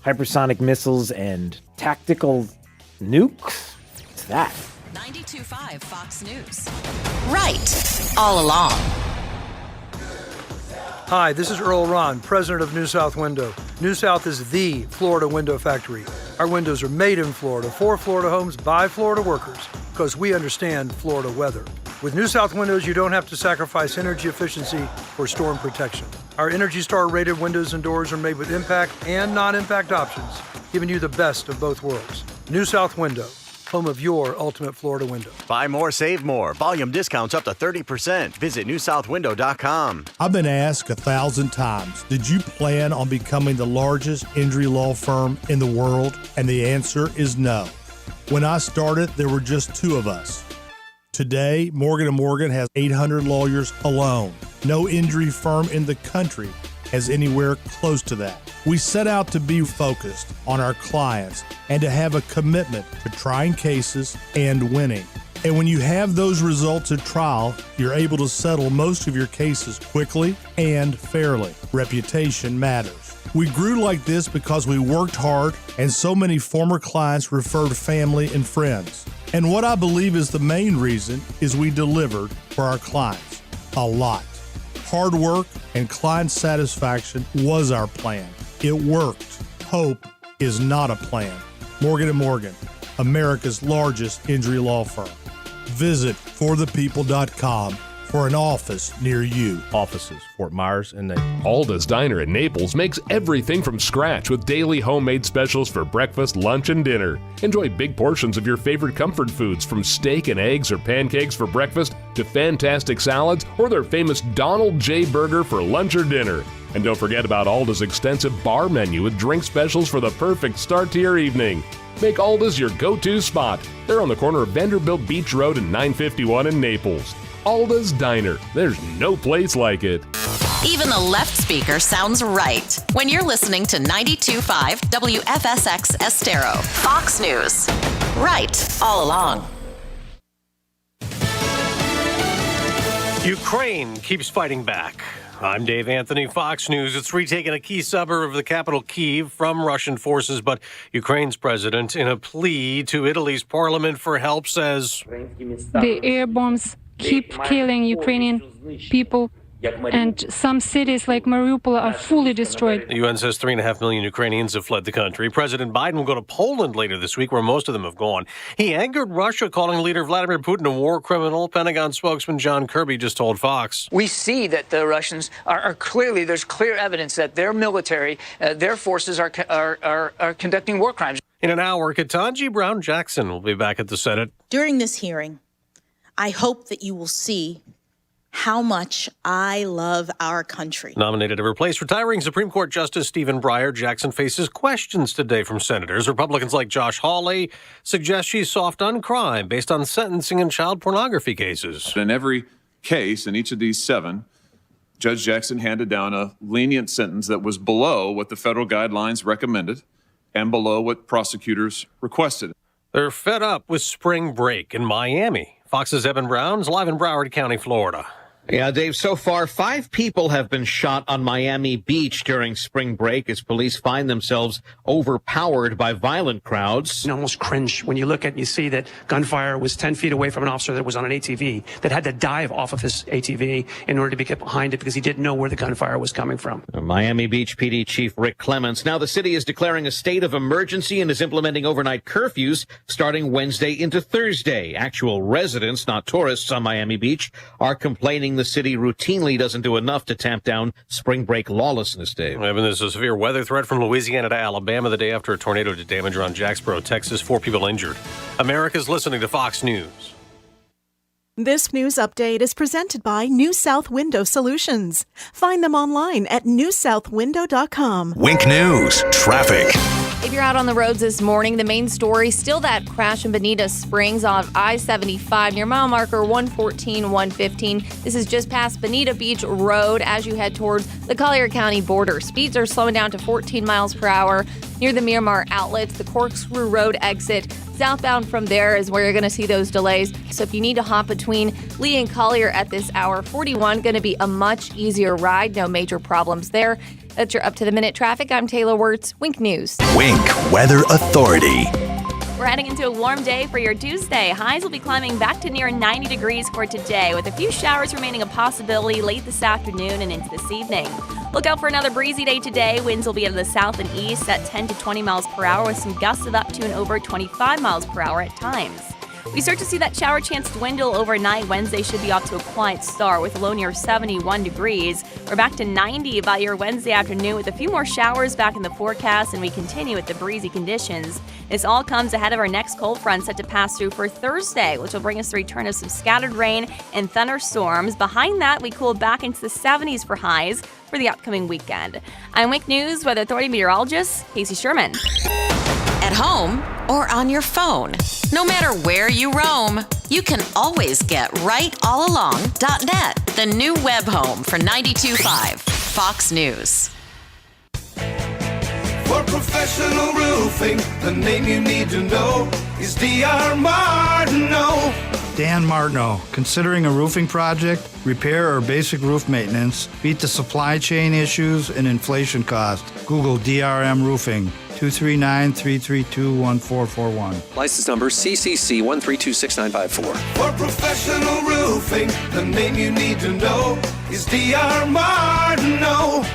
hypersonic missiles and tactical nukes. What's that? 92.5 Fox News. Right. All along. Hi, this is Earl Ron, president of New South Window. New South is the Florida window factory. Our windows are made in Florida, for Florida homes, by Florida workers, because we understand Florida weather. With New South Windows, you don't have to sacrifice energy efficiency for storm protection. Our Energy Star rated windows and doors are made with impact and non-impact options, giving you the best of both worlds. New South Window, home of your ultimate Florida window. Buy more, save more. Volume discounts up to 30%. Visit newsouthwindow.com. I've been asked 1,000 times, did you plan on becoming the largest injury law firm in the world? And the answer is no. When I started, there were just 2 of us. Today, Morgan & Morgan has 800 lawyers alone. No injury firm in the country has anywhere close to that. We set out to be focused on our clients and to have a commitment to trying cases and winning. And when you have those results at trial, you're able to settle most of your cases quickly and fairly. Reputation matters. We grew like this because we worked hard and so many former clients referred family and friends. And what I believe is the main reason is we delivered for our clients. A lot. Hard work and client satisfaction was our plan. It worked. Hope is not a plan. Morgan & Morgan, America's largest injury law firm. Visit forthepeople.com for an office near you. Offices, Fort Myers and Naples. Alda's Diner in Naples makes everything from scratch with daily homemade specials for breakfast, lunch, and dinner. Enjoy big portions of your favorite comfort foods, from steak and eggs or pancakes for breakfast to fantastic salads or their famous Donald J. Burger for lunch or dinner. And don't forget about Alda's extensive bar menu with drink specials for the perfect start to your evening. Make Alda's your go-to spot. They're on the corner of Vanderbilt Beach Road and 951 in Naples. Alda's Diner. There's no place like it. Even the left speaker sounds right when you're listening to 92.5 WFSX Estero. Fox News. Right all along. Ukraine keeps fighting back. I'm Dave Anthony, Fox News. It's retaking a key suburb of the capital, Kyiv, from Russian forces, but Ukraine's president, in a plea to Italy's parliament for help, says the air bombs keep killing Ukrainian people, and some cities like Mariupol are fully destroyed. The UN says 3.5 million Ukrainians have fled the country. President Biden will go to Poland later this week, where most of them have gone. He angered Russia, calling leader Vladimir Putin a war criminal. Pentagon spokesman John Kirby just told Fox. We see that the Russians are clearly, there's clear evidence that their military, their forces are conducting war crimes. In an hour, Ketanji Brown Jackson will be back at the Senate. During this hearing, I hope that you will see how much I love our country. Nominated to replace retiring Supreme Court Justice Stephen Breyer, Jackson faces questions today from senators. Republicans like Josh Hawley suggest she's soft on crime based on sentencing in child pornography cases. In every case, in each of these 7, Judge Jackson handed down a lenient sentence that was below what the federal guidelines recommended and below what prosecutors requested. They're fed up with spring break in Miami. Fox's Evan Brown's live in Broward County, Florida. Yeah, Dave, so far, 5 people have been shot on Miami Beach during spring break as police find themselves overpowered by violent crowds. You almost cringe when you look at, you see that gunfire was 10 feet away from an officer that was on an ATV that had to dive off of his ATV in order to get behind it because he didn't know where the gunfire was coming from. Miami Beach PD Chief Rick Clements. Now the city is declaring a state of emergency and is implementing overnight curfews starting Wednesday into Thursday. Actual residents, not tourists on Miami Beach, are complaining the city routinely doesn't do enough to tamp down spring break lawlessness, Dave. Evan, there's a severe weather threat from Louisiana to Alabama the day after a tornado did damage around Jacksboro, Texas. 4 people injured. America's listening to Fox News. This news update is presented by New South Window Solutions. Find them online at newsouthwindow.com. Wink News, traffic. If you're out on the roads this morning, the main story still that crash in Bonita Springs on I-75 near mile marker 114, 115. This is just past Bonita Beach Road as you head towards the Collier County border. Speeds are slowing down to 14 miles per hour near the Miramar outlets. The Corkscrew Road exit southbound from there is where you're going to see those delays. So if you need to hop between Lee and Collier at this hour, 41 going to be a much easier ride. No major problems there. That's your up-to-the-minute traffic. I'm Taylor Wirtz, Wink News. Wink Weather Authority. We're heading into a warm day for your Tuesday. Highs will be climbing back to near 90 degrees for today, with a few showers remaining a possibility late this afternoon and into this evening. Look out for another breezy day today. Winds will be in the south and east at 10 to 20 miles per hour with some gusts of up to and over 25 miles per hour at times. We start to see that shower chance dwindle overnight. Wednesday should be off to a quiet start with a low near 71 degrees. We're back to 90 by your Wednesday afternoon with a few more showers back in the forecast, and we continue with the breezy conditions. This all comes ahead of our next cold front set to pass through for Thursday, which will bring us the return of some scattered rain and thunderstorms. Behind that, we cool back into the 70s for highs for the upcoming weekend. I'm Wink News Weather Authority meteorologist Casey Sherman. At home or on your phone, no matter where you roam, you can always get rightallalong.net, the new web home for 92.5 Fox News. For professional roofing, the name you need to know is D.R. Martineau. Dan Martineau. Considering a roofing project, repair, or basic roof maintenance, beat the supply chain issues and inflation cost. Google DRM Roofing. 239-332-1441. License number CCC 1326954. For professional roofing, the name you need to know is D.R. Martineau.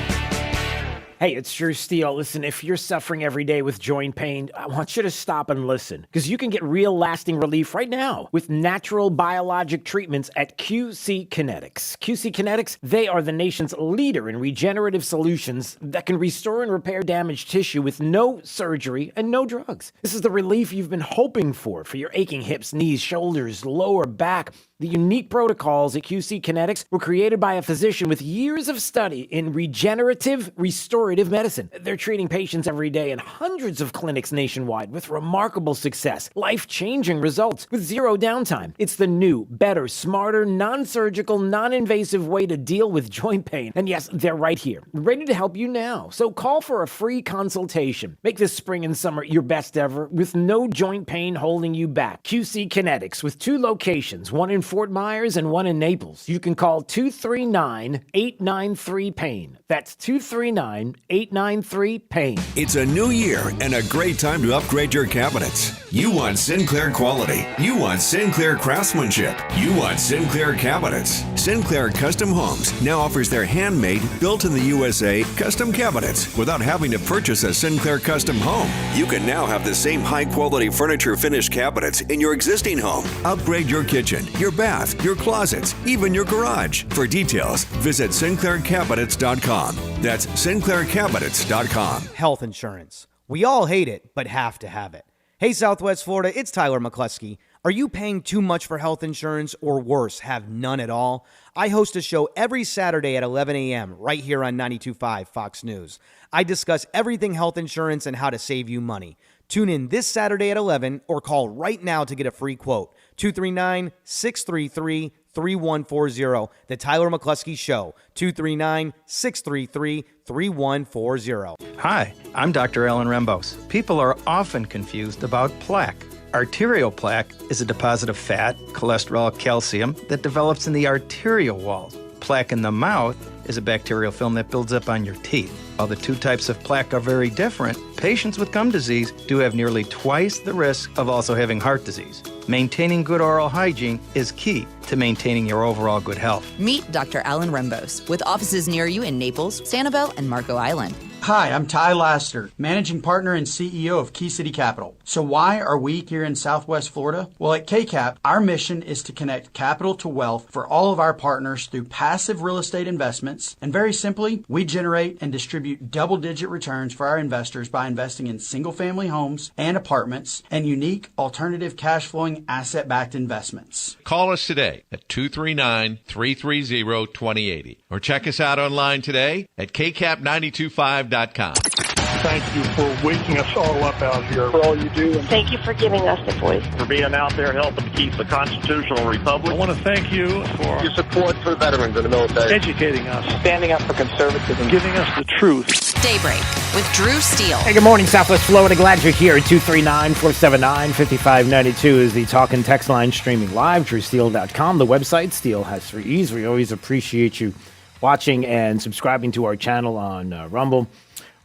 Hey, it's Drew Steele. Listen, if you're suffering every day with joint pain, I want you to stop and listen, because you can get real lasting relief right now with natural biologic treatments at QC Kinetics. QC Kinetics, they are the nation's leader in regenerative solutions that can restore and repair damaged tissue with no surgery and no drugs. This is the relief you've been hoping for your aching hips, knees, shoulders, lower back. The unique protocols at QC Kinetics were created by a physician with years of study in regenerative restorative medicine. They're treating patients every day in hundreds of clinics nationwide with remarkable success, life-changing results with zero downtime. It's the new, better, smarter, non-surgical, non-invasive way to deal with joint pain. And yes, they're right here, ready to help you now. So call for a free consultation. Make this spring and summer your best ever with no joint pain holding you back. QC Kinetics with 2 locations, one in Fort Myers and one in Naples. You can call 239-893-PAIN. That's 239-893-PAIN. It's a new year and a great time to upgrade your cabinets. You want Sinclair quality. You want Sinclair craftsmanship. You want Sinclair cabinets. Sinclair Custom Homes now offers their handmade, built in the USA custom cabinets without having to purchase a Sinclair custom home. You can now have the same high-quality furniture finished cabinets in your existing home. Upgrade your kitchen, your bath, your closets, even your garage. For details, visit SinclairCabinets.com. That's SinclairCabinets.com. Health insurance. We all hate it, but have to have it. Hey, Southwest Florida, it's Tyler McCluskey. Are you paying too much for health insurance, or worse, have none at all? I host a show every Saturday at 11 a.m. right here on 92.5 Fox News. I discuss everything health insurance and how to save you money. Tune in this Saturday at 11 or call right now to get a free quote. 239-633-3140. The Tyler McCluskey Show. 239-633-3140. Hi, I'm Dr. Alan Rembos. People are often confused about plaque. Arterial plaque is a deposit of fat, cholesterol, calcium that develops in the arterial walls. Plaque in the mouth is a bacterial film that builds up on your teeth. While the 2 types of plaque are very different, patients with gum disease do have nearly twice the risk of also having heart disease. Maintaining good oral hygiene is key to maintaining your overall good health. Meet Dr. Alan Rembos with offices near you in Naples, Sanibel, and Marco Island. Hi, I'm Ty Laster, managing partner and CEO of Key City Capital. So why are we here in Southwest Florida? Well, at KCAP, our mission is to connect capital to wealth for all of our partners through passive real estate investments. And very simply, we generate and distribute double-digit returns for our investors by investing in single-family homes and apartments and unique alternative cash-flowing asset-backed investments. Call us today at 239-330-2080 or check us out online today at kcap925.com. Thank you for waking us all up out here. For all you do. And thank you for giving us the voice. For being out there helping keep the constitutional republic. I want to thank you for your support for veterans in the military. Educating us. Standing up for conservatism. Giving us the truth. Daybreak with Drew Steele. Hey, good morning, Southwest Florida. Glad you're here. 239-479-5592 is the talk and text line streaming live. DrewSteele.com. The website, Steele has 3 E's. We always appreciate you watching and subscribing to our channel on Rumble.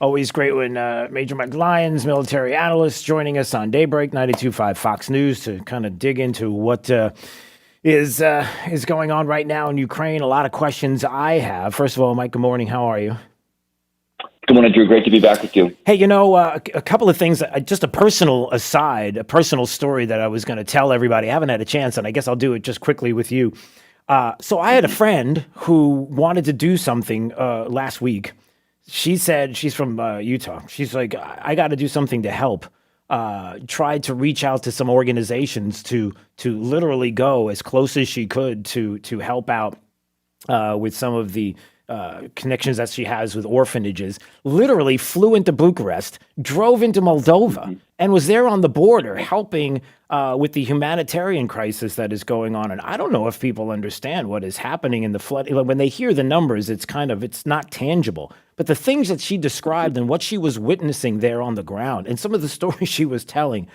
Always great when Major Mike Lyons, military analyst, joining us on Daybreak 92.5 Fox News to kind of dig into what is going on right now in Ukraine. A lot of questions I have. First of all, Mike, good morning. How are you? Good morning, Drew. Great to be back with you. Hey, a couple of things, just a personal aside, a personal story that I was going to tell everybody. I haven't had a chance, and I guess I'll do it just quickly with you. So I had a friend who wanted to do something last week. She said, she's from Utah. She's like, I got to do something to help. Tried to reach out to some organizations to literally go as close as she could to help out with some of the connections that she has with orphanages. Literally flew into Bucharest, drove into Moldova, and was there on the border helping with the humanitarian crisis that is going on. And I don't know if people understand what is happening in the flood. When they hear the numbers, it's not tangible. But the things that she described and what she was witnessing there on the ground, and some of the stories she was telling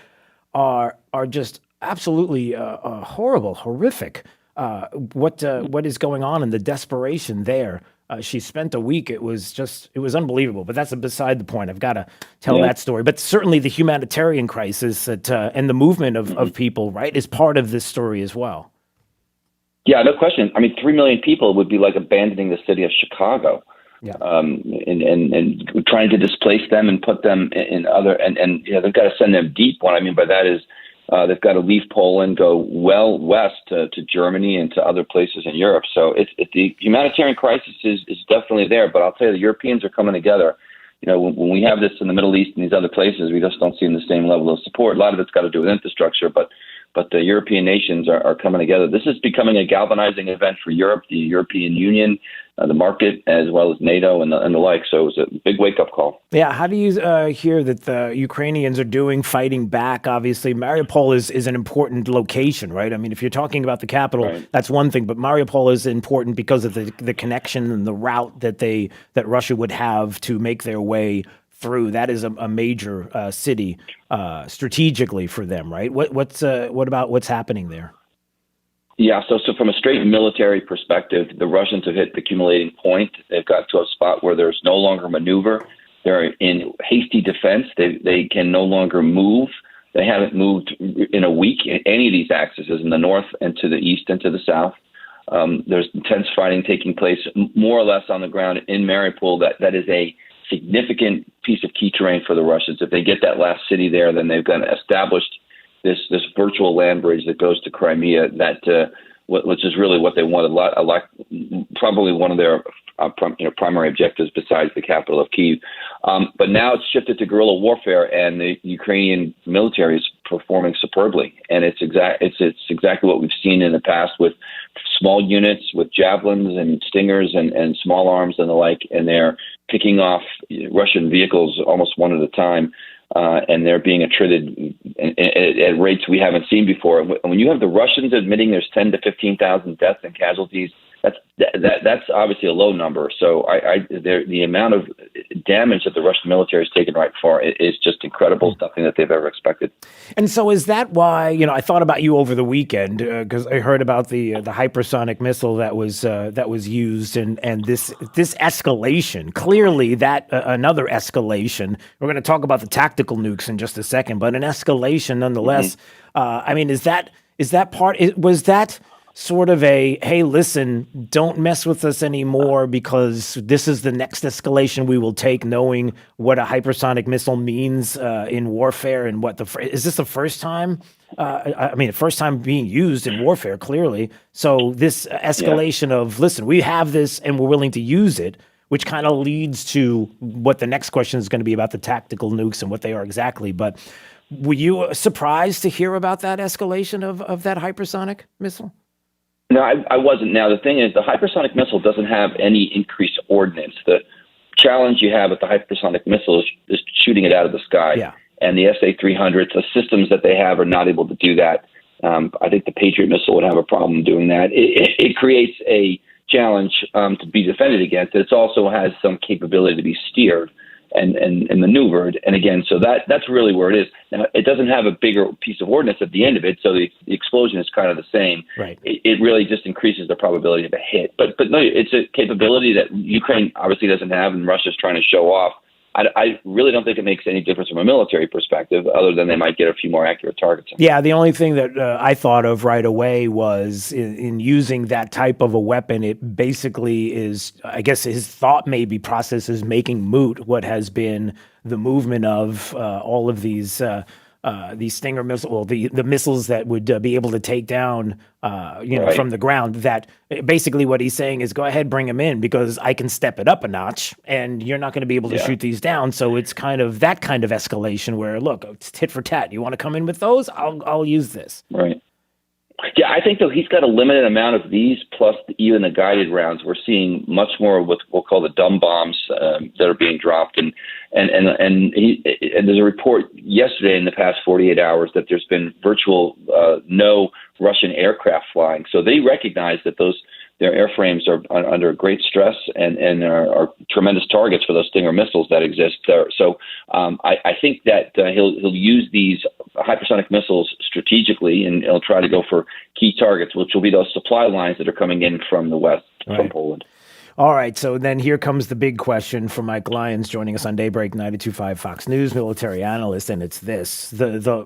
are just absolutely horrible, horrific. What is going on and the desperation there. She spent a week. It was unbelievable. But that's beside the point. I've got to tell that story. But certainly the humanitarian crisis that and the movement of people, right, is part of this story as well. Yeah, no question. I mean, 3 million people would be like abandoning the city of Chicago. Yeah. And trying to displace them and put them in other and they've got to send them deep. What I mean by that is they've got to leave Poland, go well west to Germany and to other places in Europe. So the humanitarian crisis is definitely there. But I'll tell you, the Europeans are coming together. When we have this in the Middle East and these other places, we just don't see the same level of support. A lot of it's got to do with infrastructure, but the European nations are coming together. This is becoming a galvanizing event for Europe, the European Union, the market, as well as NATO and the like. So it was a big wake-up call. Yeah, how do you hear that the Ukrainians are fighting back? Obviously, Mariupol is an important location, right? I mean, if you're talking about the capital, right, that's one thing, but Mariupol is important because of the connection and the route that Russia would have to make their way through. That is a major city strategically for them, right? What about what's happening there? Yeah, so from a straight military perspective, the Russians have hit the accumulating point. They've got to a spot where there's no longer maneuver. They're in hasty defense. They can no longer move. They haven't moved in a week in any of these axes, in the north and to the east and to the south. There's intense fighting taking place more or less on the ground in Mariupol. That is a significant piece of key terrain for the Russians. If they get that last city there, then they've got established this virtual land bridge that goes to Crimea, which is really what they wanted. Probably one of their primary objectives besides the capital of Kyiv. But now it's shifted to guerrilla warfare, and the Ukrainian military is performing superbly. And it's exactly what we've seen in the past with small units, with javelins and stingers and small arms and the like, and they're picking off Russian vehicles almost one at a time. And they're being attrited at rates we haven't seen before. And when you have the Russians admitting there's 10 to 15,000 deaths and casualties, that's obviously a low number. So the amount of damage that the Russian military has taken right far is just incredible, nothing that they've ever expected. And so is that why, I thought about you over the weekend because I heard about the hypersonic missile that was used and this escalation, clearly that another escalation. We're going to talk about the tactical nukes in just a second, but an escalation nonetheless. Mm-hmm. I mean, was that sort of a, hey, listen, don't mess with us anymore because this is the next escalation we will take, knowing what a hypersonic missile means in warfare and is this the first time? The first time being used in warfare, clearly. So this escalation of, listen, we have this and we're willing to use it, which kind of leads to what the next question is going to be about the tactical nukes and what they are exactly. But were you surprised to hear about that escalation of that hypersonic missile? No, I wasn't. Now, the thing is, the hypersonic missile doesn't have any increased ordnance. The challenge you have with the hypersonic missile is shooting it out of the sky. Yeah. And the SA-300s, the systems that they have are not able to do that. I think the Patriot missile would have a problem doing that. It creates a challenge to be defended against. It also has some capability to be steered and maneuvered. And again, so that's really where it is. Now, it doesn't have a bigger piece of ordnance at the end of it, so the explosion is kind of the same. Right. It really just increases the probability of a hit. But no, it's a capability that Ukraine obviously doesn't have, and Russia's trying to show off. I really don't think it makes any difference from a military perspective, other than they might get a few more accurate targets. Yeah, the only thing that I thought of right away was in using that type of a weapon, it basically is, I guess his thought maybe process is making moot what has been the movement of all of these Stinger missiles, well, the missiles that would be able to take down, Right. from the ground. That basically what he's saying is, go ahead, bring them in because I can step it up a notch, and you're not going to be able to shoot these down. So it's kind of that kind of escalation where, look, it's tit for tat. You want to come in with those? I'll use this. Right. Yeah, I think, though, he's got a limited amount of these, plus even the guided rounds. We're seeing much more of what we'll call the dumb bombs that are being dropped. And there's a report yesterday in the past 48 hours that there's been virtual no Russian aircraft flying. So they recognize that their airframes are under great stress and are tremendous targets for those Stinger missiles that exist there. So I think that he'll use these hypersonic missiles strategically, and he'll try to go for key targets, which will be those supply lines that are coming in from the west, from Poland. All right, so then here comes the big question from Mike Lyons, joining us on Daybreak 92.5 Fox News, military analyst, and it's this: the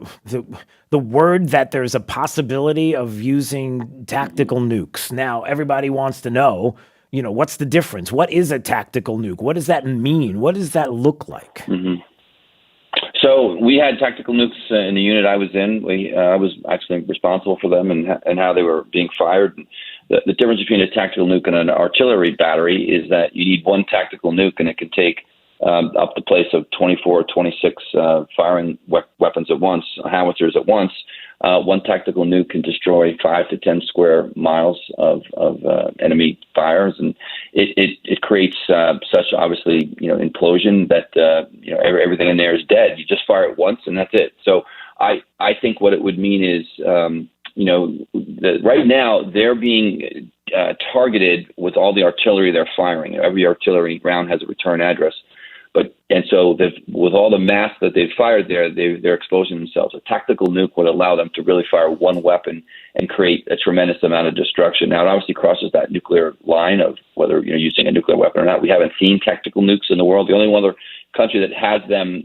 word that there's a possibility of using tactical nukes. Now, everybody wants to know, what's the difference? What is a tactical nuke? What does that mean? What does that look like? Mm-hmm. So we had tactical nukes in the unit I was in. I was actually responsible for them and how they were being fired. The difference between a tactical nuke and an artillery battery is that you need one tactical nuke, and it can take up the place of 24 or 26 firing weapons at once, howitzers at once. One tactical nuke can destroy 5 to 10 square miles of enemy fires, and it creates such, obviously, implosion that everything in there is dead. You just fire it once, and that's it. So I think what it would mean is, right now they're being targeted with all the artillery they're firing. Every artillery round has a return address. So with all the mass that they've fired there, they're exposing themselves. A tactical nuke would allow them to really fire one weapon and create a tremendous amount of destruction. Now, it obviously crosses that nuclear line of whether you're using a nuclear weapon or not. We haven't seen tactical nukes in the world. The only other country that has them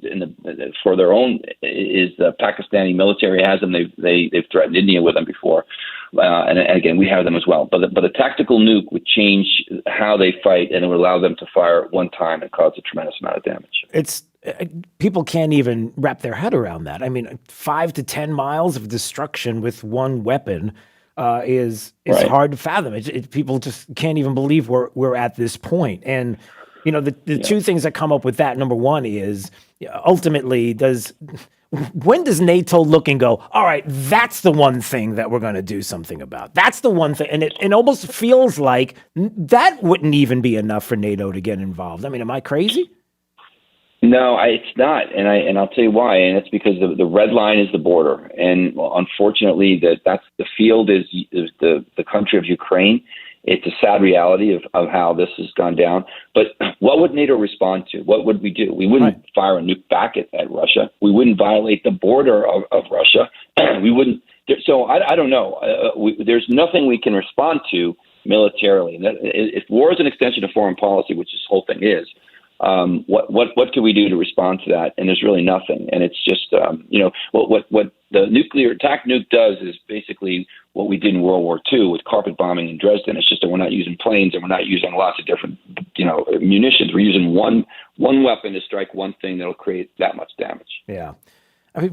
for their own is the Pakistani military has them. They've threatened India with them before. And again, we have them as well. But a tactical nuke would change how they fight, and it would allow them to fire at one time and cause a tremendous amount of damage. It's people can't even wrap their head around that. I mean, 5 to 10 miles of destruction with one weapon is Right. hard to fathom. People just can't even believe we're at this point. And the two things that come up with that, number one is ultimately when does NATO look and go, all right, that's the one thing that we're going to do something about. That's the one thing. And it almost feels like that wouldn't even be enough for NATO to get involved. I mean, am I crazy? No, it's not, and I'll tell you why. And it's because the red line is the border, and unfortunately, that's the field is the country of Ukraine. It's a sad reality of how this has gone down. But what would NATO respond to? What would we do? We wouldn't fire a nuke back at Russia. We wouldn't violate the border of Russia. We wouldn't. So I don't know. There's nothing we can respond to militarily. And if war is an extension of foreign policy, which this whole thing is, what can we do to respond to that? And there's really nothing. And it's just what the nuclear attack nuke does is basically what we did in World War II with carpet bombing in Dresden. It's just that we're not using planes and we're not using lots of different, munitions. We're using one weapon to strike one thing that'll create that much damage. Yeah. I mean,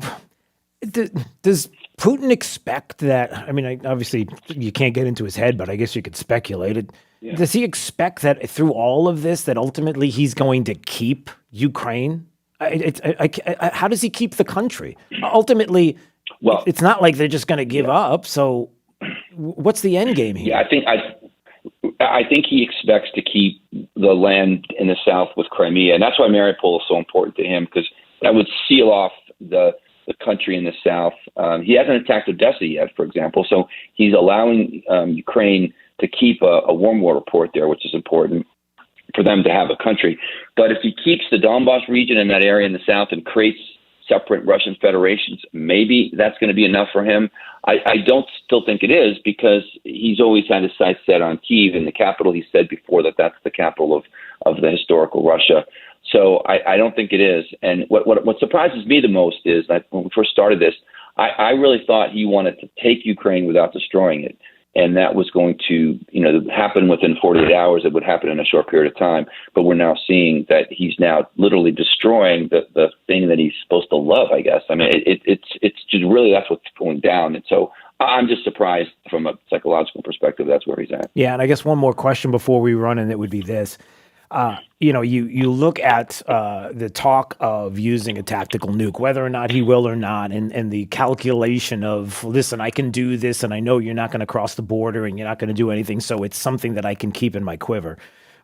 does Putin expect that? I mean, obviously you can't get into his head, but I guess you could speculate it. Yeah. Does he expect that through all of this, that ultimately he's going to keep Ukraine? How does he keep the country? Ultimately, well, it's not like they're just going to give up. So what's the end game here? Yeah, I think he expects to keep the land in the south with Crimea. And that's why Mariupol is so important to him, because that would seal off the country in the south. He hasn't attacked Odessa yet, for example. So he's allowing Ukraine to keep a warm water port there, which is important for them to have a country. But if he keeps the Donbass region in that area in the south and creates separate Russian federations, maybe that's going to be enough for him. I don't still think it is, because he's always had his sights set on Kyiv in the capital. He said before that that's the capital of the historical Russia. So I don't think it is. And what surprises me the most is that when we first started this, I really thought he wanted to take Ukraine without destroying it. And that was going to, happen within 48 hours. It would happen in a short period of time. But we're now seeing that he's now literally destroying the thing that he's supposed to love, I guess. I mean, it's just really, that's what's going down. And so I'm just surprised from a psychological perspective, that's where he's at. Yeah, and I guess one more question before we run, and it would be this. You look at the talk of using a tactical nuke, whether or not he will or not, and the calculation of, listen, I can do this, and I know you're not going to cross the border, and you're not going to do anything, so it's something that I can keep in my quiver.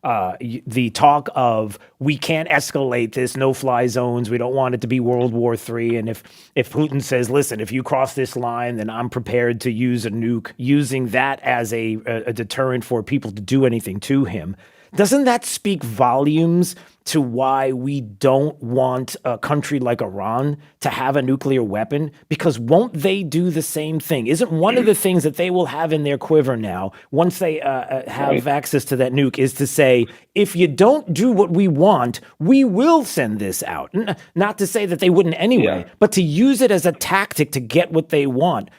The talk of, we can't escalate this, no-fly zones, we don't want it to be World War III, and if Putin says, listen, if you cross this line, then I'm prepared to use a nuke, using that as a deterrent for people to do anything to him. Doesn't that speak volumes to why we don't want a country like Iran to have a nuclear weapon? Because won't they do the same thing? Isn't one of the things that they will have in their quiver now, once they have access to that nuke, is to say, if you don't do what we want, we will send this out. Not to say that they wouldn't anyway, but to use it as a tactic to get what they want.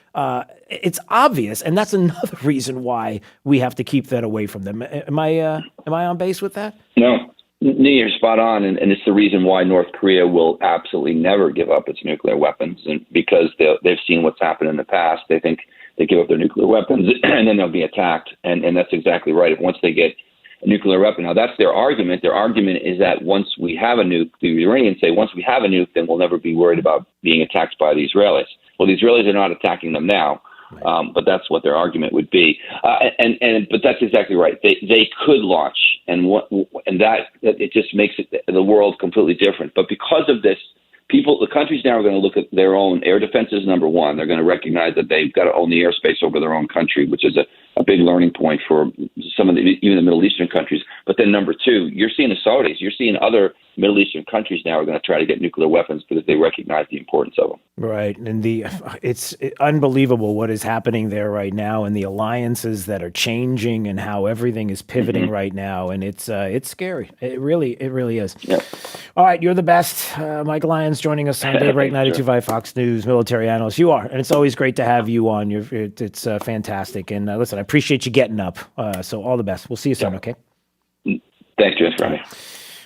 It's obvious, and that's another reason why we have to keep that away from them. Am I on base with that? No, you're spot on, and it's the reason why North Korea will absolutely never give up its nuclear weapons, and because they've seen what's happened in the past. They think they give up their nuclear weapons, and then they'll be attacked, and that's exactly right. Once they get a nuclear weapon, now that's their argument. Their argument is that once we have a nuke, the Iranians say, once we have a nuke, then we'll never be worried about being attacked by the Israelis. Well, the Israelis are not attacking them now. But that's what their argument would be, but that's exactly right. They could launch, and that it just makes the world completely different. But because of this, the countries now are going to look at their own air defenses. Number one, they're going to recognize that they've got to own the airspace over their own country, which is a big learning point for some of even the Middle Eastern countries. But then number two, you're seeing the Saudis, you're seeing other Middle Eastern countries now are going to try to get nuclear weapons because they recognize the importance of them. Right. And it's unbelievable what is happening there right now, and the alliances that are changing, and how everything is pivoting right now. And it's scary. It really is. Yeah. All right. You're the best. Mike Lyons joining us on Daybreak 92.5 Fox News, military analyst. You are. And it's always great to have you on. It's fantastic. And listen, I appreciate you getting up. So all the best. We'll see you soon. Okay. Thank you, Friday.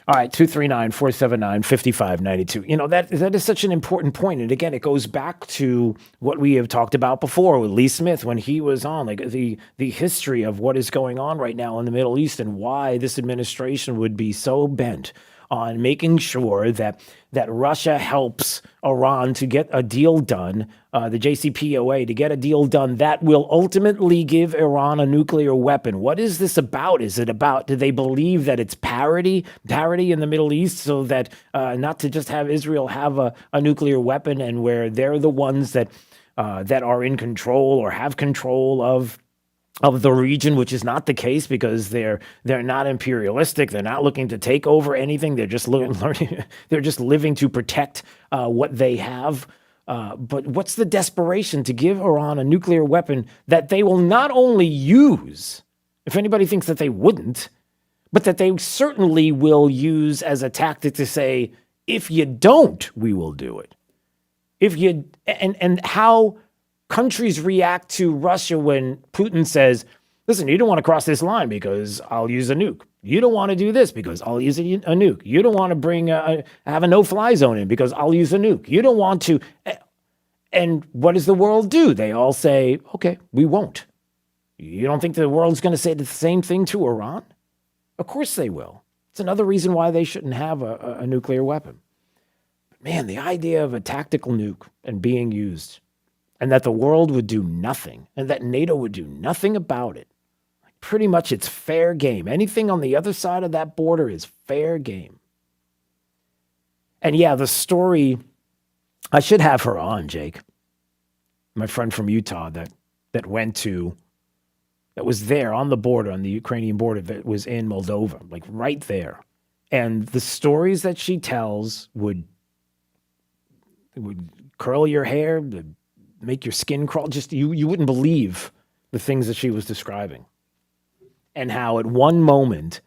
All right, 239-479-5592. That is such an important point. And again, it goes back to what we have talked about before with Lee Smith when he was on, like the history of what is going on right now in the Middle East, and why this administration would be so bent on making sure that Russia helps Iran to get a deal done, the JCPOA, to get a deal done that will ultimately give Iran a nuclear weapon. What is this about? Is it about, do they believe that it's parity in the Middle East, so that not to just have Israel have a nuclear weapon, and where they're the ones that are in control or have control of the region, which is not the case, because they're not imperialistic. They're not looking to take over anything. They're just learning. They're just living to protect what they have. But what's the desperation to give Iran a nuclear weapon that they will not only use, if anybody thinks that they wouldn't, but that they certainly will use as a tactic to say, if you don't, we will do it. and how countries react to Russia when Putin says, listen, you don't want to cross this line because I'll use a nuke. You don't want to do this because I'll use a nuke. You don't want to have a no-fly zone in because I'll use a nuke. You don't want to. And what does the world do? They all say, okay, we won't. You don't think the world's going to say the same thing to Iran? Of course they will. It's another reason why they shouldn't have a nuclear weapon. But man, the idea of a tactical nuke and being used, and that the world would do nothing, and that NATO would do nothing about it, pretty much it's fair game. Anything on the other side of that border is fair game. And yeah, the story, I should have her on, Jake, my friend from Utah that was there on the border, on the Ukrainian border, that was in Moldova, like right there. And the stories that she tells would curl your hair, make your skin crawl. Just you wouldn't believe the things that she was describing. And how at one moment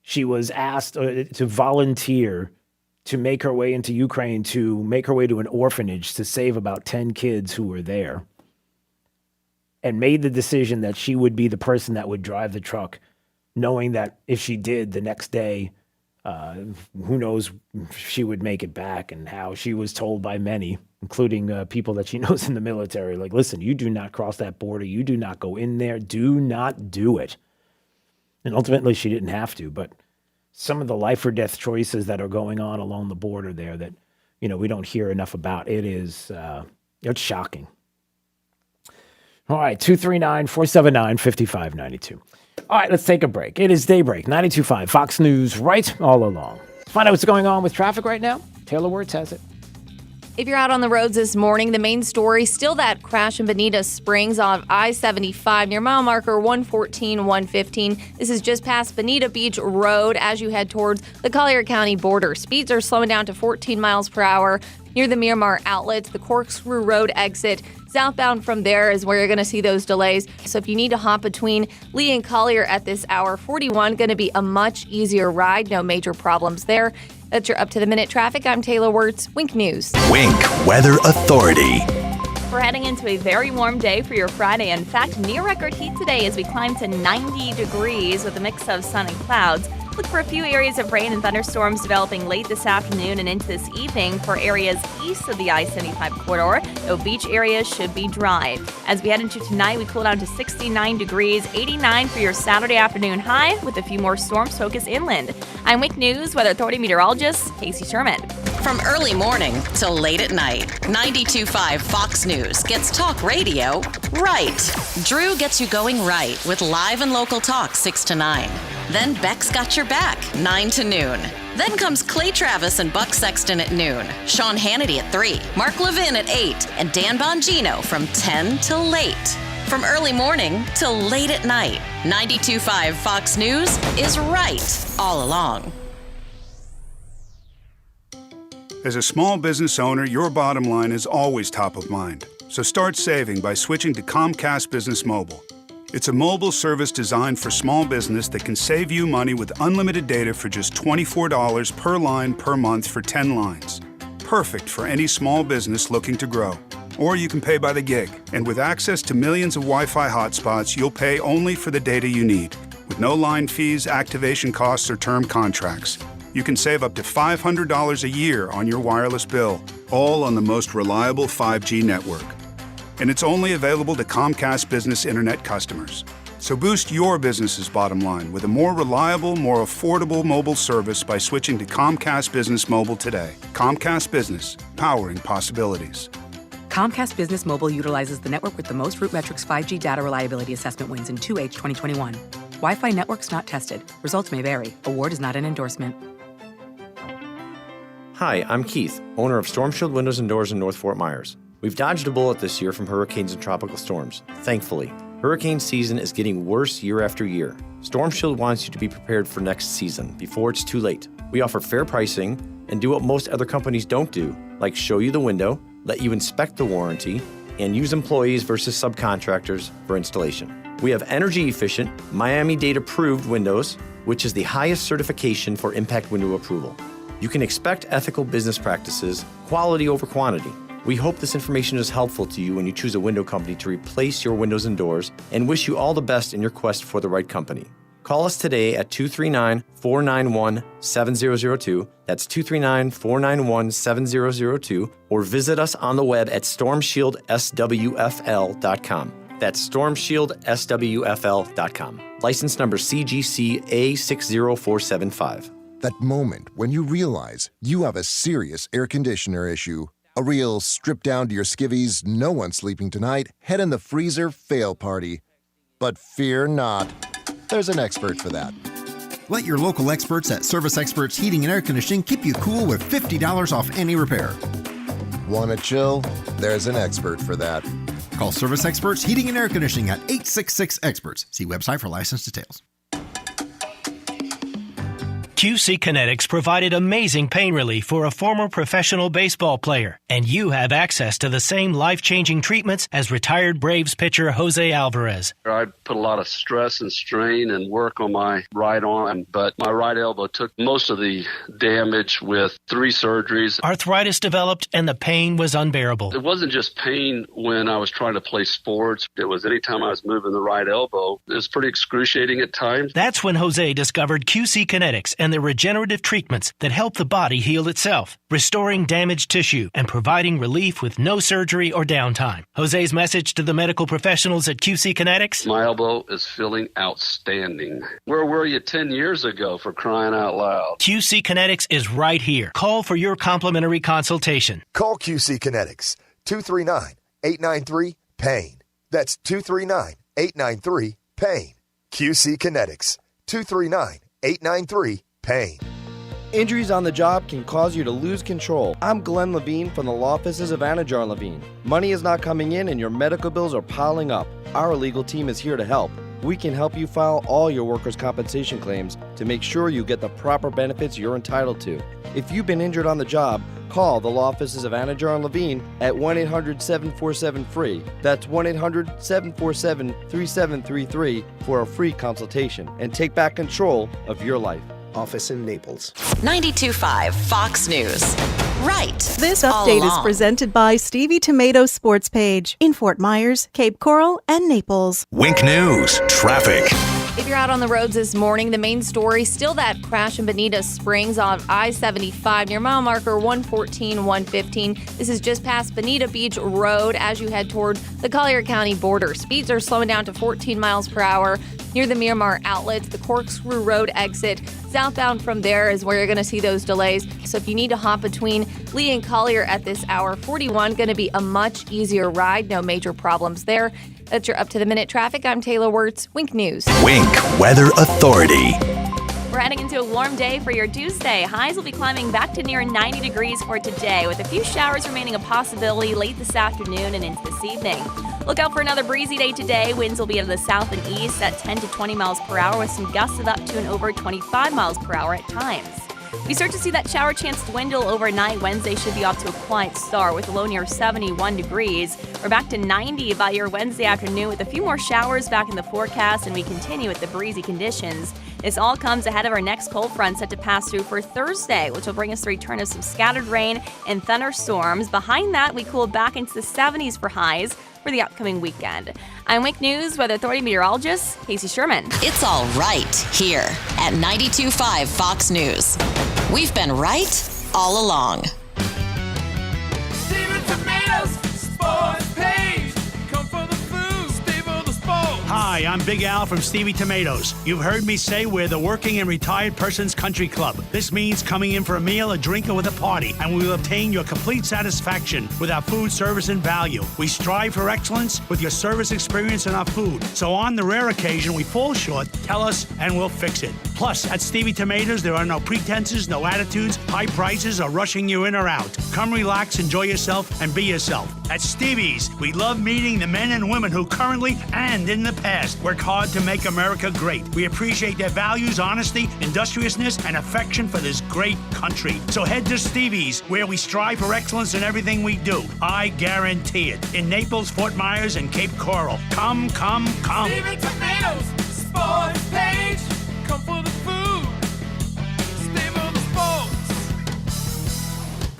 she was asked to volunteer to make her way into Ukraine, to make her way to an orphanage to save about 10 kids who were there, and made the decision that she would be the person that would drive the truck, knowing that if she did the next day, who knows if she would make it back, and how she was told by many, including people that she knows in the military, like, listen, you do not cross that border. You do not go in there. Do not do it. And ultimately she didn't have to, but some of the life or death choices that are going on along the border there that, we don't hear enough about. It is, it's shocking. All right, 239-479-5592. All right, let's take a break. It is Daybreak, 92.5, Fox News, right all along. Let's find out what's going on with traffic right now. Taylor Wirtz has it. If you're out on the roads this morning, the main story, still that crash in Bonita Springs on I-75 near mile marker 114, 115. This is just past Bonita Beach Road as you head towards the Collier County border. Speeds are slowing down to 14 miles per hour near the Miramar outlet, the Corkscrew Road exit. Southbound from there is where you're going to see those delays. So if you need to hop between Lee and Collier at this hour, 41 going to be a much easier ride. No major problems there. That's your up-to-the-minute traffic. I'm Taylor Wirtz, Wink News. Wink Weather Authority. We're heading into a very warm day for your Friday. In fact, near record heat today as we climb to 90 degrees with a mix of sun and clouds. Look for a few areas of rain and thunderstorms developing late this afternoon and into this evening for areas east of the I-75 corridor, though beach areas should be dry. As we head into tonight, we cool down to 69 degrees, 89 for your Saturday afternoon high, with a few more storms focused inland. I'm Wink News Weather Authority meteorologist Casey Sherman. From early morning till late at night, 92.5 Fox News gets talk radio right. Drew gets you going right with live and local talk 6 to 9. Then Beck's got your back 9 to noon. Then comes Clay Travis and Buck Sexton at noon, Sean Hannity at 3, Mark Levin at 8, and Dan Bongino from 10 till late. From early morning till late at night, 92.5 Fox News is right all along. As a small business owner, your bottom line is always top of mind. So start saving by switching to Comcast Business Mobile. It's a mobile service designed for small business that can save you money with unlimited data for just $24 per line per month for 10 lines. Perfect for any small business looking to grow. Or you can pay by the gig. And with access to millions of Wi-Fi hotspots, you'll pay only for the data you need, with no line fees, activation costs, or term contracts. You can save up to $500 a year on your wireless bill, all on the most reliable 5G network. And it's only available to Comcast Business Internet customers. So boost your business's bottom line with a more reliable, more affordable mobile service by switching to Comcast Business Mobile today. Comcast Business, powering possibilities. Comcast Business Mobile utilizes the network with the most RootMetrics 5G data reliability assessment wins in 2H 2021. Wi-Fi networks not tested. Results may vary. Award is not an endorsement. Hi, I'm Keith, owner of Storm Shield Windows and Doors in North Fort Myers. We've dodged a bullet this year from hurricanes and tropical storms, thankfully. Hurricane season is getting worse year after year. Storm Shield wants you to be prepared for next season before it's too late. We offer fair pricing and do what most other companies don't do, like show you the window, let you inspect the warranty, and use employees versus subcontractors for installation. We have energy-efficient, Miami-Dade approved windows, which is the highest certification for impact window approval. You can expect ethical business practices, quality over quantity. We hope this information is helpful to you when you choose a window company to replace your windows and doors, and wish you all the best in your quest for the right company. Call us today at 239-491-7002. That's 239-491-7002. Or visit us on the web at stormshieldswfl.com. That's stormshieldswfl.com. License number CGC A60475. That moment when you realize you have a serious air conditioner issue. A real strip down to your skivvies, no one's sleeping tonight, head in the freezer fail party. But fear not. There's an expert for that. Let your local experts at Service Experts Heating and Air Conditioning keep you cool with $50 off any repair. Want to chill? There's an expert for that. Call Service Experts Heating and Air Conditioning at 866-EXPERTS. See website for license details. QC Kinetics provided amazing pain relief for a former professional baseball player, and you have access to the same life-changing treatments as retired Braves pitcher Jose Alvarez. I put a lot of stress and strain and work on my right arm, but my right elbow took most of the damage with 3 surgeries. Arthritis developed, and the pain was unbearable. It wasn't just pain when I was trying to play sports. It was anytime I was moving the right elbow. It was pretty excruciating at times. That's when Jose discovered QC Kinetics and the regenerative treatments that help the body heal itself, restoring damaged tissue and providing relief with no surgery or downtime. Jose's message to the medical professionals at QC Kinetics? My elbow is feeling outstanding. Where were you 10 years ago, for crying out loud? QC Kinetics is right here. Call for your complimentary consultation. Call QC Kinetics, 239-893-PAIN. That's 239-893-PAIN. QC Kinetics, 239-893-PAIN. Injuries on the job can cause you to lose control. I'm Glenn Levine from the law offices of Anajar and Levine. Money is not coming in and your medical bills are piling up. Our legal team is here to help. We can help you file all your workers' compensation claims to make sure you get the proper benefits you're entitled to. If you've been injured on the job, call the law offices of Anajar and Levine at 1-800-747-FREE. That's 1-800-747-3733 for a free consultation and take back control of your life. Office in Naples. 92.5 Fox News. Right. This update is presented by Stevie Tomatoes Sports Page in Fort Myers, Cape Coral, and Naples. Wink News. Traffic. If you're out on the roads this morning, the main story still that crash in Bonita Springs on I-75 near mile marker 114, 115. This is just past Bonita Beach Road as you head toward the Collier County border. Speeds are slowing down to 14 miles per hour near the Miramar outlets, the Corkscrew Road exit. Southbound from there is where you're going to see those delays. So if you need to hop between Lee and Collier at this hour, 41 going to be a much easier ride. No major problems there. That's your up-to-the-minute traffic. I'm Taylor Wirtz, Wink News. Wink Weather Authority. We're heading into a warm day for your Tuesday. Highs will be climbing back to near 90 degrees for today, with a few showers remaining a possibility late this afternoon and into this evening. Look out for another breezy day today. Winds will be out of the south and east at 10 to 20 miles per hour with some gusts of up to and over 25 miles per hour at times. We start to see that shower chance dwindle overnight. Wednesday should be off to a quiet start with a low near 71 degrees. We're back to 90 by your Wednesday afternoon with a few more showers back in the forecast, and we continue with the breezy conditions. This all comes ahead of our next cold front set to pass through for Thursday, which will bring us the return of some scattered rain and thunderstorms. Behind that, we cool back into the 70s for highs for the upcoming weekend. I'm Wink News Weather Authority meteorologist Casey Sherman. It's all right here at 92.5 Fox News. We've been right all along. Stevie Tomatoes Sports Page. Come for the food, stay for the sports. Hi, I'm Big Al from Stevie Tomatoes. You've heard me say we're the working and retired person's country club. This means coming in for a meal, a drink, or with a party, and we will obtain your complete satisfaction with our food, service, and value. We strive for excellence with your service experience and our food. So on the rare occasion we fall short, tell us and we'll fix it. Plus, at Stevie Tomatoes, there are no pretenses, no attitudes, high prices, or rushing you in or out. Come relax, enjoy yourself, and be yourself. At Stevie's, we love meeting the men and women who currently and in the past work hard to make America great. We appreciate their values, honesty, industriousness, and affection for this great country. So head to Stevie's, where we strive for excellence in everything we do. I guarantee it. In Naples, Fort Myers, and Cape Coral. Come, come, come. Stevie Tomatoes Sports Page. Come for the food, stay for the sports.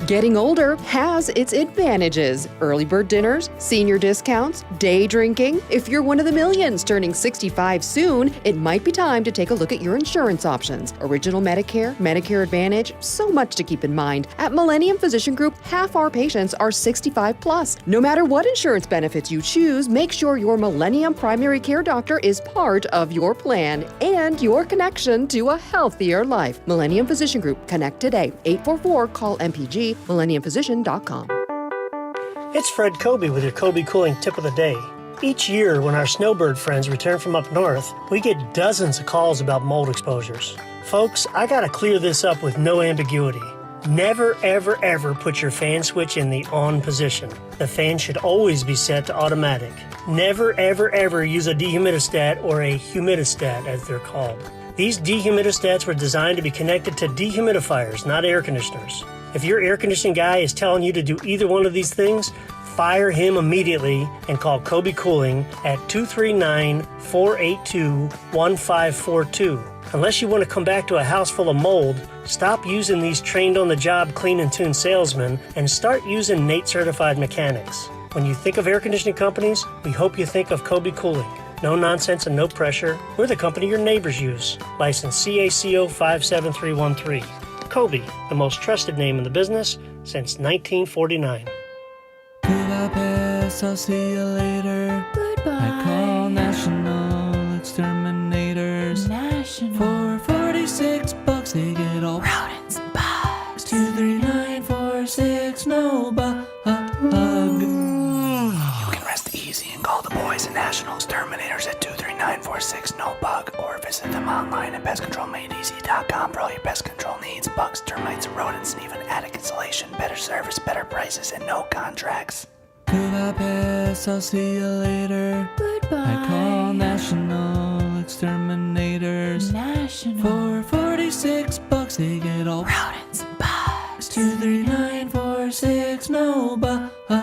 Getting older has its advantages. Early bird dinners, senior discounts, day drinking. If you're one of the millions turning 65 soon, it might be time to take a look at your insurance options. Original Medicare, Medicare Advantage, so much to keep in mind. At Millennium Physician Group, half our patients are 65 plus. No matter what insurance benefits you choose, make sure your Millennium primary care doctor is part of your plan and your connection to a healthier life. Millennium Physician Group. Connect today. 844-CALL-MPG. MillenniumPhysician.com. It's Fred Kobe with your Kobe Cooling Tip of the Day. Each year, when our snowbird friends return from up north, we get dozens of calls about mold exposures. Folks, I gotta clear this up with no ambiguity. Never, ever, ever put your fan switch in the on position. The fan should always be set to automatic. Never, ever, ever use a dehumidistat or a humidistat, as they're called. These dehumidistats were designed to be connected to dehumidifiers, not air conditioners. If your air conditioning guy is telling you to do either one of these things, fire him immediately and call Kobe Cooling at 239-482-1542. Unless you want to come back to a house full of mold, stop using these trained-on-the-job clean and tune salesmen and start using NATE-certified mechanics. When you think of air conditioning companies, we hope you think of Kobe Cooling. No nonsense and no pressure. We're the company your neighbors use. License CACO 57313. Kobe, the most trusted name in the business since 1949. Budapest, I'll see you later. Goodbye. I call National Exterminators. National. For $46, they get all rodents and bugs. 23946, no bug. You can rest easy and call the boys at National Exterminators at 23946, no bug, or visit them online at pestcontrolmadeeasy.com for all your pest control needs. Bugs, termites, rodents, and even attic insulation. Better service, better prices, and no contracts. Budapest, I'll see you later. Goodbye. I call National Exterminators. National. For $46, they get all rodents and bugs. 23946, no bug. You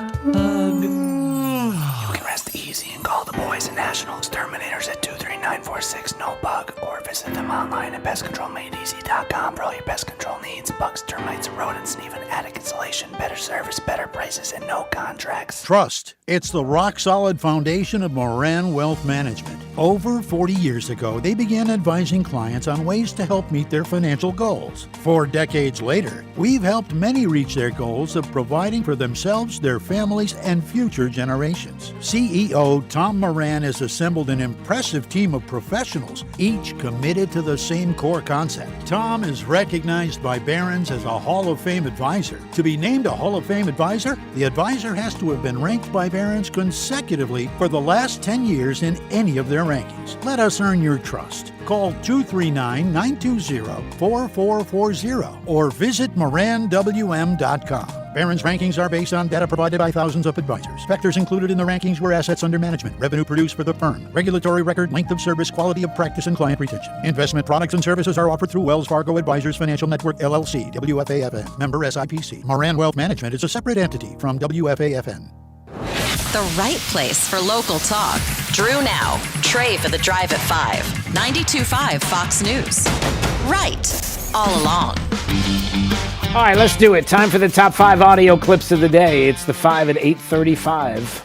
can rest easy and call the boys at National Exterminators at 23946, no bug, or visit them online at pestcontrolmadeeasy.com for all your pest control needs. Bugs, termites, rodents, and even attic insulation. Better service, better prices, and no contracts. Trust. It's the rock-solid foundation of Moran Wealth Management. Over 40 years ago, they began advising clients on ways to help meet their financial goals. 4 decades later, we've helped many reach their goals of providing for themselves, their families, and future generations. CEO Tom Moran has assembled an impressive team of professionals, each committed to the same core concept. Tom is recognized by Barron's as a Hall of Fame advisor. To be named a Hall of Fame advisor, the advisor has to have been ranked by Barron's consecutively for the last 10 years in any of their rankings. Let us earn your trust. Call 239-920-4440 or visit moranwm.com. Barron's rankings are based on data provided by thousands of advisors. Factors included in the rankings were assets under management, revenue produced for the firm, regulatory record, length of service, quality of practice, and client retention. Investment products and services are offered through Wells Fargo Advisors Financial Network, LLC, WFAFN, member SIPC. Moran Wealth Management is a separate entity from WFAFN. The right place for local talk. Drew now. Trey for the drive at 5. 92.5 Fox News. Right. All along. All right, let's do it. Time for the top 5 audio clips of the day. It's the 5 at 8:35.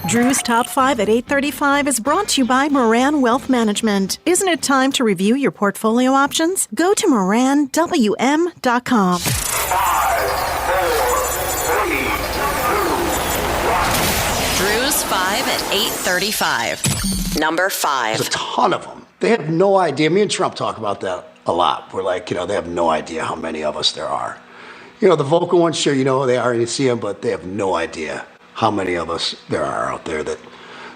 Drew's Top 5 at 8:35 is brought to you by Moran Wealth Management. Isn't it time to review your portfolio options? Go to moranwm.com. Drew's 5 at 8:35. Number 5. There's a ton of them. They have no idea. Me and Trump talk about that a lot. We're like, they have no idea how many of us there are. The vocal ones, sure, they are, and you see them, but they have no idea how many of us there are out there that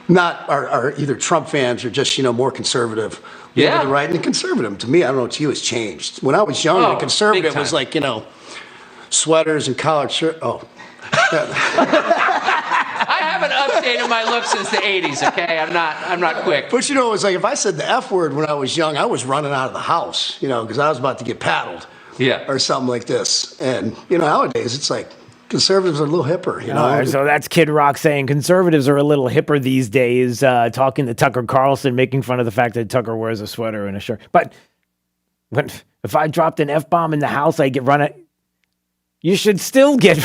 not are either Trump fans or just, more conservative. Yeah. The right and the conservative, to me, I don't know, to you, has changed. When I was young, the conservative was like, sweaters and collared shirts. Oh. I haven't updated my look since the 80s, okay? I'm not quick. But it was like if I said the F word when I was young, I was running out of the house, because I was about to get paddled. Yeah. Or something like this. And, nowadays it's like conservatives are a little hipper, So that's Kid Rock saying conservatives are a little hipper these days, talking to Tucker Carlson, making fun of the fact that Tucker wears a sweater and a shirt. But if I dropped an F-bomb in the house, I get run it. you should still get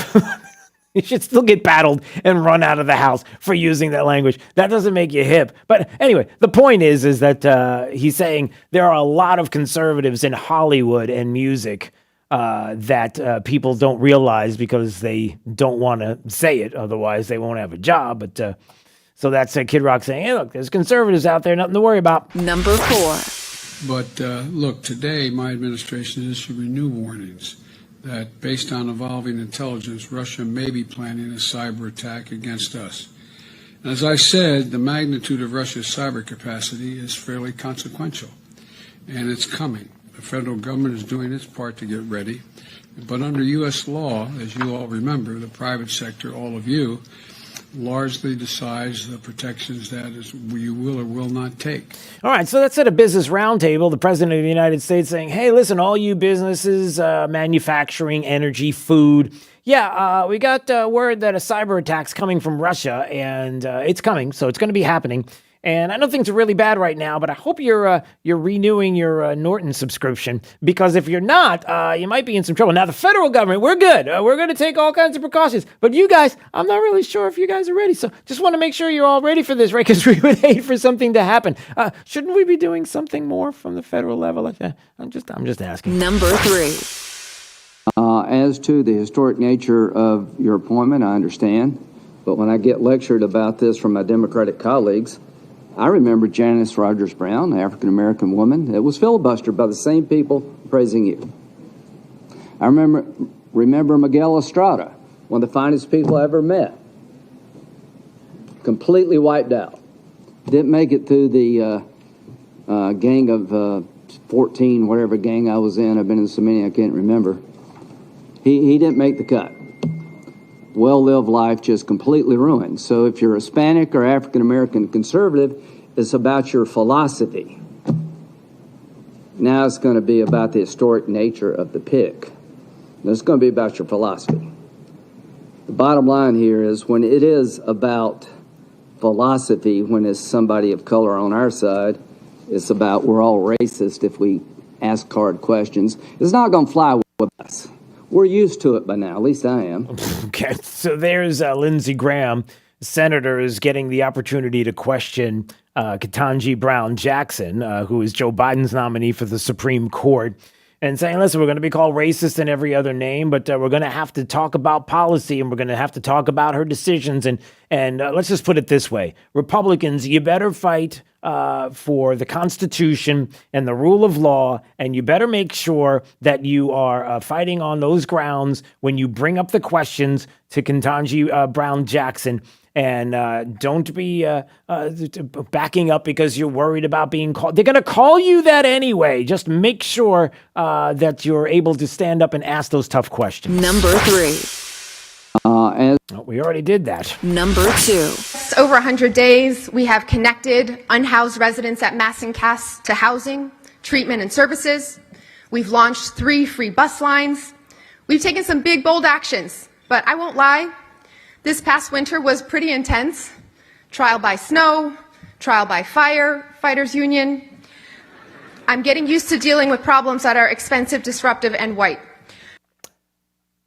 you should still get battled and run out of the house for using that language. That doesn't make you hip. But anyway, the point is that he's saying there are a lot of conservatives in Hollywood and music that people don't realize because they don't want to say it. Otherwise, they won't have a job. But so that's Kid Rock saying, hey, look, there's conservatives out there, nothing to worry about. Number 4. But look, today my administration issued new warnings that based on evolving intelligence, Russia may be planning a cyber attack against us. And as I said, the magnitude of Russia's cyber capacity is fairly consequential, and it's coming. The federal government is doing its part to get ready. But under U.S. law, as you all remember, the private sector, all of you, largely decides the protections that you will or will not take. All right, so that's at a business roundtable. The President of the United States saying, hey, listen, all you businesses, manufacturing, energy, food, we got word that a cyber attack's coming from Russia, and it's coming, so it's going to be happening. And I know things are really bad right now, but I hope you're renewing your Norton subscription, because if you're not, you might be in some trouble. Now, the federal government, we're good. We're going to take all kinds of precautions. But you guys, I'm not really sure if you guys are ready. So just want to make sure you're all ready for this, right? Because we would hate for something to happen. Shouldn't we be doing something more from the federal level? I'm just asking. Number 3. As to the historic nature of your appointment, I understand. But when I get lectured about this from my Democratic colleagues, I remember Janice Rogers Brown, an African-American woman, that was filibustered by the same people praising you. I remember Miguel Estrada, one of the finest people I ever met, completely wiped out. Didn't make it through the gang of 14, whatever gang I was in. I've been in so many I can't remember. He didn't make the cut. Well-lived life just completely ruined. So if you're Hispanic or African-American conservative, it's about your philosophy. Now it's going to be about the historic nature of the pick. Now it's going to be about your philosophy. The bottom line here is when it is about philosophy, when it's somebody of color on our side, it's about we're all racist if we ask hard questions. It's not going to fly with us. We're used to it by now. At least I am. Okay, so there's Lindsey Graham, senator, is getting the opportunity to question Ketanji Brown Jackson, who is Joe Biden's nominee for the Supreme Court, and saying, listen, we're going to be called racist in every other name, but we're going to have to talk about policy, and we're going to have to talk about her decisions. And let's just put it this way. Republicans, you better fight for the Constitution and the rule of law, and you better make sure that you are fighting on those grounds when you bring up the questions to Ketanji Brown Jackson. And don't be backing up because you're worried about being called. They're going to call you that anyway. Just make sure that you're able to stand up and ask those tough questions. Number 3. We already did that. Number 2. Over 100 days, we have connected unhoused residents at Massancast to housing, treatment, and services. We've launched 3 free bus lines. We've taken some big, bold actions, but I won't lie. This past winter was pretty intense. Trial by snow, trial by fire, fighters union. I'm getting used to dealing with problems that are expensive, disruptive, and white.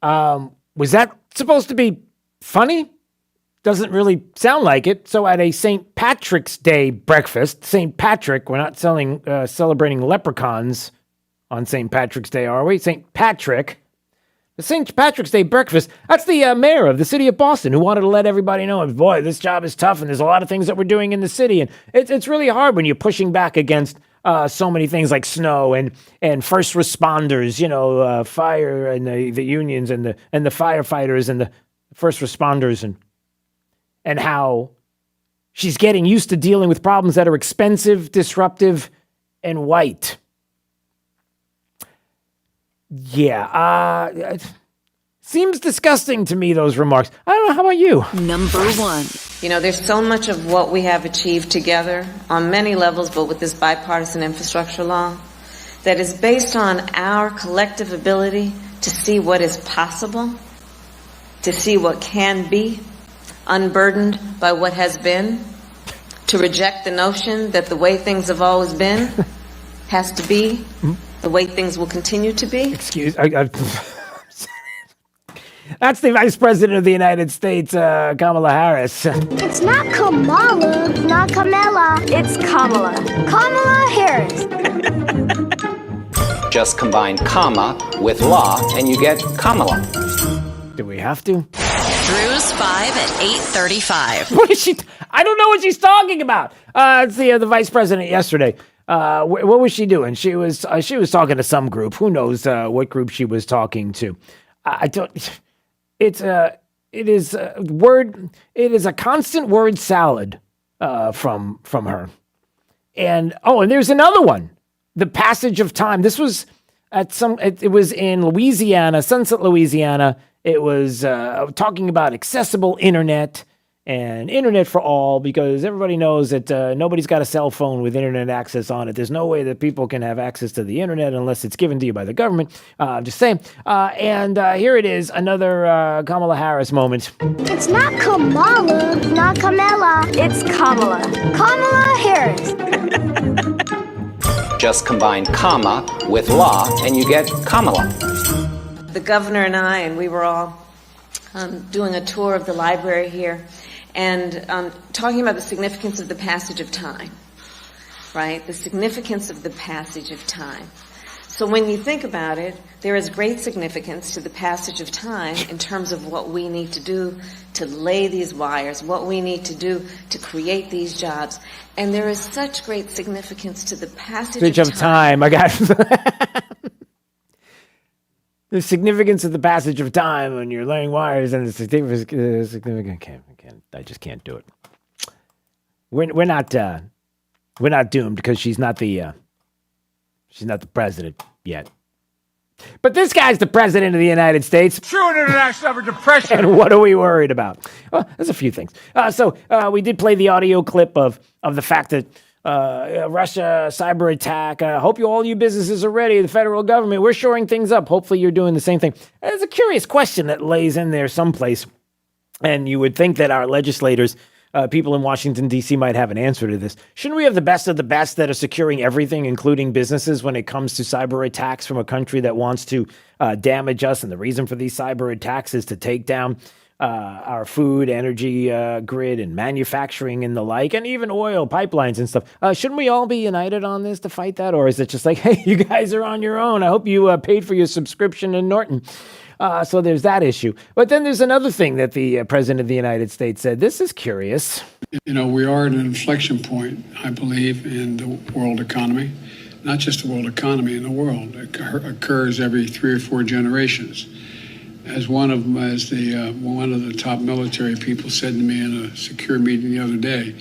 Was that supposed to be funny? Doesn't really sound like it. So at a St. Patrick's Day breakfast, St. Patrick, we're not celebrating leprechauns on St. Patrick's Day, are we? St. Patrick. The St. Patrick's Day breakfast, that's the mayor of the city of Boston who wanted to let everybody know, boy, this job is tough and there's a lot of things that we're doing in the city. And it's really hard when you're pushing back against so many things like snow and first responders, fire and the unions and the firefighters and the first responders and how she's getting used to dealing with problems that are expensive, disruptive, and white. Yeah, it seems disgusting to me, those remarks. I don't know, how about you? Number 1. There's so much of what we have achieved together on many levels, but with this bipartisan infrastructure law, that is based on our collective ability to see what is possible, to see what can be, unburdened by what has been, to reject the notion that the way things have always been has to be the way things will continue to be. Excuse That's the Vice President of the United States, Kamala Harris. It's not Kamala. It's not Kamala. It's Kamala. Kamala Harris. Just combine comma with law and you get Kamala. Do we have to? Drew's 5 at 8:35. What is she? I don't know what she's talking about. It's the Vice President yesterday. What was she doing? She was talking to some group. Who knows what group she was talking to? I don't. It is a constant word salad from her. And there's another one. The passage of time. This was it was in Louisiana, Sunset, Louisiana. It was talking about accessible internet and internet for all, because everybody knows that nobody's got a cell phone with internet access on it. There's no way that people can have access to the internet unless it's given to you by the government. I'm just saying. And here it is, another Kamala Harris moment. It's not Kamala. It's not Kamala. It's Kamala. Kamala Harris. Just combine comma with law and you get Kamala. The governor and I, and we were all doing a tour of the library here, and talking about the significance of the passage of time, right? The significance of the passage of time. So when you think about it, there is great significance to the passage of time in terms of what we need to do to lay these wires, what we need to do to create these jobs. And there is such great significance to the passage of time. I got the significance of the passage of time when you're laying wires, and the significant. I just can't do it. We're not doomed because she's not the president yet. But this guy's the president of the United States. True international depression. And what are we worried about? Well, there's a few things. So we did play the audio clip of the fact that Russia cyber attack. I hope all you businesses are ready. The federal government, we're shoring things up. Hopefully you're doing the same thing. There's a curious question that lays in there someplace. And you would think that our legislators, people in Washington, D.C. might have an answer to this. Shouldn't we have the best of the best that are securing everything, including businesses, when it comes to cyber attacks from a country that wants to damage us? And the reason for these cyber attacks is to take down our food, energy grid, and manufacturing and the like, and even oil pipelines and stuff. Shouldn't we all be united on this to fight that? Or is it just like, hey, you guys are on your own. I hope you paid for your subscription in Norton. So there's that issue. But then there's another thing that the President of the United States said. This is curious. You know, we are at an inflection point, I believe, in the world economy. Not just the world economy, in the world. It occurs every 3 or 4 generations. As one of the top military people said to me in a secure meeting the other day,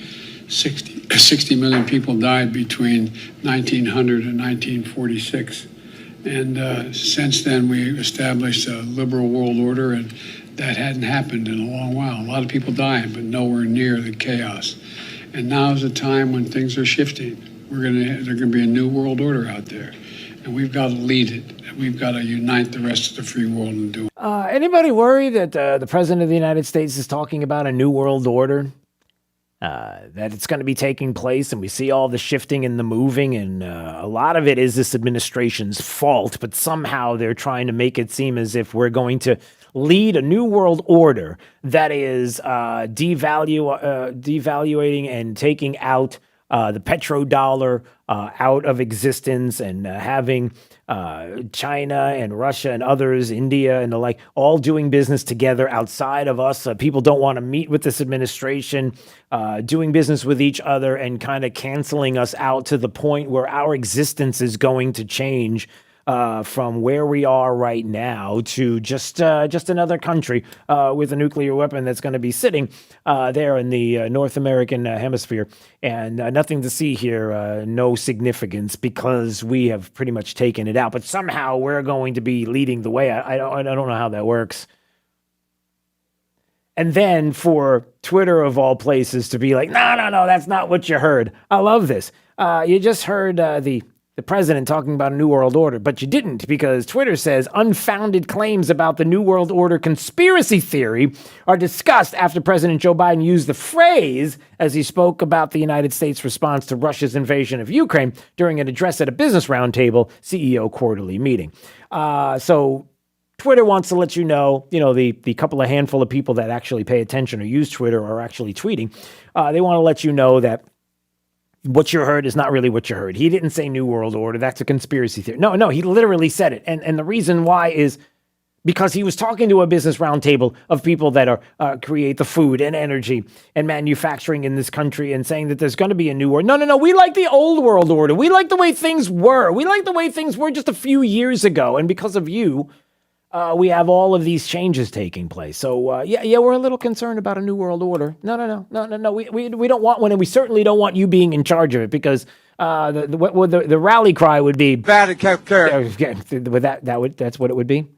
60 million people died between 1900 and 1946. And since then, we established a liberal world order, and that hadn't happened in a long while. A lot of people dying, but nowhere near the chaos. And now is a time when things are shifting. There's going to be a new world order out there, and we've got to lead it. We've got to unite the rest of the free world and do it. Anybody worry that the President of the United States is talking about a new world order? That it's going to be taking place, and we see all the shifting and the moving, and a lot of it is this administration's fault, but somehow they're trying to make it seem as if we're going to lead a new world order that is devaluating and taking out the petrodollar out of existence, and having China and Russia and others, India and the like, all doing business together outside of us. People don't want to meet with this administration, doing business with each other, and kind of canceling us out to the point where our existence is going to change from where we are right now to just another country with a nuclear weapon that's going to be sitting there in the North American hemisphere, and nothing to see here, no significance, because we have pretty much taken it out. But somehow we're going to be leading the way. I don't know how that works. And then for Twitter, of all places, to be like, no, that's not what you heard. I love this. You just heard the president talking about a new world order, but you didn't, because Twitter says unfounded claims about the new world order conspiracy theory are discussed after President Joe Biden used the phrase as he spoke about the United States' response to Russia's invasion of Ukraine during an address at a business roundtable CEO quarterly meeting. So Twitter wants to let you know, the couple of handful of people that actually pay attention or use Twitter are actually tweeting. They want to let you know that what you heard is not really what you heard. He didn't say New World Order. That's a conspiracy theory. No, he literally said it. And the reason why is because he was talking to a business roundtable of people that are create the food and energy and manufacturing in this country and saying that there's going to be a new world. No. We like the old world order. We like the way things were. We like the way things were just a few years ago. And because of you, we have all of these changes taking place. So, we're a little concerned about a new world order. No. We don't want one, and we certainly don't want you being in charge of it because the rally cry would be... Vatican. That's what it would be.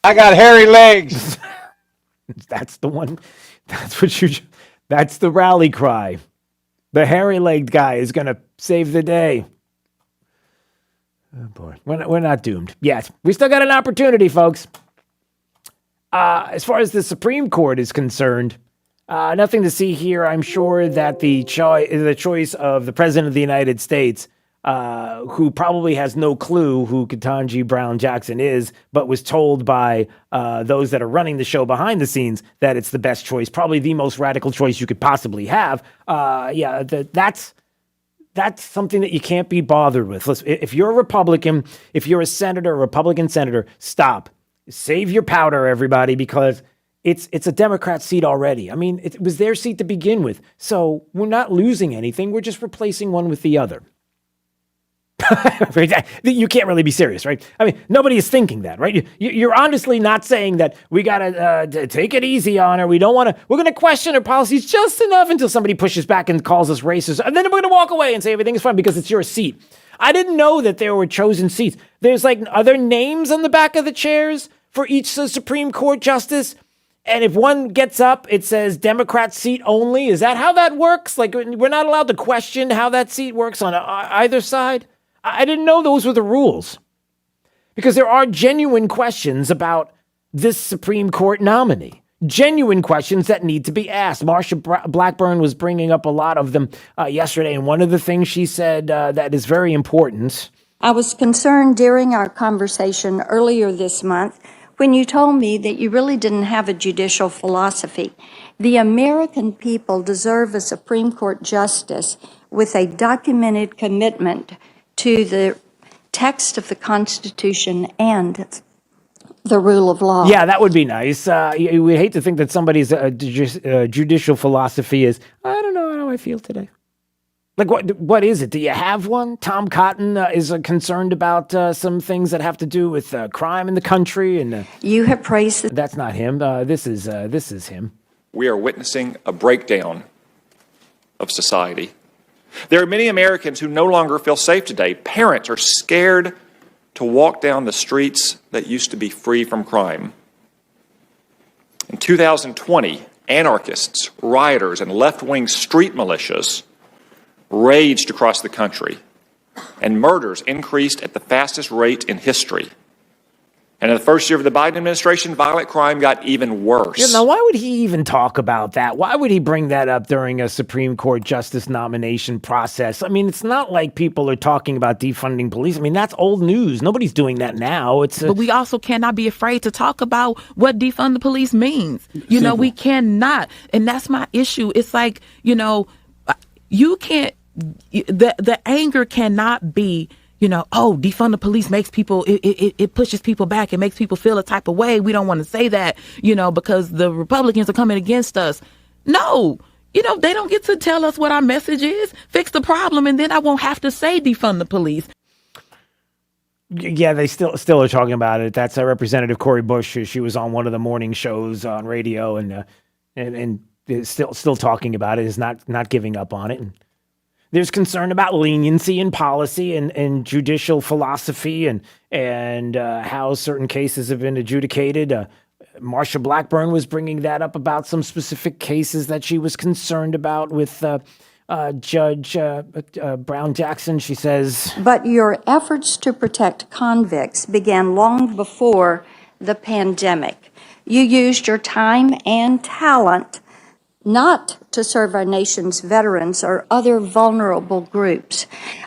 I got hairy legs. That's the one. That's the rally cry. The hairy-legged guy is going to save the day. Oh, boy. We're not doomed yet. We still got an opportunity, folks. As far as the Supreme Court is concerned, nothing to see here. I'm sure that the choice of the President of the United States, who probably has no clue who Ketanji Brown Jackson is, but was told by those that are running the show behind the scenes that it's the best choice, probably the most radical choice you could possibly have. That's something that you can't be bothered with. Listen, if you're a Republican, if you're a Republican senator, stop. Save your powder, everybody, because it's a Democrat seat already. I mean, it was their seat to begin with. So we're not losing anything. We're just replacing one with the other. You can't really be serious, right? I mean, nobody is thinking that, right? You're honestly not saying that we got to take it easy on her. We're going to question her policies just enough until somebody pushes back and calls us racist. And then we're going to walk away and say everything is fine because it's your seat. I didn't know that there were chosen seats. There's are there names on the back of the chairs for each Supreme Court justice? And if one gets up, it says Democrat seat only. Is that how that works? We're not allowed to question how that seat works on either side? I didn't know those were the rules because there are genuine questions about this Supreme Court nominee, genuine questions that need to be asked. Marsha Blackburn was bringing up a lot of them yesterday, and one of the things she said that is very important. I was concerned during our conversation earlier this month when you told me that you really didn't have a judicial philosophy. The American people deserve a Supreme Court justice with a documented commitment to the text of the Constitution and the rule of law. Yeah, that would be nice. We hate to think that somebody's judicial philosophy is, I don't know how I feel today. What is it? Do you have one? Tom Cotton is concerned about some things that have to do with crime in the country. And you have praised... That's not him. This is him. We are witnessing a breakdown of society. There are many Americans who no longer feel safe today. Parents are scared to walk down the streets that used to be free from crime. In 2020, anarchists, rioters, and left-wing street militias raged across the country, and murders increased at the fastest rate in history. And in the first year of the Biden administration, violent crime got even worse. Yeah, now, why would he even talk about that? Why would he bring that up during a Supreme Court justice nomination process? I mean, it's not like people are talking about defunding police. I mean, that's old news. Nobody's doing that now. But we also cannot be afraid to talk about what defund the police means. We cannot. And that's my issue. It's like, you can't, the anger cannot be, defund the police makes people, it pushes people back. It makes people feel a type of way. We don't want to say that, because the Republicans are coming against us. No, they don't get to tell us what our message is. Fix the problem, and then I won't have to say defund the police. Yeah, they still are talking about it. That's Representative Cori Bush. She was on one of the morning shows on radio, and still talking about it. Is not giving up on it. And there's concern about leniency in policy and judicial philosophy and how certain cases have been adjudicated. Marsha Blackburn was bringing that up about some specific cases that she was concerned about with Judge Brown Jackson. She says, but your efforts to protect convicts began long before the pandemic. You used your time and talent not to serve our nation's veterans or other vulnerable groups,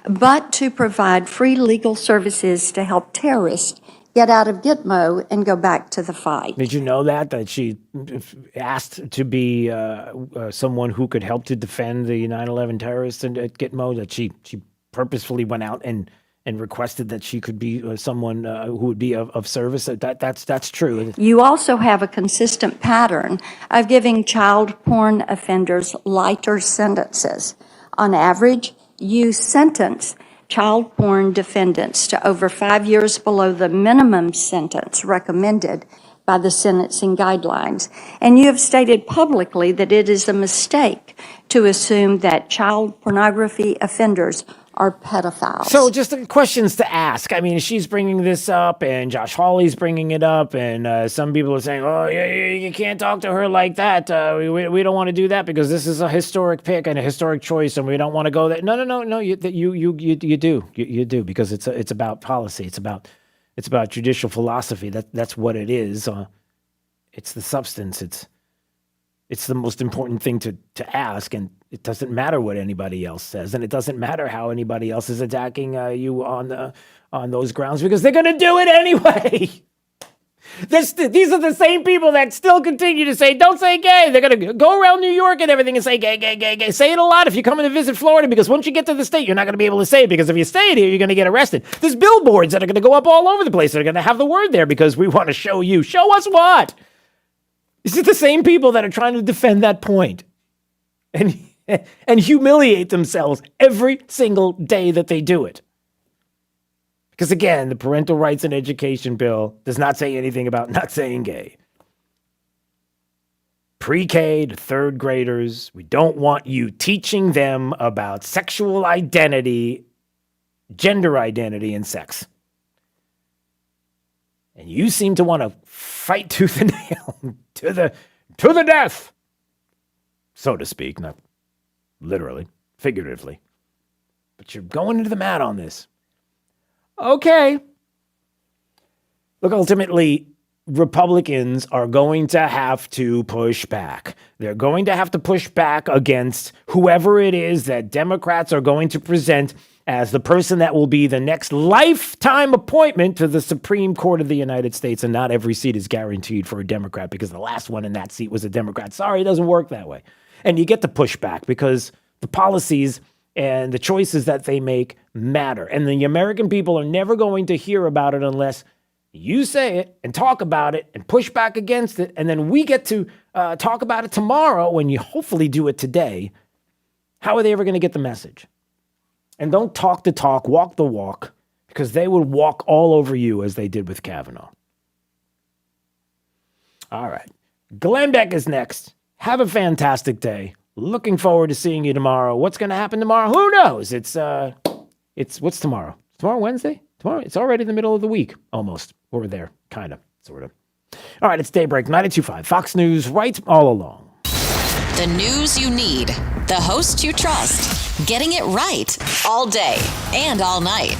but to provide free legal services to help terrorists get out of Gitmo and go back to the fight. Did you know that she asked to be someone who could help to defend the 9/11 terrorists at Gitmo, that she purposefully went out and requested that she could be someone who would be of service? That's true. You also have a consistent pattern of giving child porn offenders lighter sentences. On average, you sentence child porn defendants to over 5 years below the minimum sentence recommended by the sentencing guidelines. And you have stated publicly that it is a mistake to assume that child pornography offenders are pedophiles. So just questions to ask. I mean, she's bringing this up, and Josh Hawley's bringing it up, and some people are saying, oh, you can't talk to her like that. We don't want to do that because this is a historic pick and a historic choice, and we don't want to go there. No. You do because it's about policy. It's about judicial philosophy. That's what it is. It's the substance. It's the most important thing to ask, and it doesn't matter what anybody else says, and it doesn't matter how anybody else is attacking you on those grounds, because they're going to do it anyway. These are the same people that still continue to say, don't say gay. They're going to go around New York and everything and say gay, gay, gay, gay. Say it a lot if you're coming to visit Florida, because once you get to the state, you're not going to be able to say it, because if you say it here, you're going to get arrested. There's billboards that are going to go up all over the place that are going to have the word there because we want to show you. Show us what? These are the same people that are trying to defend that point and humiliate themselves every single day that they do it. Because again, the Parental Rights and Education Bill does not say anything about not saying gay. Pre-K to third graders, we don't want you teaching them about sexual identity, gender identity, and sex. And you seem to want to fight tooth and nail to the death, so to speak, not literally, figuratively. But you're going into the mat on this. Okay. Look, ultimately, Republicans are going to have to push back. They're going to have to push back against whoever it is that Democrats are going to present as the person that will be the next lifetime appointment to the Supreme Court of the United States. And not every seat is guaranteed for a Democrat, because the last one in that seat was a Democrat. Sorry, it doesn't work that way. And you get to push back because the policies and the choices that they make matter. And the American people are never going to hear about it unless you say it and talk about it and push back against it. And then we get to talk about it tomorrow when you hopefully do it today. How are they ever going to get the message? And don't talk the talk, walk the walk, because they will walk all over you as they did with Kavanaugh. All right. Glenn Beck is next. Have a fantastic day. Looking forward to seeing you tomorrow. What's going to happen tomorrow? Who knows? It's what's tomorrow? Tomorrow, Wednesday? Tomorrow? It's already the middle of the week, almost. We're there, kind of, sort of. All right, it's Daybreak 92.5. Fox News, right all along. The news you need. The host you trust. Getting it right all day and all night.